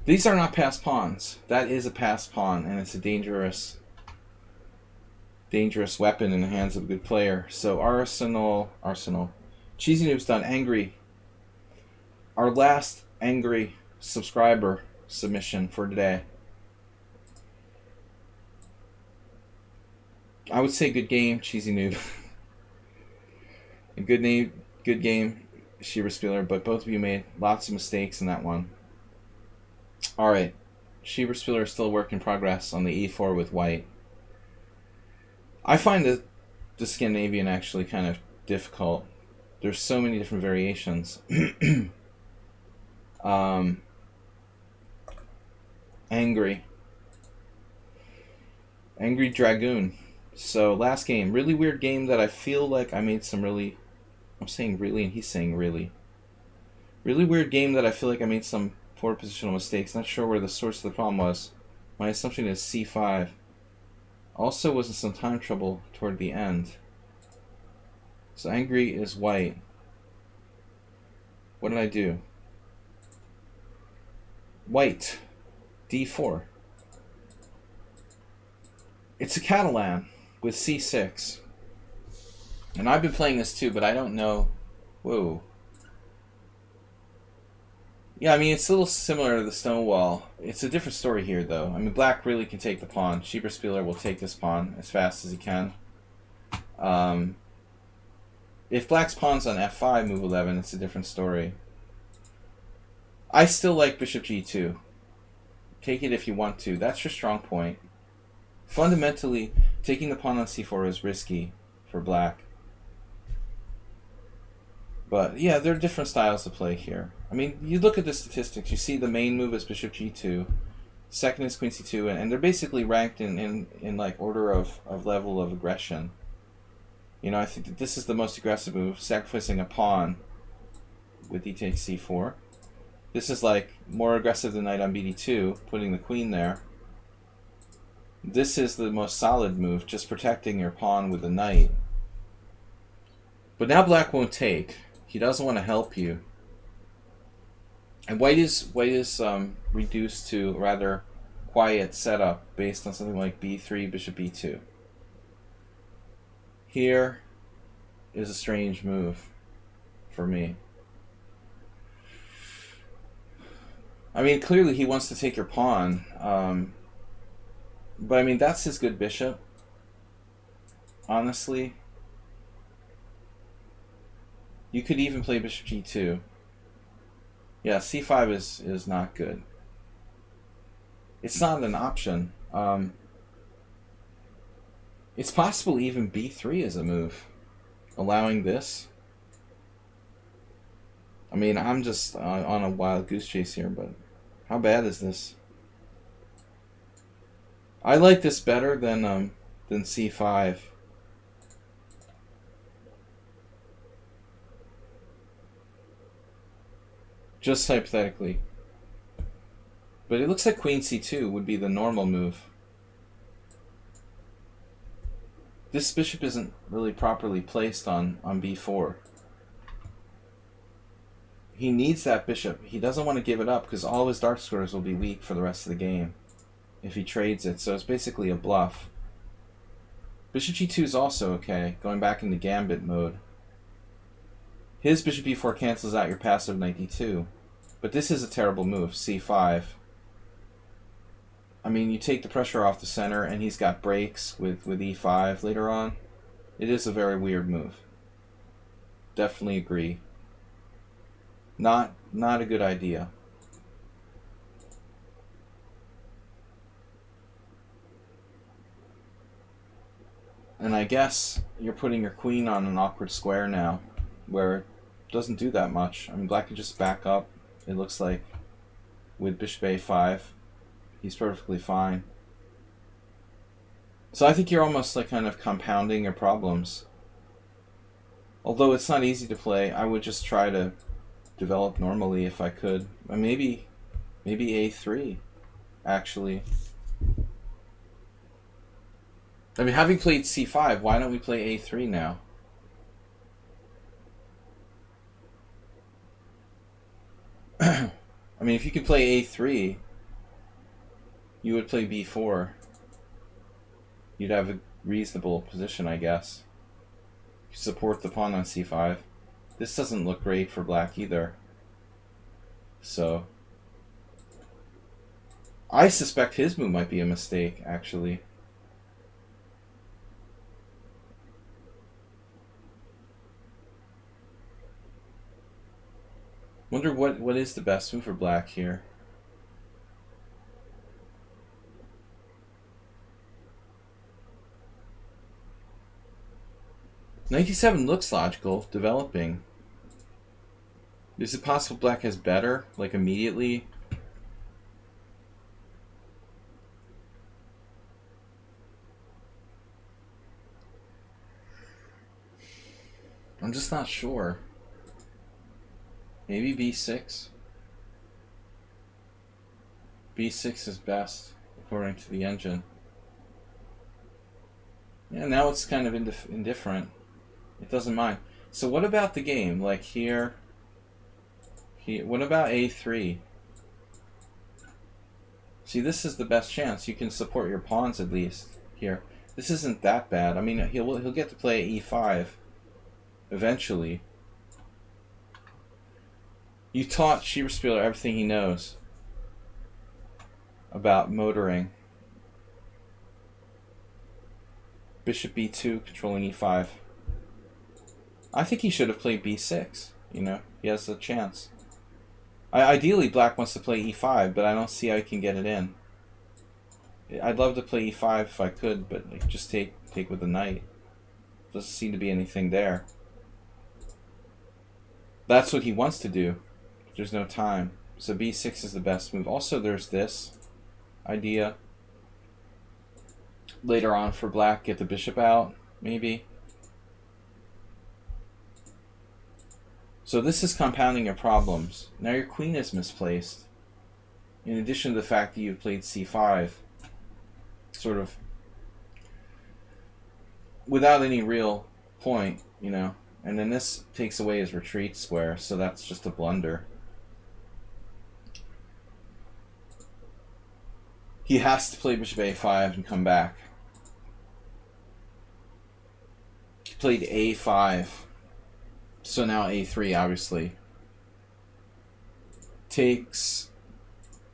these are not passed pawns. That is a passed pawn, and it's a dangerous weapon in the hands of a good player. So Arsenal. Cheesy Noob's done. Angry. Our last angry subscriber submission for today. I would say good game, Cheesy Noob. A good game, Sheba Spieler, but both of you made lots of mistakes in that one. Alright. Sheba Spieler is still a work in progress on the e4 with white. I find the Scandinavian actually kind of difficult. There's so many different variations. Angry Dragoon. So last game, really weird game that I feel like I made some really, I'm saying really and he's saying really weird game that I feel like I made some poor positional mistakes. Not sure where the source of the problem was. My assumption is c5. Also was in some time trouble toward the end. So angry is white. What did I do? White. d4. It's a Catalan with c6. And I've been playing this too, but I don't know. Whoa. Yeah, I mean, it's a little similar to the Stonewall. It's a different story here, though. I mean, black really can take the pawn. Schieberspieler will take this pawn as fast as he can. If black's pawn's on f5, move 11, it's a different story. I still like bishop g2. Take it if you want to. That's your strong point. Fundamentally, taking the pawn on c4 is risky for black. But yeah, there are different styles to play here. I mean, you look at the statistics, you see the main move is bishop g2, second is queen c2, and they're basically ranked in like order of level of aggression. You know, I think that this is the most aggressive move, sacrificing a pawn with d takes c4. This is like more aggressive than knight on bd2, putting the queen there. This is the most solid move, just protecting your pawn with the knight. But now black won't take. He doesn't want to help you. And white is reduced to a rather quiet setup based on something like b3, bishop b2. Here is a strange move for me. I mean, clearly he wants to take your pawn. But I mean, that's his good bishop. Honestly. You could even play bishop g2. Yeah, c5 is not good. It's not an option. It's possible even b3 is a move. Allowing this. I mean, I'm just on a wild goose chase here, but how bad is this? I like this better than c5. Just hypothetically. But it looks like queen c2 would be the normal move. This bishop isn't really properly placed on b4. He needs that bishop. He doesn't want to give it up because all of his dark squares will be weak for the rest of the game if he trades it. So it's basically a bluff. Bishop g2 is also okay, going back into gambit mode. His bishop b4 cancels out your passive knight d2. But this is a terrible move, c5. I mean, you take the pressure off the center, and he's got breaks with e5 later on. It is a very weird move. Definitely agree. Not a good idea. And I guess you're putting your queen on an awkward square now, where it doesn't do that much. I mean, black can just back up, it looks like, with bishop a5. He's perfectly fine. So I think you're almost like kind of compounding your problems. Although it's not easy to play, I would just try to develop normally if I could. Maybe a3, actually. I mean, having played c5, why don't we play a3 now? I mean, if you could play a3, you would play b4. You'd have a reasonable position, I guess. Support the pawn on c5. This doesn't look great for black either. So I suspect his move might be a mistake, actually. Wonder what is the best move for black here. Knight d7 looks logical, developing. Is it possible black has better, like immediately? I'm just not sure. Maybe b6? b6 is best, according to the engine. Yeah, now it's kind of indifferent. It doesn't mind. So what about the game? Like here, what about a3? See, this is the best chance. You can support your pawns at least here. This isn't that bad. I mean, he'll get to play e5 eventually. You taught Schieberspieler everything he knows about motoring. Bishop b2 controlling e5. I think he should have played b6. You know, he has a chance. Ideally, black wants to play e5, but I don't see how he can get it in. I'd love to play e5 if I could, but like, just take with the knight. Doesn't seem to be anything there. That's what he wants to do. There's no time. So b6 is the best move. Also, there's this idea later on for black. Get the bishop out, maybe. So this is compounding your problems. Now your queen is misplaced. In addition to the fact that you've played c5, sort of without any real point, you know. And then this takes away his retreat square, so that's just a blunder. He has to play bishop a5 and come back. He played a5. So now a3, obviously. Takes.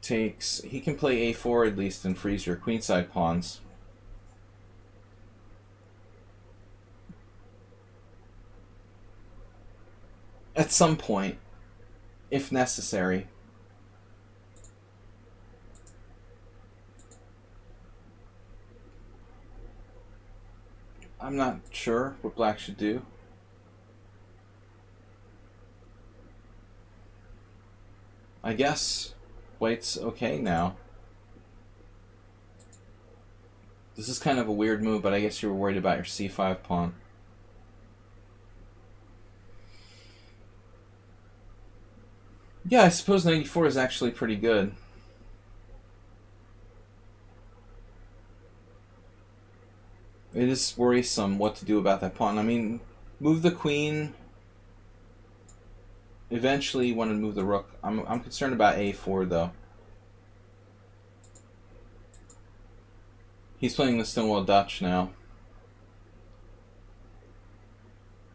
He can play a4 at least and freeze your queenside pawns. At some point, if necessary. I'm not sure what black should do. I guess white's okay now. This is kind of a weird move, but I guess you were worried about your c5 pawn. Yeah, I suppose 94 is actually pretty good. It is worrisome what to do about that pawn. I mean, move the queen. Eventually you want to move the rook. I'm concerned about a4 though. He's playing the Stonewall Dutch now.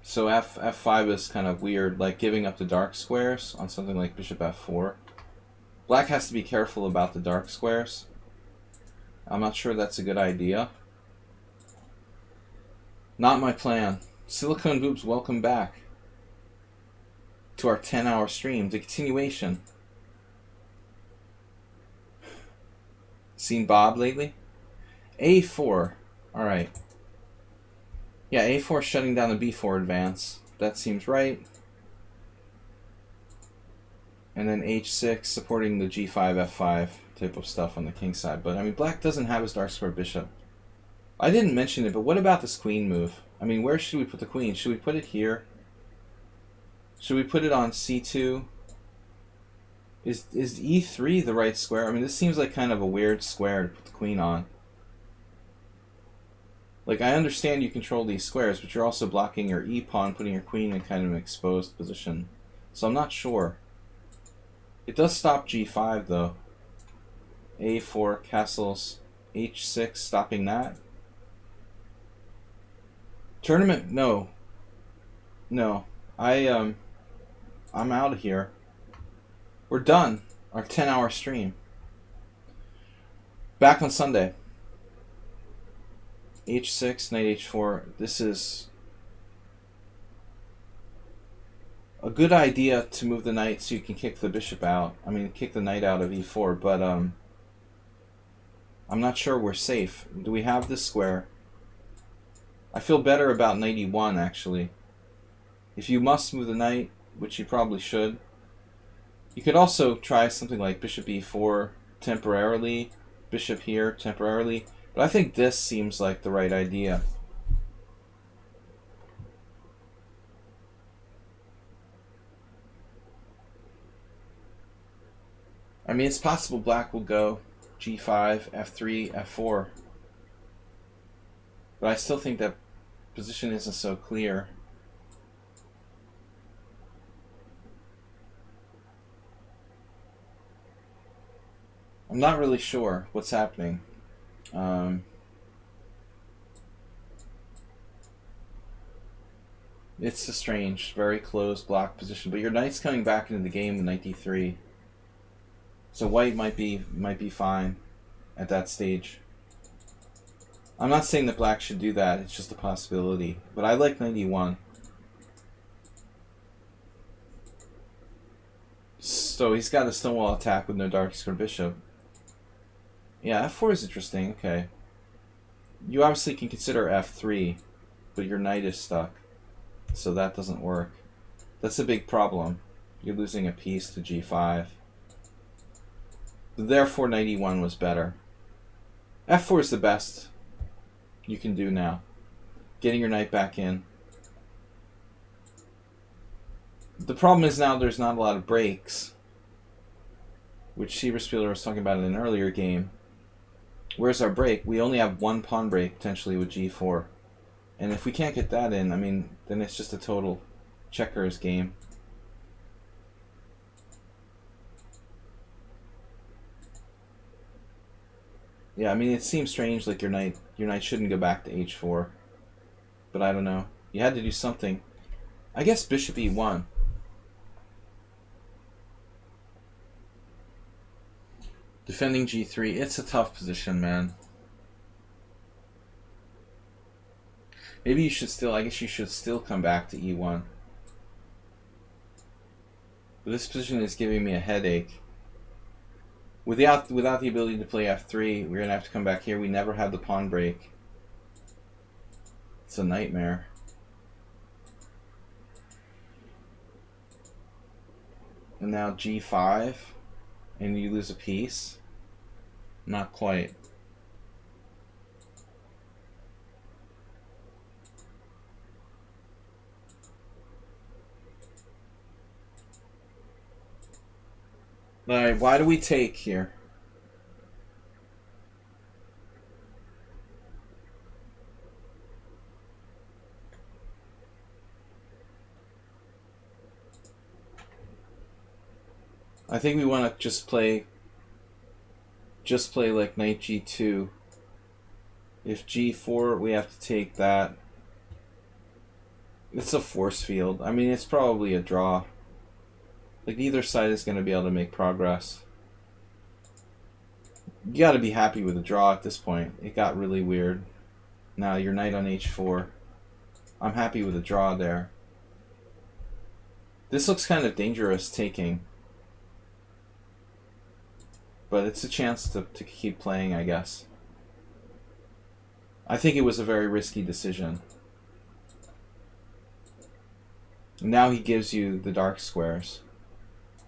So f5 is kind of weird, like giving up the dark squares on something like bishop f4. Black has to be careful about the dark squares. I'm not sure that's a good idea. Not my plan. Silicone Boobs, welcome back to our 10-hour stream. The continuation. Seen Bob lately? A4. Alright. Yeah, a4 shutting down the b4 advance. That seems right. And then h6 supporting the g5, f5 type of stuff on the king side. But, I mean, black doesn't have his dark square bishop. I didn't mention it, but what about this queen move? I mean, where should we put the queen? Should we put it here? Should we put it on c2? Is e3 the right square? I mean, this seems like kind of a weird square to put the queen on. Like, I understand you control these squares, but you're also blocking your e-pawn, putting your queen in kind of an exposed position. So I'm not sure. It does stop g5, though. a4, castles, h6, stopping that. Tournament, no. No. I'm out of here. We're done. Our 10-hour stream. Back on Sunday. h6, knight h4. This is a good idea to move the knight so you can kick the bishop out. I mean, kick the knight out of e4, but I'm not sure we're safe. Do we have this square? I feel better about knight e1, actually. If you must move the knight, which you probably should, you could also try something like bishop e4 temporarily, bishop here temporarily, but I think this seems like the right idea. I mean, it's possible black will go g5, f3, f4, but I still think that position isn't so clear. I'm not really sure what's happening. It's a strange, very close block position, but your knight's coming back into the game with knight d3. So white might be fine at that stage. I'm not saying that black should do that, it's just a possibility. But I like knight e1. So he's got a stonewall attack with no dark square bishop. Yeah, f4 is interesting, okay. You obviously can consider f3, but your knight is stuck. So that doesn't work. That's a big problem. You're losing a piece to g5. Therefore, knight e1 was better. f4 is the best you can do now. Getting your knight back in. The problem is now there's not a lot of breaks, which Sieverspieler was talking about in an earlier game. Where's our break? We only have one pawn break potentially with g4. And if we can't get that in, I mean, then it's just a total checkers game. Yeah, I mean, it seems strange like your knight shouldn't go back to h4. But I don't know. You had to do something. I guess bishop e1. Defending g3. It's a tough position, man. Maybe you should still, I guess you should still come back to e1. But this position is giving me a headache. Without the ability to play f3, we're going to have to come back here. We never had the pawn break. It's a nightmare. And now g5, and you lose a piece. Not quite. Alright, why do we take here? I think we want to just play like knight g2. If g4, we have to take that. It's a force field. I mean, it's probably a draw. Like, neither side is going to be able to make progress. You got to be happy with the draw at this point. It got really weird. Now, your knight on h4. I'm happy with the draw there. This looks kind of dangerous taking. But it's a chance to keep playing, I guess. I think it was a very risky decision. Now he gives you the dark squares.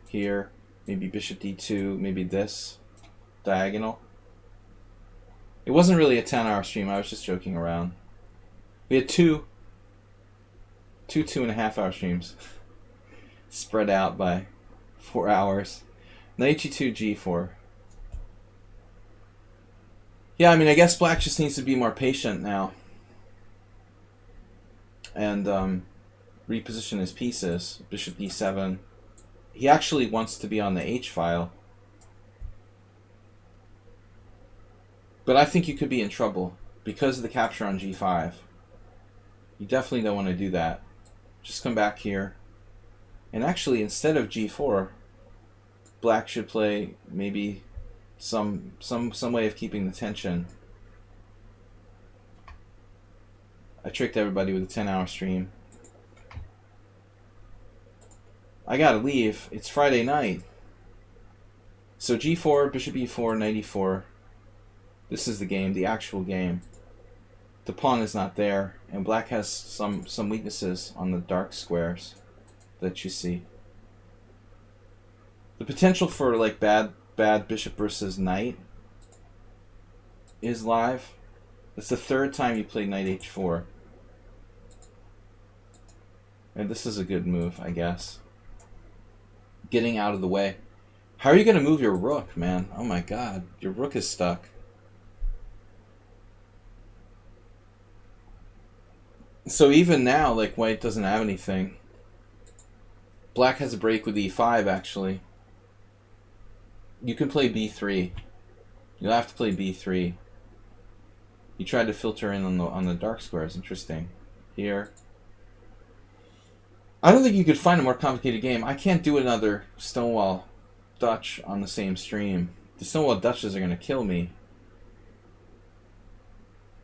Here, maybe bishop d2, maybe this diagonal. It wasn't really a 10-hour stream. I was just joking around. We had two 2.5-hour streams spread out by 4 hours. Knight g2, g4. Yeah, I mean, I guess black just needs to be more patient now and reposition his pieces. Bishop d7. He actually wants to be on the h file. But I think you could be in trouble because of the capture on g5. You definitely don't want to do that. Just come back here. And actually, instead of g4, black should play maybe some way of keeping the tension. I tricked everybody with a 10-hour stream. I gotta leave. It's Friday night. So g4, bishop e4, knight e4. This is the game, the actual game. The pawn is not there, and black has some weaknesses on the dark squares that you see. The potential for like bad bishop versus knight is live. It's the third time you played knight h4. And this is a good move, I guess. Getting out of the way. How are you going to move your rook, man? Oh my god, your rook is stuck. So even now, like, white doesn't have anything. Black has a break with e5, actually. You can play b3. You'll have to play b3. You tried to filter in on the dark squares. Interesting. Here. I don't think you could find a more complicated game. I can't do another Stonewall Dutch on the same stream. The Stonewall Dutches are going to kill me.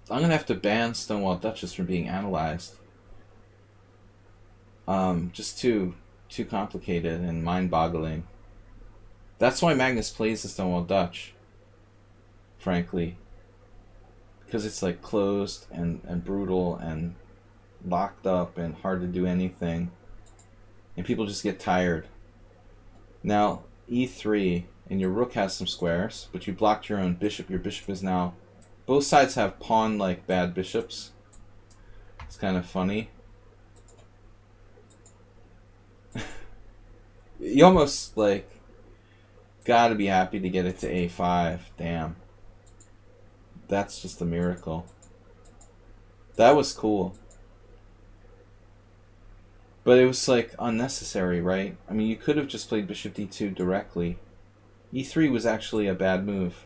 I'm going to have to ban Stonewall Dutches from being analyzed. Just too complicated and mind-boggling. That's why Magnus plays the Stonewall Dutch, frankly. Because it's like closed and brutal and locked up and hard to do anything. And people just get tired. Now, e3, and your rook has some squares, but you blocked your own bishop. Your bishop is now... Both sides have pawn-like bad bishops. It's kind of funny. You almost, like, gotta be happy to get it to a5. Damn. That's just a miracle. That was cool. But it was, like, unnecessary, right? I mean, you could have just played bishop d2 directly. e3 was actually a bad move.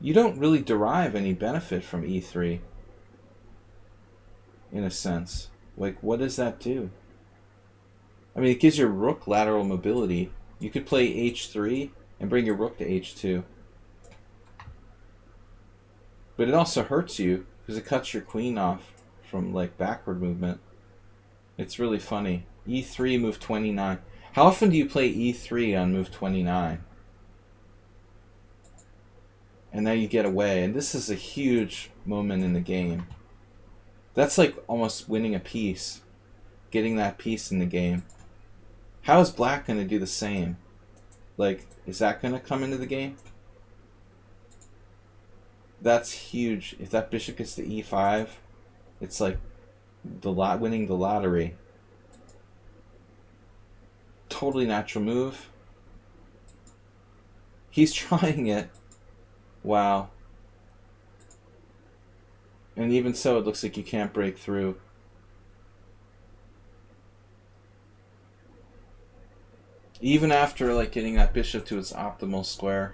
You don't really derive any benefit from e3. In a sense. Like, what does that do? I mean, it gives your rook lateral mobility. You could play h3 and bring your rook to h2. But it also hurts you because it cuts your queen off from, like, backward movement. It's really funny. e3, move 29. How often do you play e3 on move 29? And now you get away. And this is a huge moment in the game. That's like almost winning a piece. Getting that piece in the game. How is black going to do the same? Like, is that going to come into the game? That's huge. If that bishop gets to e5, it's like winning the lottery. Totally natural move. He's trying it. Wow. And even so, it looks like you can't break through. Even after, like, getting that bishop to its optimal square.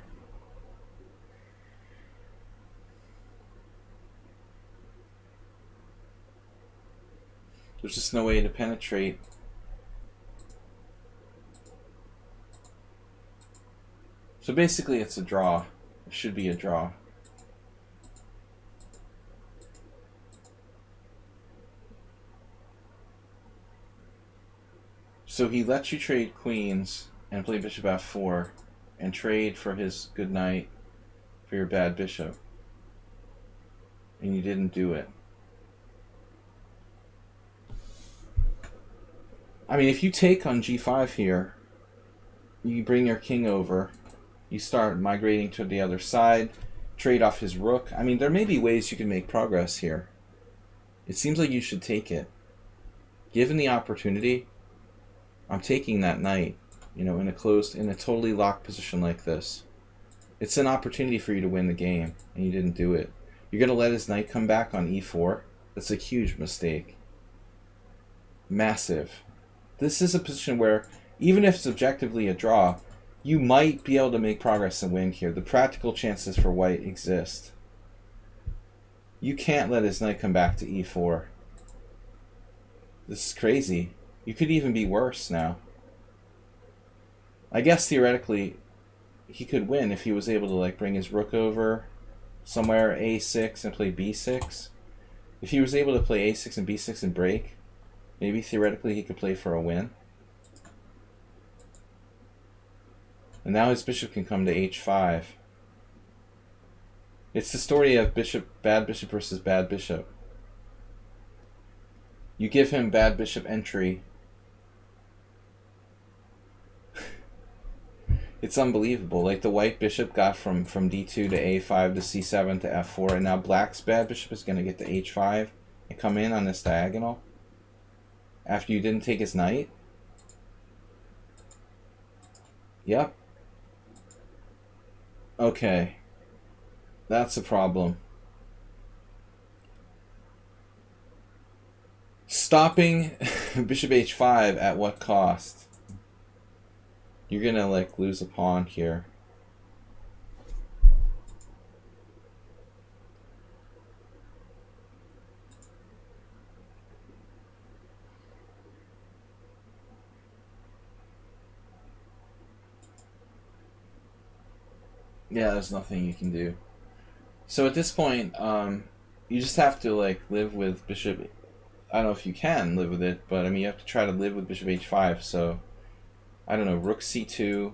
There's just no way to penetrate. So basically it's a draw. It should be a draw. So he lets you trade queens and play bishop f4 and trade for his good knight for your bad bishop. And you didn't do it. I mean, if you take on g5 here, you bring your king over, you start migrating to the other side, trade off his rook. I mean, there may be ways you can make progress here. It seems like you should take it. Given the opportunity, I'm taking that knight, you know, in a totally locked position like this. It's an opportunity for you to win the game, and you didn't do it. You're going to let his knight come back on e4? That's a huge mistake. Massive. This is a position where, even if it's objectively a draw, you might be able to make progress and win here. The practical chances for white exist. You can't let his knight come back to e4. This is crazy. You could even be worse now. I guess theoretically, he could win if he was able to like bring his rook over somewhere a6 and play b6. If he was able to play a6 and b6 and break, maybe theoretically he could play for a win. And now his bishop can come to h5. It's the story of bad bishop versus bad bishop. You give him bad bishop entry. It's unbelievable. Like the white bishop got from d2 to a5 to c7 to f4, and now black's bad bishop is going to get to h5 and come in on this diagonal after you didn't take his knight. Yep. Okay. That's a problem. Stopping bishop h5 at what cost? You're gonna like lose a pawn here. Yeah, there's nothing you can do. So at this point, you just have to like live with bishop. I don't know if you can live with it, but I mean you have to try to live with bishop h5. So I don't know, rook c2,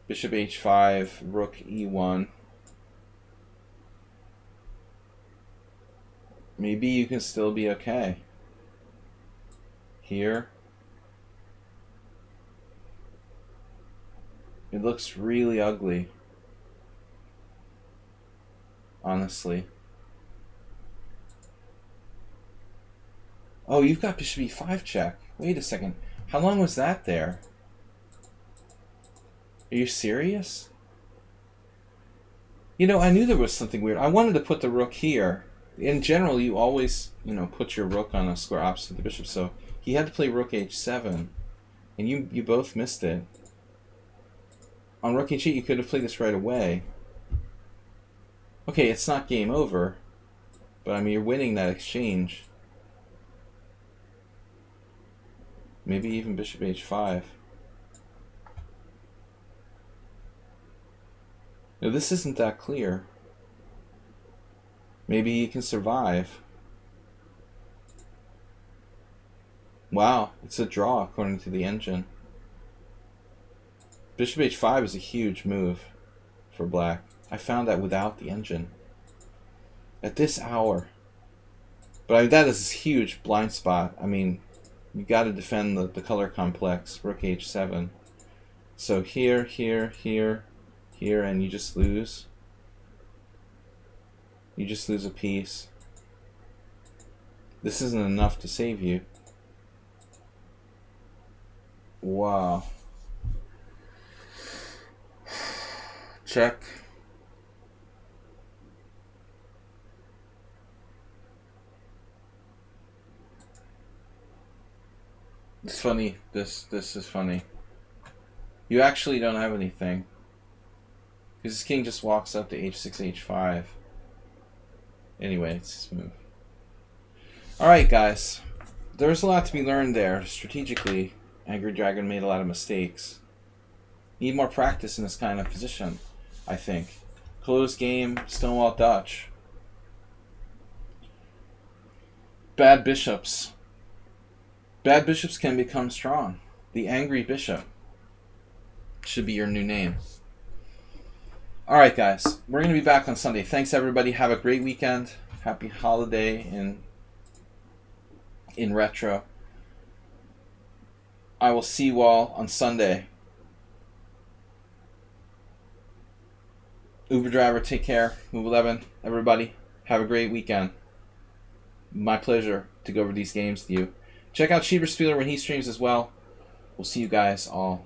bishop h5, rook e1. Maybe you can still be okay. Here. It looks really ugly. Honestly. Oh, you've got bishop e5 check. Wait a second. How long was that there? Are you serious? You know, I knew there was something weird. I wanted to put the rook here. In general, you always, you know, put your rook on a square opposite the bishop. So he had to play rook h7, and you both missed it. On rook h8, you could have played this right away. Okay, it's not game over, but I mean, you're winning that exchange. Maybe even bishop h5. No, this isn't that clear. Maybe you can survive. Wow, it's a draw according to the engine. Bishop h5 is a huge move for black. I found that without the engine. At this hour. But I mean, that is a huge blind spot. I mean, you got to defend the color complex. Rook h7. So here, here, here, here, and you just lose. You just lose a piece. This isn't enough to save you. Wow. Check. It's funny. This is funny. You actually don't have anything. Because his king just walks up to h6, h5. Anyway, it's his move. Alright, guys. There's a lot to be learned there. Strategically, Angry Dragon made a lot of mistakes. Need more practice in this kind of position, I think. Close game, Stonewall Dutch. Bad bishops. Bad bishops can become strong. The Angry Bishop should be your new name. Alright, guys. We're going to be back on Sunday. Thanks, everybody. Have a great weekend. Happy holiday in retro. I will see you all on Sunday. Uber driver, take care. Move 11. Everybody, have a great weekend. My pleasure to go over these games with you. Check out Cheaper Spieler when he streams as well. We'll see you guys all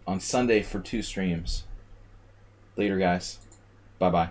on Sunday for 2 streams. Later, guys. Bye-bye.